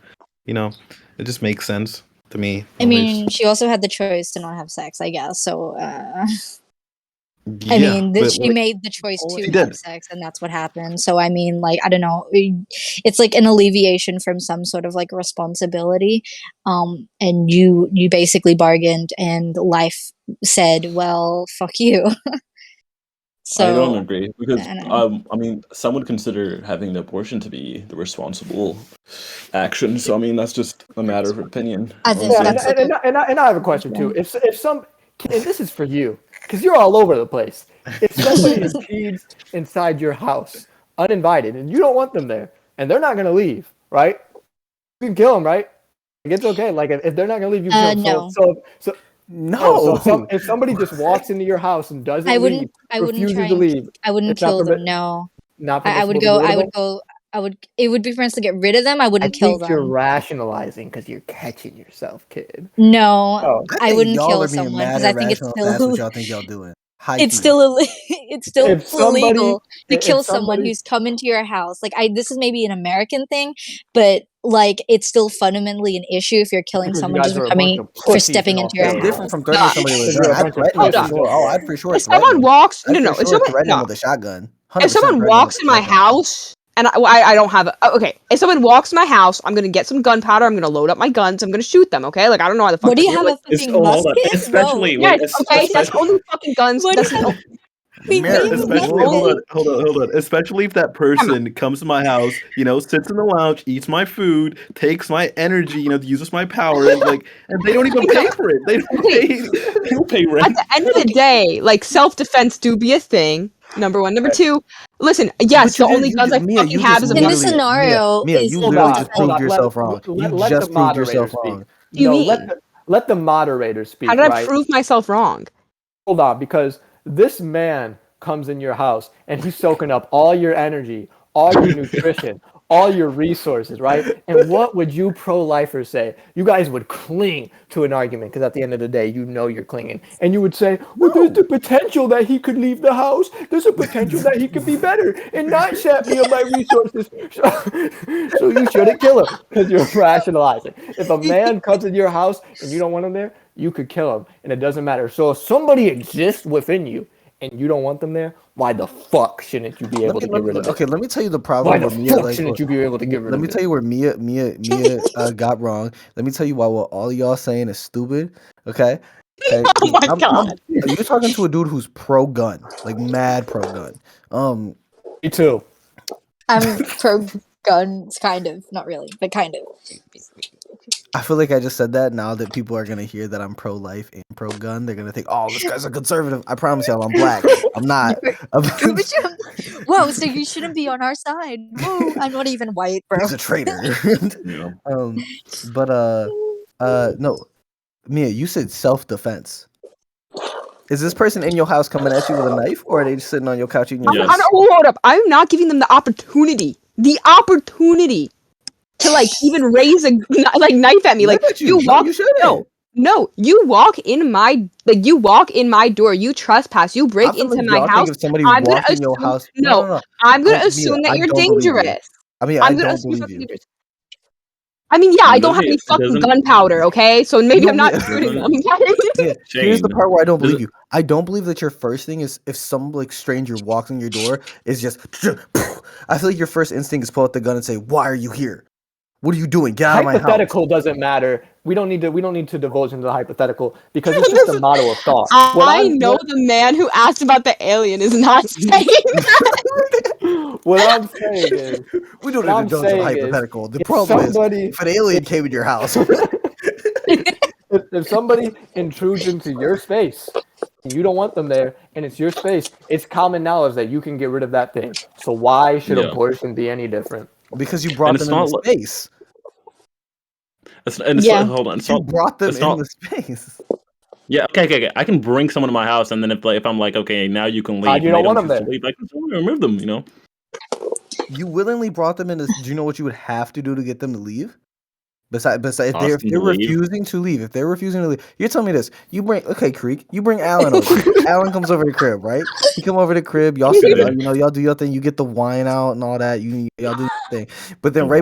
it just makes sense to me. I mean, she also had the choice to not have sex, I guess. So, I Yeah, mean, but she made the choice she to did. have sex, and that's what happened. So, I mean, like, I don't know. It's like an alleviation from some sort of like responsibility. And you basically bargained, and life said, "Well, fuck you." I don't So, agree because I don't know. I mean, some would consider having an abortion to be the responsible action. So I mean, that's just a matter of opinion. I think Yeah, that's like and I have a question too. If some, and this is for you, because you're all over the place. If somebody impedes inside your house uninvited and you don't want them there, and they're not gonna leave, right? You can kill them, right? Like, it's okay. Like if they're not gonna leave, you kill them. no. So No. if somebody just walks into your house and doesn't leave, I wouldn't refuses try to and leave, I wouldn't it's not kill them. No. not I would permissible to get rid of them? it would be for instance to get rid of them. I I wouldn't kill think you're them. rationalizing because you're catching yourself, kid. No, Oh. I I think wouldn't y'all kill are being someone mad because I think it's irrational. That's what still y'all think y'all doing. High it's key. still it's still If somebody, illegal to kill if someone somebody, who's come into your house. Like this is maybe an American thing, but like it's still fundamentally an issue if you're killing because you someone guys just are for a bunch coming of for pussies stepping in into your It's Australia. different house. from threatening somebody with a Because gun. you're a I'd bunch of threaten Hold for up. pussies sure. over Oh, there. I'd for sure If threaten someone them. walks, I'd no, for if sure someone, threaten them no, with a shotgun. if 100% someone threaten them walks with in a my shotgun. house and I don't have okay, if someone walks in my house, I'm gonna get some gunpowder. I'm gonna load up my guns. I'm gonna shoot them. Okay, like I don't know why the fuck. What do you You're have like, a fucking hold on, musket? Whoa. especially yeah, wait, okay, that's the especially. only fucking guns. What do That's you the have? Wait, what do you have a Especially, only. musket? hold on. Especially if that person comes to my house, sits in the lounge, eats my food, takes my energy, uses my power, and they don't even pay for it. They don't Okay, pay. They don't pay at rent. the end of the day, like self-defense do be a thing. Number one. Number two, listen, yes, But the only guns I Mia, fucking you have just is a In this literally, musket. scenario, Mia, is you Hold literally on, just hold proved on. yourself wrong. You Let the just proved moderator yourself speak. wrong. What do you No, mean? let the moderator How speak, did I right? prove myself wrong? Hold on, because this man comes in your house and he's soaking up all your energy, all your nutrition, all your resources, right? And what would you pro-lifers say? You guys would cling to an argument because at the end of the day, you're clinging. And you would say, well, there's the potential that he could leave the house. There's a potential that he could be better and not sap me of my resources. So you shouldn't kill him because you're rationalizing. If a man comes in your house and you don't want him there, you could kill him and it doesn't matter. So if somebody exists within you and you don't want them there, why the fuck shouldn't you be able to get rid of it? Okay, let me tell you the Why problem the where Mia fuck shouldn't you be able to get rid let of me it? tell you where Mia got wrong. Let me tell you why what all of y'all saying is stupid. Okay. Okay. Oh my god. You're talking to a dude who's pro gun, like mad pro gun. Me too. I'm pro guns, kind of, not really, but kind of. I feel like I just said that. Now that people are gonna hear that I'm pro life and pro gun, they're gonna think, "Oh, this guy's a conservative." I promise y'all, I'm black. I'm not. Whoa, so you shouldn't be on our side. Whoa, I'm not even white, bro. He's a traitor. Yeah. But no, Mia, you said self-defense. Is this person in your house coming at you with a knife, or are they just sitting on your couch eating your Yes. food? Hold up. I'm not giving them the opportunity to like even raise a knife at me. Look Like at you. you No, walk. you shouldn't. No, No, you walk in my door, you trespass, you break I feel into like my y'all house. think if somebody I'm gonna walked in your assume house, no, I'm gonna Mia, assume that I you're don't believe you. dangerous. I mean, I I'm gonna don't assume believe something you. dangerous. I mean, yeah, I don't have Okay, any fucking doesn't gunpowder, okay? So maybe No, I'm not Mia, shooting them. Mia, here's the Shane? part where I don't Does believe it, you. I don't believe that your first thing is if some like stranger walks in your door is just. I feel like your first instinct is pull out the gun and say, "Why are you here? What are you doing? Get out of my house." Hypothetical doesn't matter. We don't need to divulge into the hyphypothetical because it's just a model of thought. I know the man who asked about the alien is not saying that. What I'm saying is, We don't what need to I'm judge on saying is, hypothetical. The if problem is, somebody if an alien came in your house, if somebody intrudes into your space and you don't want them there and it's your space, it's common knowledge that you can get rid of that thing. So why should yeah, abortion be any different? because you and brought it's them in the not. space. It's Yeah. hold on. It's You not. brought them It's in not. the space. Yeah. Okay. I can bring someone to my house, and then if I'm like, okay, now you can leave, You and they don't want don't them choose to there. leave, I can remove them. You willingly brought them in this. Do you know what you would have to do to get them to leave? Besides, if Ask them they're to leave. refusing to leave, you're telling me this. Creek, you bring Alan over. Alan comes over to the crib, right? He come over to the crib. Y'all sit, Okay. y'all do your thing. You get the wine out and all that. Y'all do your thing. But then The wine.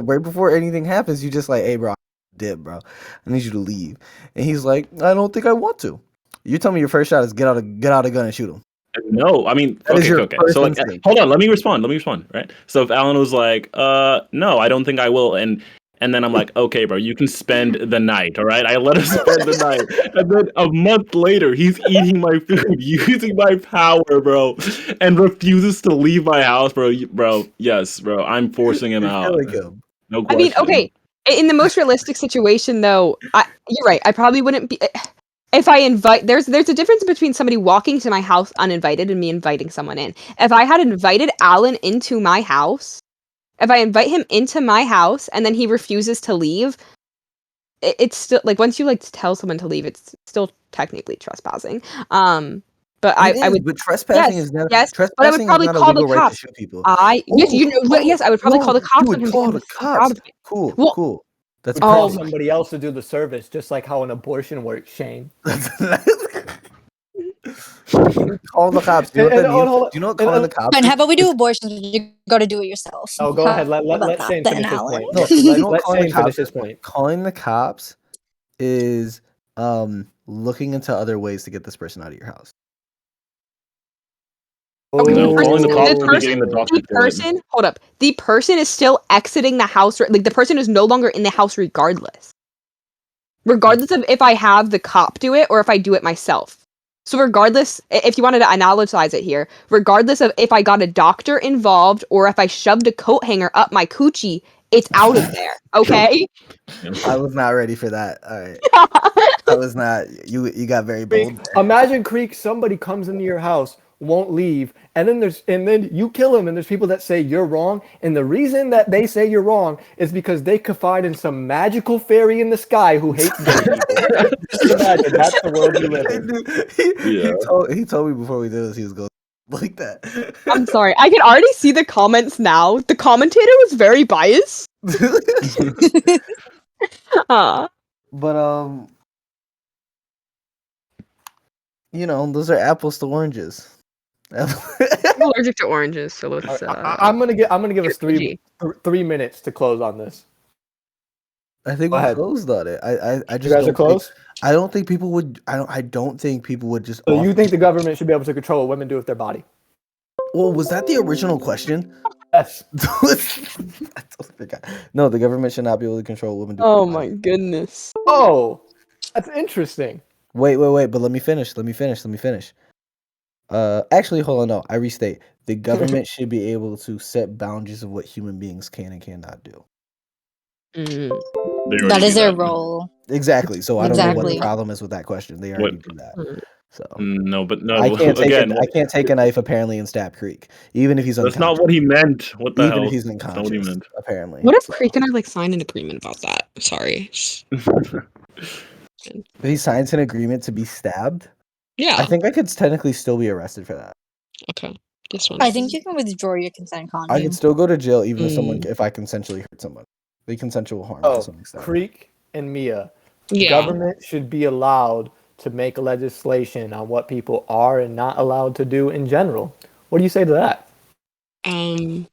right before anything happens, you just like, hey, bro, dip, bro. I need you to leave. And he's like, I don't think I want to. You tell me your first shot is get out a gun and shoot him. No, I mean, That is your okay. first So like, instinct. hold on. Let me respond. Right. So if Alan was like, no, I don't think I will, and then I'm like, okay, bro, you can spend the night. All right. I let him spend the night, and then a month later, he's eating my food, using my power, bro, and refuses to leave my house, bro. Bro, yes, bro, I'm forcing him You're out. killing him. No I mean, question. okay, in the most realistic situation, though, you're right. I probably wouldn't be. If I invite, there's a difference between somebody walking to my house uninvited and me inviting someone in. If I had invited Alan into my house, if I invite him into my house and then he refuses to leave, it's still like once you like tell someone to leave, it's still technically trespassing. But I would But trespassing yes is not yes, but I would trespassing is probably not a call the legal right to cops. shoot people. Yes, I would probably call the You cops on would him to call get the the fuck out cops. of me. Cool, Well, cool. That's Would call oh, crazy. somebody else to do the service, just like how an abortion works, Shane. Call the cops. Do you know what that means? Hold on. Do you know what calling the cops And is? how about we do abortions? You got to do it yourself. Oh, go ahead. How about Let that Shane then, finish his Alan? point. No, you know what Let calling the Shane finish cops his is? point. Calling the cops is looking into other ways to get this person out of your house. okay, No, calling the cops would be person, getting the doctor to it. hold up. The person is still exiting the house. Like the person is no longer in the house, regardless of if I have the cop do it or if I do it myself. So regardless, if you wanted to analogize it here, regardless of if I got a doctor involved or if I shoved a coat hanger up my coochie, it's out of there. Okay. I was not ready for that. All right. I was not. You got very bold. Imagine Creek, somebody comes into your house, won't leave, and then you kill him, and there's people that say you're wrong, and the reason that they say you're wrong is because they confide in some magical fairy in the sky who hates gay people. Just imagine that's the world we live in. He told me before we did this he was going like that. I'm sorry. I can already see the comments now. The commentator was very biased. But those are apples to oranges. I'm allergic to oranges, so let's. I'm gonna give us PG. 3 minutes to close on this. I think Go we ahead. closed on it. I You just guys are don't think, close. I don't think people would. I don't think people would just. So you think the government should be able to control what women do with their body? Well, was that the original question? Yes. I totally forgot. No, the government should not be able to control what women do. Oh my goodness. Oh, that's interesting. Wait. But let me finish. Actually, hold on. No, I restate. The government should be able to set boundaries of what human beings can and cannot do. That is their role. Exactly. So I don't know what the Exactly. problem is with that question. They already do that. So No, but no. I can't take Again, I can't take a knife apparently and stab Creek, even if he's that's unconscious. not what he meant. What the Even hell? if he's That's not what he unconscious, meant. apparently. What if Creek and I signed an agreement about that? Sorry. If he signs an agreement to be stabbed, Yeah. I think I could technically still be arrested for that. Okay. This one. I think you can withdraw your consent, can't I you? could still go to jail even if I consensually hurt someone. The consensual harm to some extent. Creek and Mia, Yeah. Government should be allowed to make legislation on what people are and not allowed to do in general. What do you say to that? I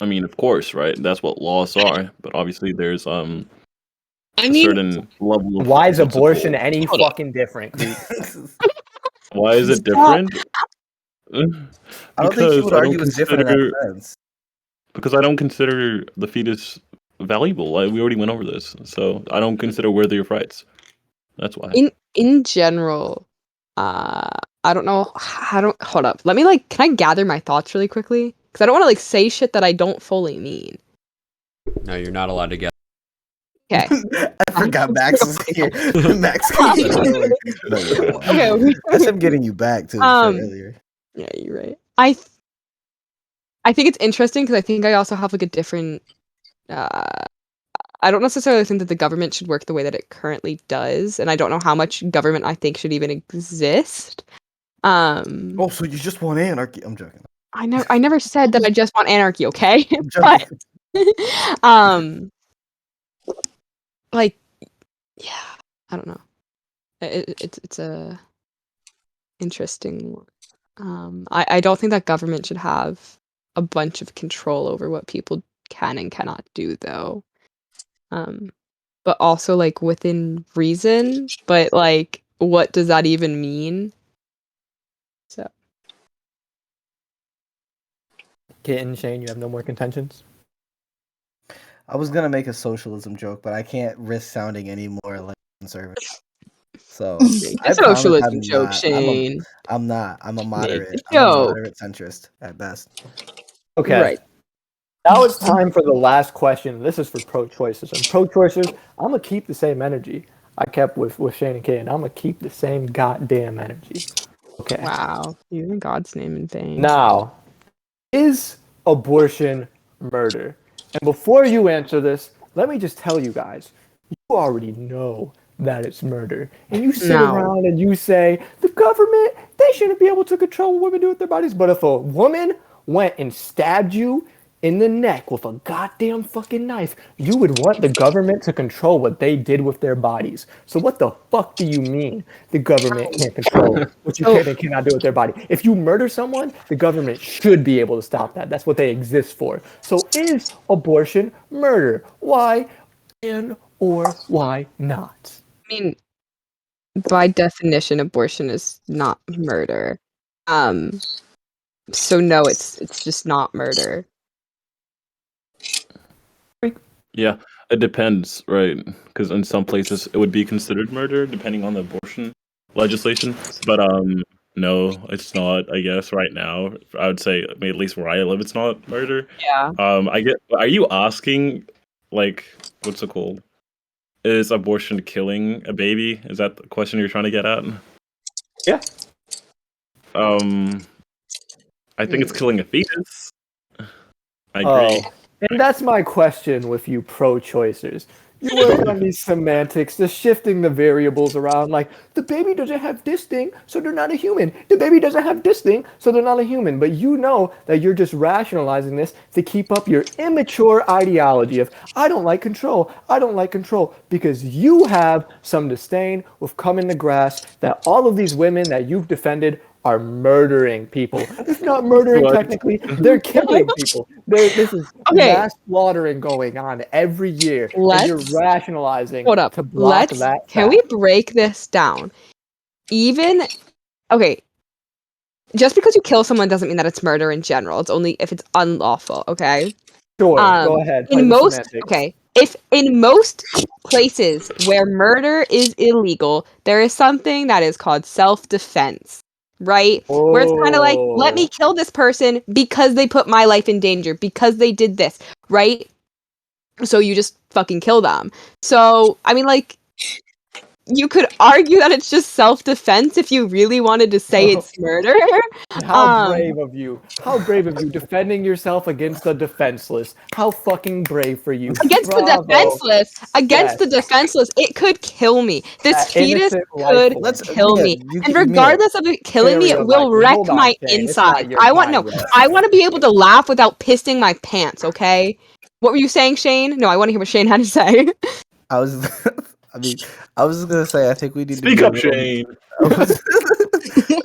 mean, of course, right? That's what laws are. But obviously, there's a certain level of Why is what's it abortion called? any Hold up. fucking different, Greek? Why is it Stop. different? I don't think he would Because I argue don't it's different in consider that sense. because I don't consider the fetus valuable. We already went over this, so I don't consider worthy of rights. That's why. In general, I don't know. I don't hold up. Let me can I gather my thoughts really quickly? Because I don't want to say shit that I don't fully mean. No, you're not allowed to get. Okay. I forgot Max is here. Max comes in early. No, you're not allowed. Okay. That's him getting you back too for earlier. Yeah, you're right. I think it's interesting because I think I also have a different. I don't necessarily think that the government should work the way that it currently does, and I don't know how much government I think should even exist. Oh, so you just want anarchy? I'm joking. I never said that I just want anarchy, okay? I'm joking. But yeah, I don't know. It's a interesting one. I don't think that government should have a bunch of control over what people can and cannot do, though. But also within reason. But what does that even mean? So Kitten, Shane, you have no more contentions? I was gonna make a socialism joke, but I can't risk sounding any more like conservative. So I it's a promise socialism I'm joke, not. Shane. I'm not. I'm a moderate. It's a I'm a joke. moderate centrist at best. Okay. Right. Now it's time for the last question. This is for pro-choicers. And pro-choicers, I'm going to keep the same energy I kept with Shane and Kay, and I'm going to keep the same goddamn energy. Okay. Wow. Using God's name in vain. Now, is abortion murder? And before you answer this, let me just tell you guys, you already know that it's murder. And you sit No. around and you say, the government, they shouldn't be able to control what women do with their bodies. But if a woman went and stabbed you in the neck with a goddamn fucking knife, you would want the government to control what they did with their bodies. So what the fuck do you mean the government can't control what you can and cannot do with their body? If you murder someone, the government should be able to stop that. That's what they exist for. So is abortion murder? Why and or why not? I mean, by definition, abortion is not murder. So no, it's just not murder. Yeah, it depends, right? Because in some places it would be considered murder, depending on the abortion legislation. But no, it's not. I guess right now, I would say, I mean, at least where I live, it's not murder. Yeah. I get. Are you asking, what's it called? Is abortion killing a baby? Is that the question you're trying to get at? Yeah. I think it's killing a fetus. I agree. Oh, and that's my question with you pro-choicers. You work on these semantics, just shifting the variables around. Like, the baby doesn't have this thing, so they're not a human. The baby doesn't have this thing, so they're not a human. But you know that you're just rationalizing this to keep up your immature ideology of, I don't like control, I don't like control. Because you have some disdain with coming to grasp that all of these women that you've defended are murdering people. It's not murdering What? technically, they're killing people. This is mass slaughtering going on every year. And you're rationalizing Hold up. to block that Can we break this down? Okay, just because you kill someone doesn't mean that it's murder in general. It's only if it's unlawful, okay? Sure, go ahead. In most if in most places where murder is illegal, there is something that is called self-defense. Right? Where it's kind of like, let me kill this person because they put my life in danger, because they did this, right? So you just fucking kill them. So, I mean, you could argue that it's just self-defense if you really wanted to say it's murder. How brave of you. How brave of you defending yourself against the defenseless. How fucking brave for you. Against the defenseless, it could kill me. This fetus could kill me. And regardless of it killing me, it will wreck my inside. I want to be able to laugh without pissing my pants, okay? What were you saying, Shane? No, I want to hear what Shane had to say. I was I mean, I was just gonna say I think we need to Speak be a up, little. Shane. I was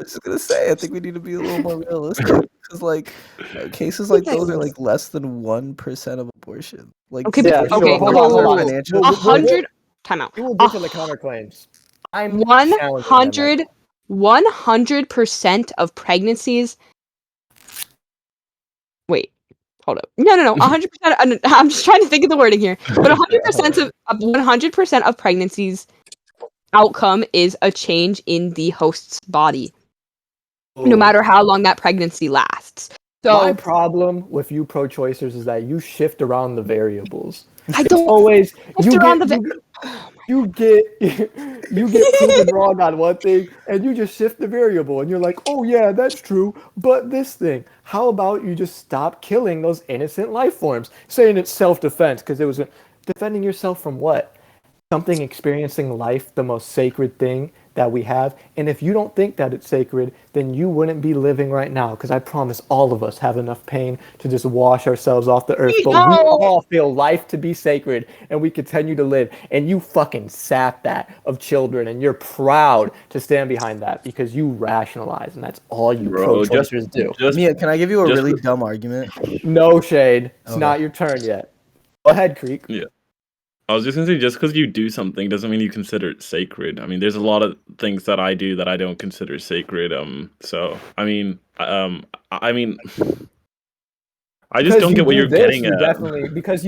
just gonna say I think we need to be a little more realistic because like cases like those are like less than 1% of abortion. Like Okay, but Yeah, abortion sure. okay, Hold okay, on, whoa, hold whoa, on. whoa. financially. We'll, we'll, we'll, 100 timeout. we will get to the counterclaims. I'm challenging them right 100% of pregnancies. Wait, hold up. No. 100%. I'm just trying to think of the wording here. But 100% of pregnancies outcome is a change in the host's body, no Ooh. matter how long that pregnancy lasts. My So problem with you pro-choicers is that you shift around the variables. I It's don't always shift around the you get you get proven wrong on one thing and you just shift the variable and you're like, oh yeah, that's true, but this thing. How about you just stop killing those innocent life forms? Saying it's self-defense because it was defending yourself from what? Something experiencing life, the most sacred thing that we have. And if you don't think that it's sacred, then you wouldn't be living right now. Because I promise all of us have enough pain to just wash ourselves off the earth. But we all feel life to be sacred and we continue to live. And you fucking sap that of children and you're proud to stand behind that because you rationalize. And that's all you Bro, pro-choicers do. Mia, can I give you a just really for- dumb argument? No shade. It's Okay. not your turn yet. Go ahead, Creek. Yeah. I was just gonna say, just because you do something doesn't mean you consider it sacred. I mean, there's a lot of things that I do that I don't consider sacred. So I mean, I mean, I just Because don't you get what do you're this, getting you at. definitely because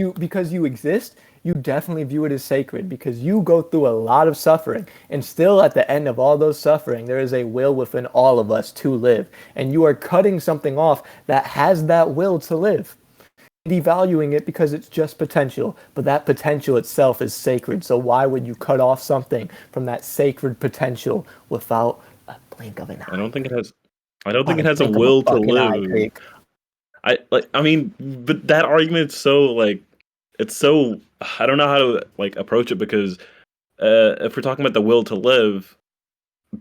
you exist, you definitely view it as sacred because you go through a lot of suffering, and still at the end of all those suffering, there is a will within all of us to live, and you are cutting something off that has that will to live, devaluing it because it's just potential, but that potential itself is sacred. So why would you cut off something from that sacred potential without a blink of an eye? I don't think it has. I don't think Without it has a blink of will to fucking eye, live. Creek. I mean, but that argument's so like, it's so, I don't know how to like approach it because if we're talking about the will to live,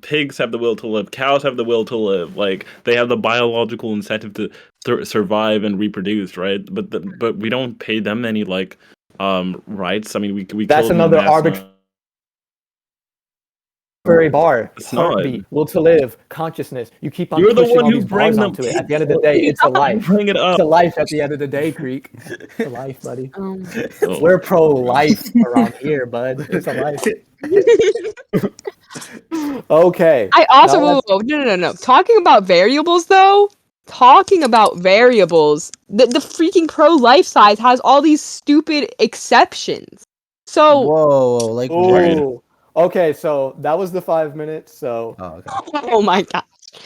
pigs have the will to live, cows have the will to live, like they have the biological incentive to survive and reproduce, right? But we don't pay them any like rights. I mean, we That's kill them in another mass arbitrary bar. It's not. Heartbeat, will to live, consciousness. You keep on You're the pushing one all who these bars bring them. onto it. At the end of the day, it's a You life. bring it It's up. a life at the end of the day, Creek. It's a life, buddy. Oh. We're pro-life around here, bud. It's a life. Okay. I also Now let's- no. Talking about variables though, the freaking pro-life side has all these stupid exceptions. So Whoa, like Agreed. what? Ooh. Okay, so that was the 5 minutes. So Oh, okay. oh my god.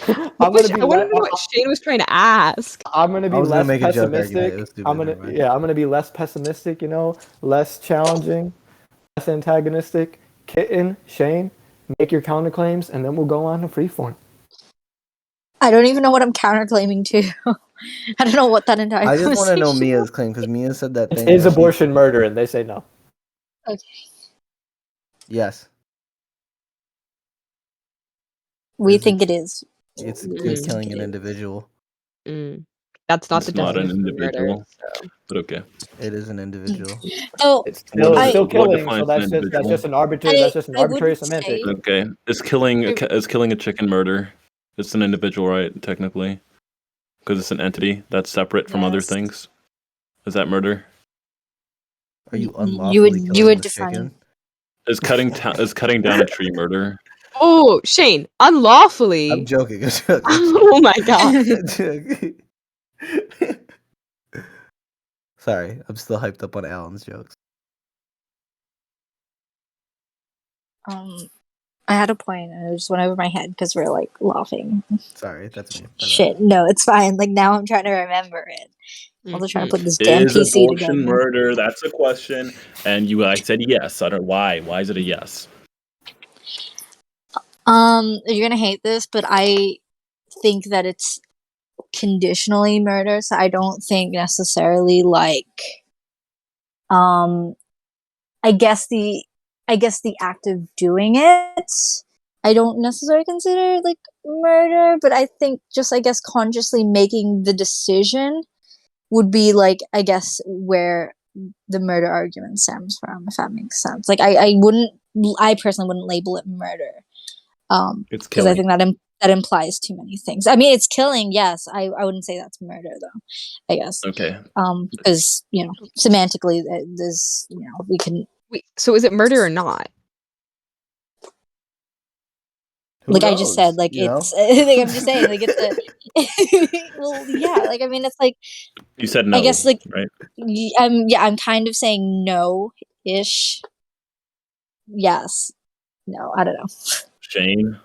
I'm gonna be I want to know what Shane was trying to ask. I'm gonna be I was gonna less make a joke argument. pessimistic. It was stupid. I'm gonna Never mind. I'm gonna be less pessimistic. Less challenging, less antagonistic. Kitten, Shane, make your counterclaims, and then we'll go on to freeform. I don't even know what I'm counterclaiming to. I don't know what that entire I just want to know conversation Mia's claim because Mia said that thing. Is where she- abortion murder? And they say no. Okay. Yes, We Is it- think it is. it's Mm. killing an individual. That's not It's the not an definition of murder. individual. But okay. It is an individual. So It's still, What it's is- still what killing. defines So an that's individual? just an arbitrary. That's just an I arbitrary wouldn't semantic. say- Okay. Is killing a chicken murder? It's an individual, right? Technically, because it's an entity that's separate from other Yes. things. Is that murder? Are you You unlawfully would- killing you would this define- chicken? Is cutting down a tree murder? Oh, Shane, unlawfully. I'm joking. I'm joking. Oh my god. I'm joking. Sorry, I'm still hyped up on Alan's jokes. I had a point and it just went over my head because we're like laughing. Sorry, that's me. My bad. Shit, no, it's fine. Like now I'm trying to remember it. I'm just trying to put this damn Is PC abortion together. murder? That's a question. And I said yes. I don't. Why? Why is it a yes? You're gonna hate this, but I think that it's conditionally murder, so I don't think necessarily like I guess the act of doing it I don't necessarily consider like murder, but I think just I guess consciously making the decision would be like I guess where the murder argument stems from, if that makes sense. Like I wouldn't I personally wouldn't label it murder. It's Because I killing. think that implies too many things. I mean, it's killing, yes. I wouldn't say that's murder though, I guess. Okay. Because semantically, there's we can Wait, so is it murder or not? Who like I just said, knows? like it's like I'm just saying, like it's a well, yeah. Like I mean, it's like You said I no, guess like right? I'm kind of saying no ish. Yes. No, I don't know. Shane.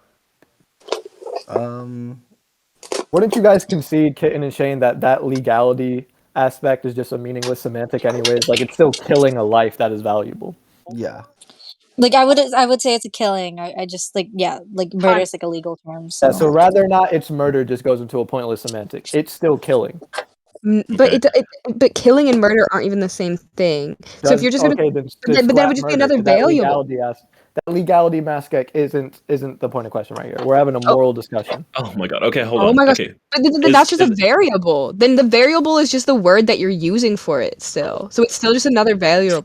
Wouldn't you guys concede, Kitten and Shane, that legality aspect is just a meaningless semantic anyways? Like, it's still killing a life that is valuable. Yeah. Like I would say it's a killing. I just like murder is like a legal term. So, Yeah, so rather not it's murder just goes into a pointless semantic. It's still killing. But Okay. but killing and murder aren't even the same thing. So if you're just gonna, then but then it would just be another that variable. legality aspect isn't the point of question right here. We're having a moral discussion. Oh my god. Okay, hold Oh on. my gosh. Okay. But then that's just a variable. Then the variable is just the word that you're using for it still. So it's still just another variable.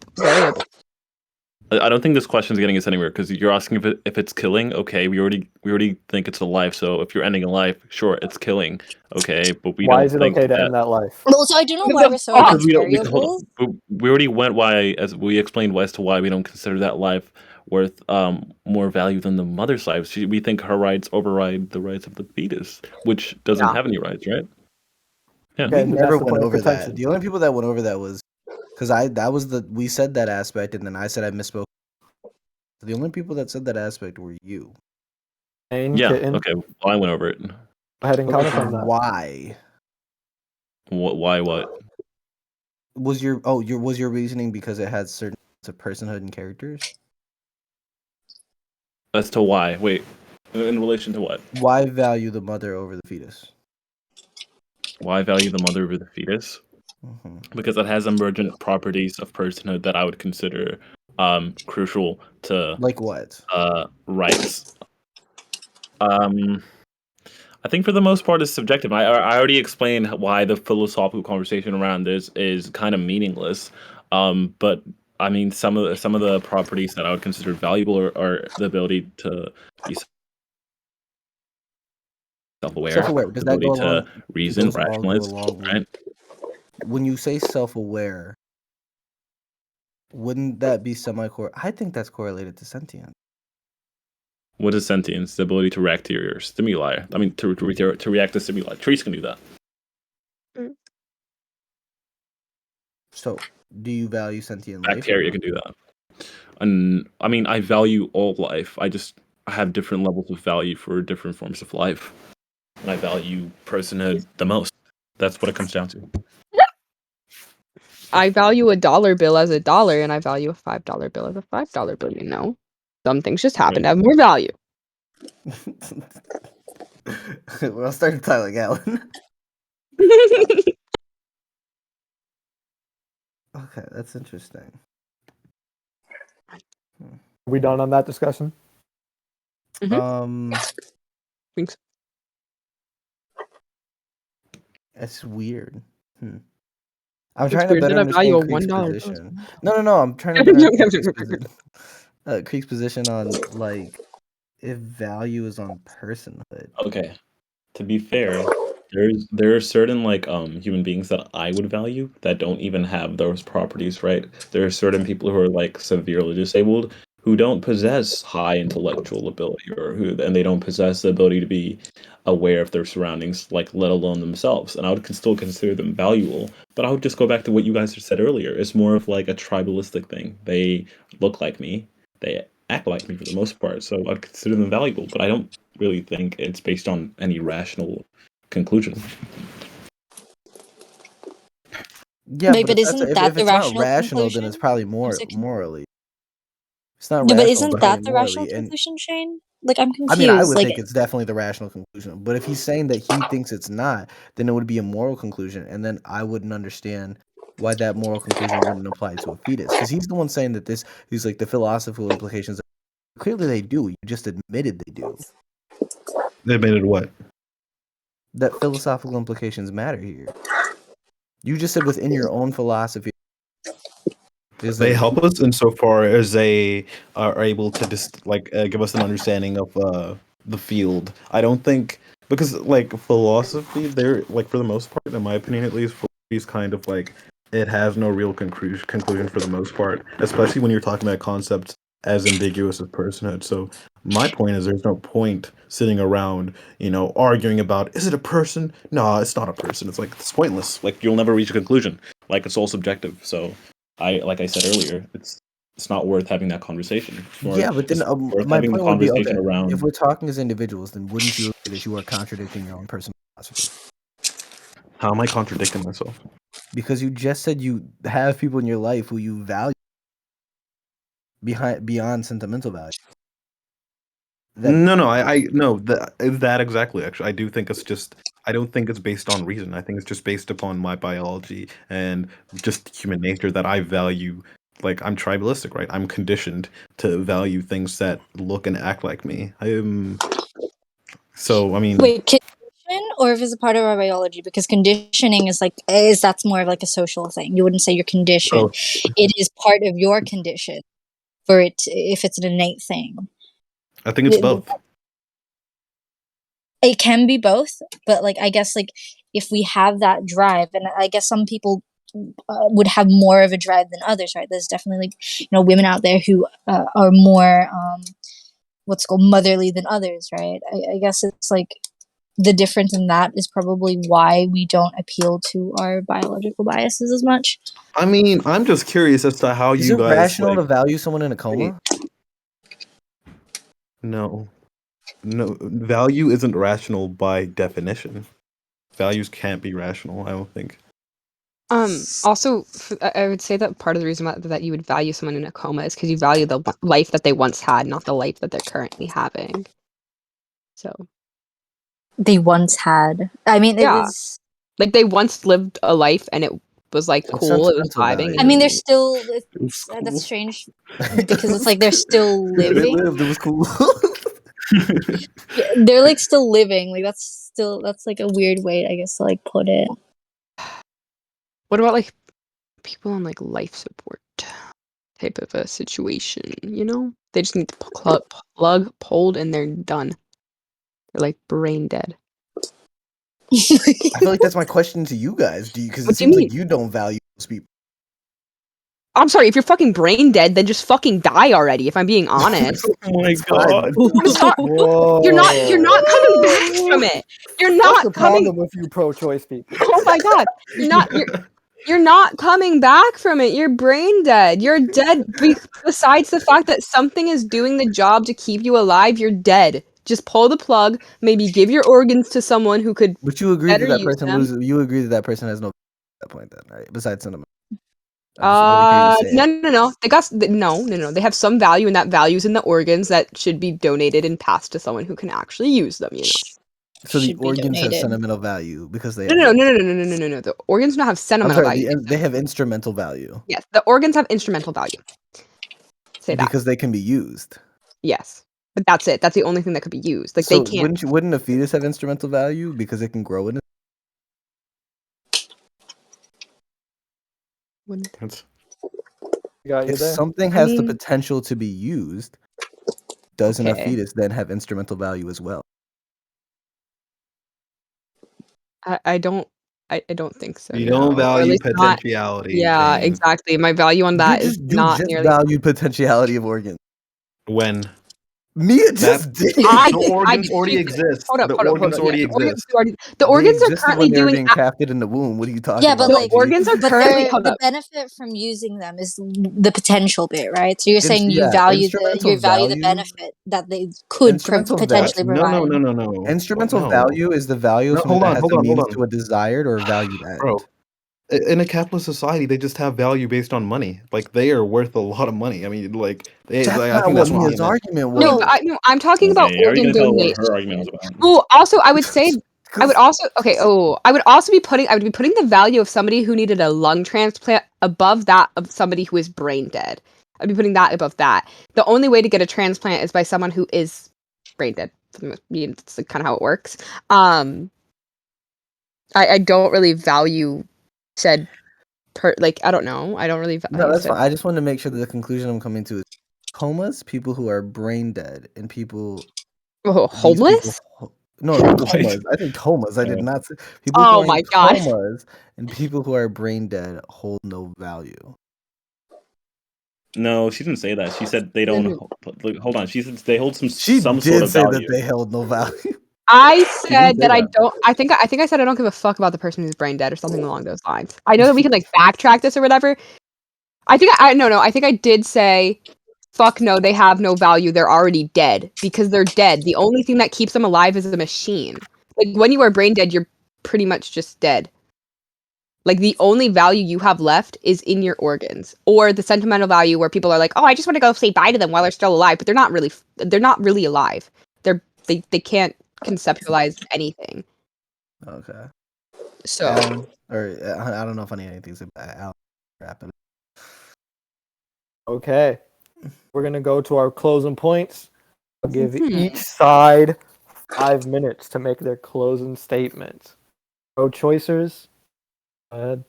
I don't think this question is getting us anywhere because you're asking if it's killing. Okay, we already think it's a life. So if you're ending a life, sure, it's killing. Okay, but we Why don't is it think okay to that. end that life? well, so I don't know What why the we're so fuck? Because against we hold variables. on. We already went why as we explained as to why we don't consider that life worth more value than the mother's life. We think her rights override the rights of the fetus, which doesn't Yeah. have any rights, right? Yeah. Okay, We then never that's the went point of over contention. that. The only people that went over that was because we said that aspect, and then I said I misspoke. The only people that said that aspect were you. Shane, Yeah. Kitten, Okay. Well, I went over it. go ahead and comment on that. Why Why? What? was your reasoning because it had certain of personhood and characters? As to why? Wait. In relation to what? Why value the mother over the fetus? Why value the mother over the fetus? Mm-hmm. Because it has emergent properties of personhood that I would consider crucial to Like what? rights. I think for the most part it's subjective. I already explained why the philosophical conversation around this is kind of meaningless. But I mean some of the properties that I would consider valuable are the ability to be self-aware, Self-aware. Does the that ability go to along? reason, Those all go rationalize, along with. right? When you say self-aware, wouldn't that be I think that's correlated to sentience. What is sentience? The ability to react to your stimuli. I mean, to react to stimuli. Trees can do that. So, do you value sentient life? Bacteria can do that. And I mean, I value all life. I have different levels of value for different forms of life. And I value personhood the most. That's what it comes down to. I value a dollar bill as a dollar, and I value a $5 bill as a $5 bill. Some things just happen to have more value. Well, I'll start to tie like Alan. Okay, that's interesting. Are we done on that discussion? Thanks. It's weird. I'm It's trying to weird better that I value understand a Creek's $1 bill. position. No. I'm trying to better understand Creek's position on like if value is on personhood. Okay. To be fair, there are certain human beings that I would value that don't even have those properties, right? There are certain people who are like severely disabled who don't possess high intellectual ability and they don't possess the ability to be aware of their surroundings, like let alone themselves. And I would still consider them valuable. But I would just go back to what you guys said earlier. It's more of like a tribalistic thing. They look like me. They act like me for the most part. So I'd consider them valuable, but I don't really think it's based on any rational conclusion. Yeah, Wait, but but isn't that if the it's not rational rational, then it's conclusion? probably Intersection? morally. It's not No, but rational, isn't it's that probably the morally. rational And conclusion, Shane? Like I'm I mean, I confused. would Like think it's definitely the rational conclusion. But if he's saying that he thinks it's not, then it would be a moral conclusion, and then I wouldn't understand why that moral conclusion wouldn't apply to a fetus. Because he's the one saying that these like the philosophical implications. Clearly, they do. You just admitted they do. They admitted what? That philosophical implications matter here. You just said within your own philosophy. They help us insofar as they are able to just give us an understanding of the field. I don't think because philosophy, they're for the most part, in my opinion at least, philosophy is kind of it has no real conclusion for the most part, especially when you're talking about concepts as ambiguous as personhood. So my point is, there's no point sitting around, arguing about is it a person? No, it's not a person. It's pointless. You'll never reach a conclusion. It's all subjective. So. Like I said earlier, it's not worth having that conversation. Yeah, but then Worth my having the point would be, okay, conversation around. if we're talking as individuals, then wouldn't you agree that you are contradicting your own personal philosophy? How am I contradicting myself? Because you just said you have people in your life who you value beyond sentimental value. No, that exactly. Actually, I do think I don't think it's based on reason. I think it's just based upon my biology and just human nature that I value. I'm tribalistic, right? I'm conditioned to value things that look and act like me. So I mean, Wait, condition or if it's a part of our biology? Because conditioning is that's more of a social thing. You wouldn't say you're conditioned. It is part of your condition for it if it's an innate thing. I think it's both. It can be both, but I guess if we have that drive, and I guess some people would have more of a drive than others, right? There's definitely women out there who are more what's called motherly than others, right? I guess it's the difference in that is probably why we don't appeal to our biological biases as much. I mean, I'm just curious as to how Is you it guys rational to value someone in a coma? No, value isn't rational by definition. Values can't be rational, I don't think. Also, I would say that part of the reason that you would value someone in a coma is because you value the life that they once had, not the life that they're currently having. So they once had. I mean, it was they once lived a life and it was cool. It was vibing. I mean, they're still. That's strange because it's they're still living. They lived. It was cool. Yeah, they're still living. That's a weird way, I guess, to put it. What about people on life support type of a situation? They just need to plug pulled and they're done. They're brain dead. I feel like that's my question to you guys. Because it seems like you don't value those people. I'm sorry, if you're fucking brain dead, then just fucking die already, if I'm being honest. Oh my god. I'm sorry. You're not coming back from it. You're What's not the coming. problem with you pro-choice people? Oh my god. You're not coming back from it. You're brain dead. You're dead. Besides the fact that something is doing the job to keep you alive, you're dead. Just pull the plug. Maybe give your organs to someone who could. But you agree better that use person them. loses. You agree that person has no at that point, then, right? Besides sentiment. No. They got no. They have some value, and that value's in the organs that should be donated and passed to someone who can actually use them. So the organs have sentimental value because they. No. The organs don't have sentimental value. They have instrumental value. Yes, the organs have instrumental value. Say that because they can be used. Yes, but that's it. That's the only thing that could be used. So they can't. Wouldn't a fetus have instrumental value because it can grow in it? If something has the potential to be used, doesn't a fetus then have instrumental value as well? I don't think so. You don't value potentiality. Yeah, exactly. My value on that is not nearly. Value potentiality of organs. When? Mia just did. The organs already exist. Hold up. The organs already exist. The organs are currently doing. Being crafted in the womb. What are you talking about? Yeah, but the organs are currently. The benefit from using them is the potential bit, right? So you're saying you value the benefit that they could potentially provide. No. Instrumental value is the value of something that has a means to a desired or valued end. Bro, in a capitalist society, they just have value based on money. They are worth a lot of money. I mean, I think that's what his argument was. No, I'm talking about organ donation. Her argument was about. Well, also, I would say, I would be putting the value of somebody who needed a lung transplant above that of somebody who is brain dead. I'd be putting that above that. The only way to get a transplant is by someone who is brain dead. It's kind of how it works. I don't really value said I don't know. I don't really No, that's value fine. I just wanted to make sure that the conclusion I'm coming to is comas, people who are brain dead, and people. Oh, These people. homeless? No, What? comas. I think comas. I did not say people who Oh are in my god. comas and people who are brain dead hold no value. No, she didn't say that. She said they don't. Hold on. She said they hold She some sort did of say that value. they held no value. I She didn't said say that I that. don't. I think I said I don't give a fuck about the person who's brain dead or something along those lines. I know that we can like backtrack this or whatever. I think I think I did say, fuck no, they have no value. They're already dead because they're dead. The only thing that keeps them alive is a machine. Like when you are brain dead, you're pretty much just dead. Like the only value you have left is in your organs, or the sentimental value where people are like, "Oh, I just want to go say bye to them while they're still alive," but they're not really alive. They can't conceptualize anything. Okay. So Alan, or I don't know if I need anything to Alan. Wrap it up. Okay. We're going to go to our closing points. I'll give each Mhm. side 5 minutes to make their closing statements. Pro-choicers, go ahead.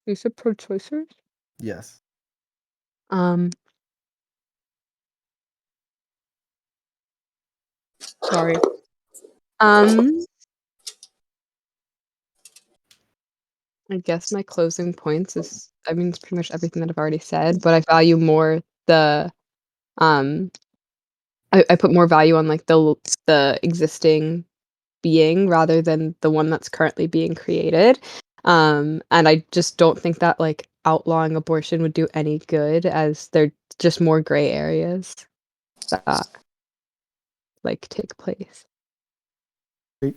You said pro-choicers? Yes. Sorry. I guess my closing points is, I mean, it's pretty much everything that I've already said, but I value more the, um, I put more value on like the existing being rather than the one that's currently being created. And I just don't think that like outlawing abortion would do any good, as they're just more gray areas that like take place. Mm.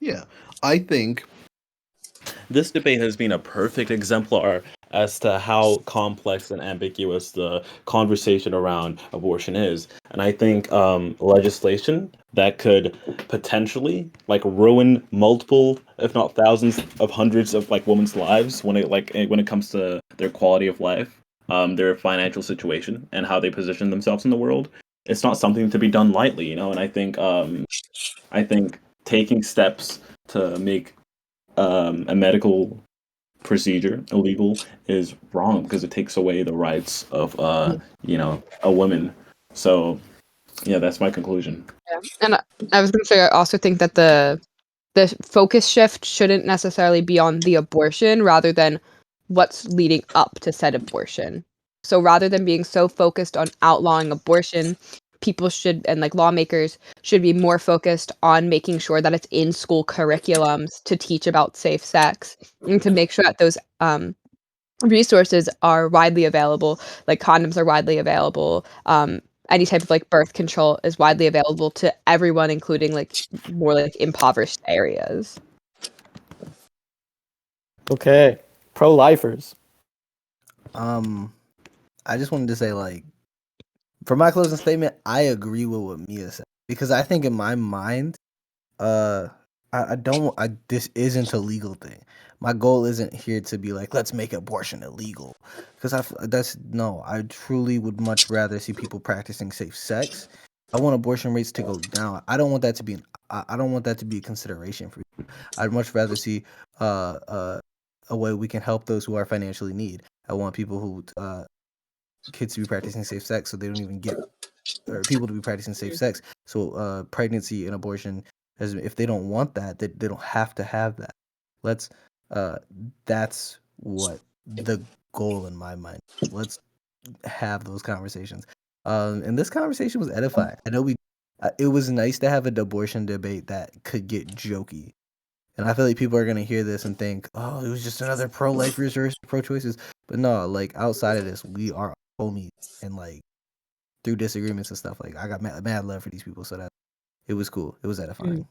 Yeah, I think This debate has been a perfect exemplar as to how complex and ambiguous the conversation around abortion is. And I think legislation that could potentially like ruin multiple, if not thousands of hundreds of like women's lives when it comes to their quality of life, their financial situation, and how they position themselves in the world. It's not something to be done lightly, you know. And I think taking steps to make a medical procedure illegal is wrong because it takes away the rights of a woman. So yeah, that's my conclusion. Yeah. And I was gonna say, I also think that the focus shift shouldn't necessarily be on the abortion rather than what's leading up to said abortion. So rather than being so focused on outlawing abortion, people should, and like lawmakers should be more focused on making sure that it's in school curriculums to teach about safe sex and to make sure that those resources are widely available, like condoms are widely available. Any type of like birth control is widely available to everyone, including like more like impoverished areas. Okay. Pro-lifers. I just wanted to say, like, for my closing statement, I agree with what Mia said, because I think in my mind, uh, I don't. This isn't a legal thing. My goal isn't here to be like, let's make abortion illegal, because that's no. I truly would much rather see people practicing safe sex. I want abortion rates to go down. I don't want that to be I don't want that to be a consideration for you. I'd much rather see uh uh a way we can help those who are financially in need. I want people who kids to be practicing safe sex so they don't even get, or people to be practicing safe sex. So pregnancy and abortion, as if they don't want that, they don't have to have that. Let's uh that's what the goal in my mind. Let's have those conversations. And this conversation was edifying. I know it was nice to have a abortion debate that could get jokey. And I feel like people are gonna hear this and think, "Oh, it was just another pro-lifers versus pro-choices." But no, like outside of this, we are homies, and like through disagreements and stuff. Like I got mad love for these people, so that it was cool. It was edifying.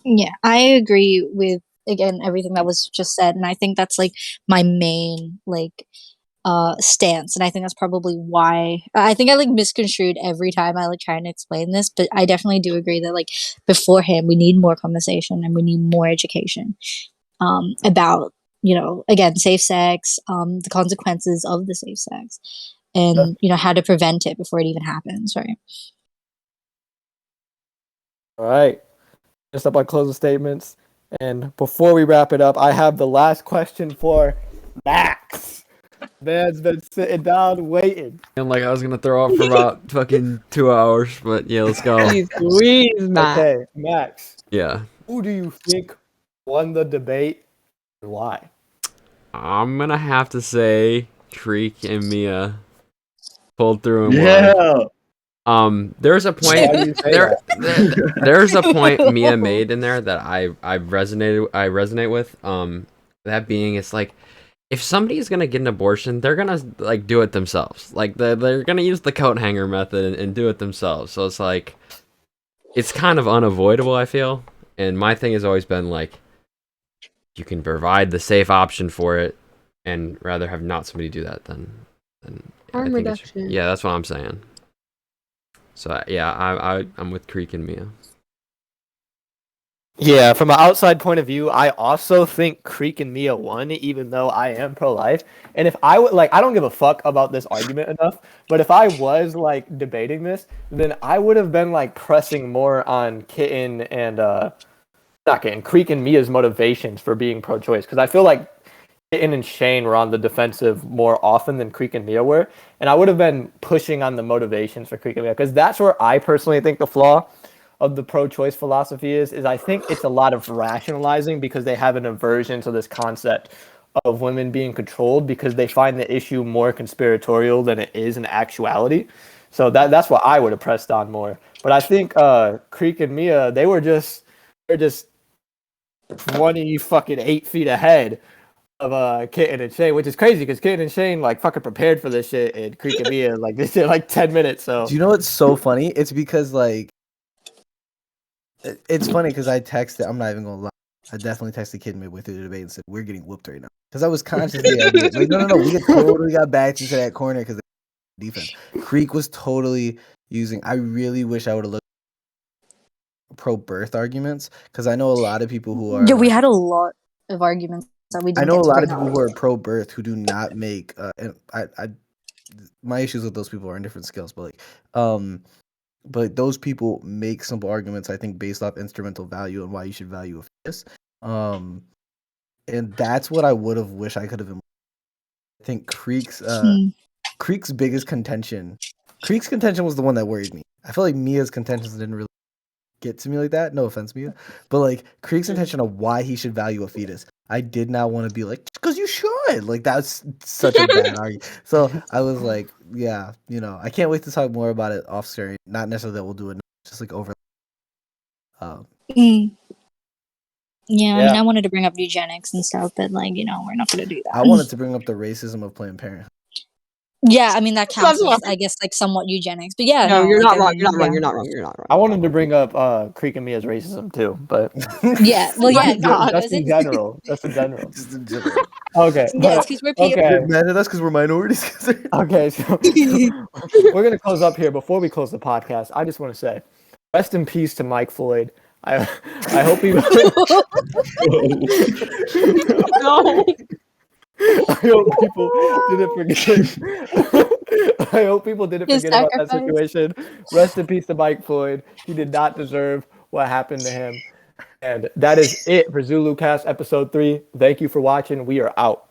Yeah, I agree with again everything that was just said, and I think that's like my main like stance, and I think that's probably why I think I like misconstrued every time I like trying to explain this, but I definitely do agree that like beforehand we need more conversation and we need more education about again safe sex, the consequences of the safe sex, and how to prevent it before it even happens, right? All right. Just up on closing statements. And before we wrap it up, I have the last question for Max. Man's been sitting down waiting. And like I was gonna throw up for about fucking 2 hours, but yeah, let's go. Jeez Louise, Matt. Okay, Max. Yeah. Who do you think won the debate and why? I'm gonna have to say Creek and Mia pulled through and won. Yeah. There's a point Why do you say that? there's a point Mia made in there that I resonate with. That being, it's like, if somebody's gonna get an abortion, they're gonna like do it themselves. Like they're gonna use the coat hanger method and do it themselves. So it's like, it's kind of unavoidable, I feel. And my thing has always been like, you can provide the safe option for it, and rather have not somebody do that than Harm I think reduction. yeah, that's what I'm saying. So yeah, I'm with Creek and Mia. Yeah, from an outside point of view, I also think Creek and Mia won, even though I am pro-life. And if I would I don't give a fuck about this argument enough. But if I was like debating this, then I would have been like pressing more on Kitten and not Kitten, Creek and Mia's motivations for being pro-choice, because I feel like Kitten and Shane were on the defensive more often than Creek and Mia were, and I would have been pushing on the motivations for Creek and Mia, because that's where I personally think the flaw of the pro-choice philosophy is I think it's a lot of rationalizing, because they have an aversion to this concept of women being controlled, because they find the issue more conspiratorial than it is in actuality. So that's what I would have pressed on more. But I think Creek and Mia, they're just 8 feet ahead of Kitten and Shane, which is crazy because Kitten and Shane like fucking prepared for this shit, and Creek and Mia like this shit like 10 minutes. So Do you know what's so funny? It's because like it's funny because I texted. I'm not even gonna lie. I definitely texted Kid midway through the debate and said we're getting whooped right now, because I was consciously like, no, we totally got backed into that corner because of defense. Creek was totally using. I really wish I would have looked at pro-birth arguments, because I know a lot of people who are. Yeah, we had a lot of arguments that we I didn't know get a to lot of bring people up. who are pro-birth who do not make. And my issues with those people are in different scales, but but those people make simple arguments, I think, based off instrumental value and why you should value a fetus. And that's what I would have wished I could have. I think Creek's biggest contention. Creek's contention was the one that worried me. I feel like Mia's contentions didn't really get to me like that. No offense, Mia, but like Creek's intention of why he should value a fetus. I did not want to be like, because you should. Like, that's such a bad argument. So I was like, yeah, I can't wait to talk more about it off screen. Not necessarily that we'll do it, just like over. Mm. Yeah, I mean, Yeah. I wanted to bring up eugenics and stuff, but like, we're not going to do that. I wanted to bring up the racism of Planned Parenthood. Yeah, I mean, that counts as, I guess, like somewhat eugenics. But yeah, No, you're like, not wrong. You're not wrong. yeah. You're not wrong. You're not wrong. I wanted to bring up Creek and Mia's racism too, but Yeah, well, yeah, God. just in general. Just in general. Okay. Yeah, it's because we're people. Okay. Mad at us because we're minorities. Okay, so we're gonna close up here. Before we close the podcast, I just want to say, rest in peace to Mike Floyd. I hope he. No. I hope people didn't forget. I hope people didn't His forget about that sacrifice. situation. Rest in peace to Mike Floyd. He did not deserve what happened to him. And that is it for Zulu Cast episode 3. Thank you for watching. We are out.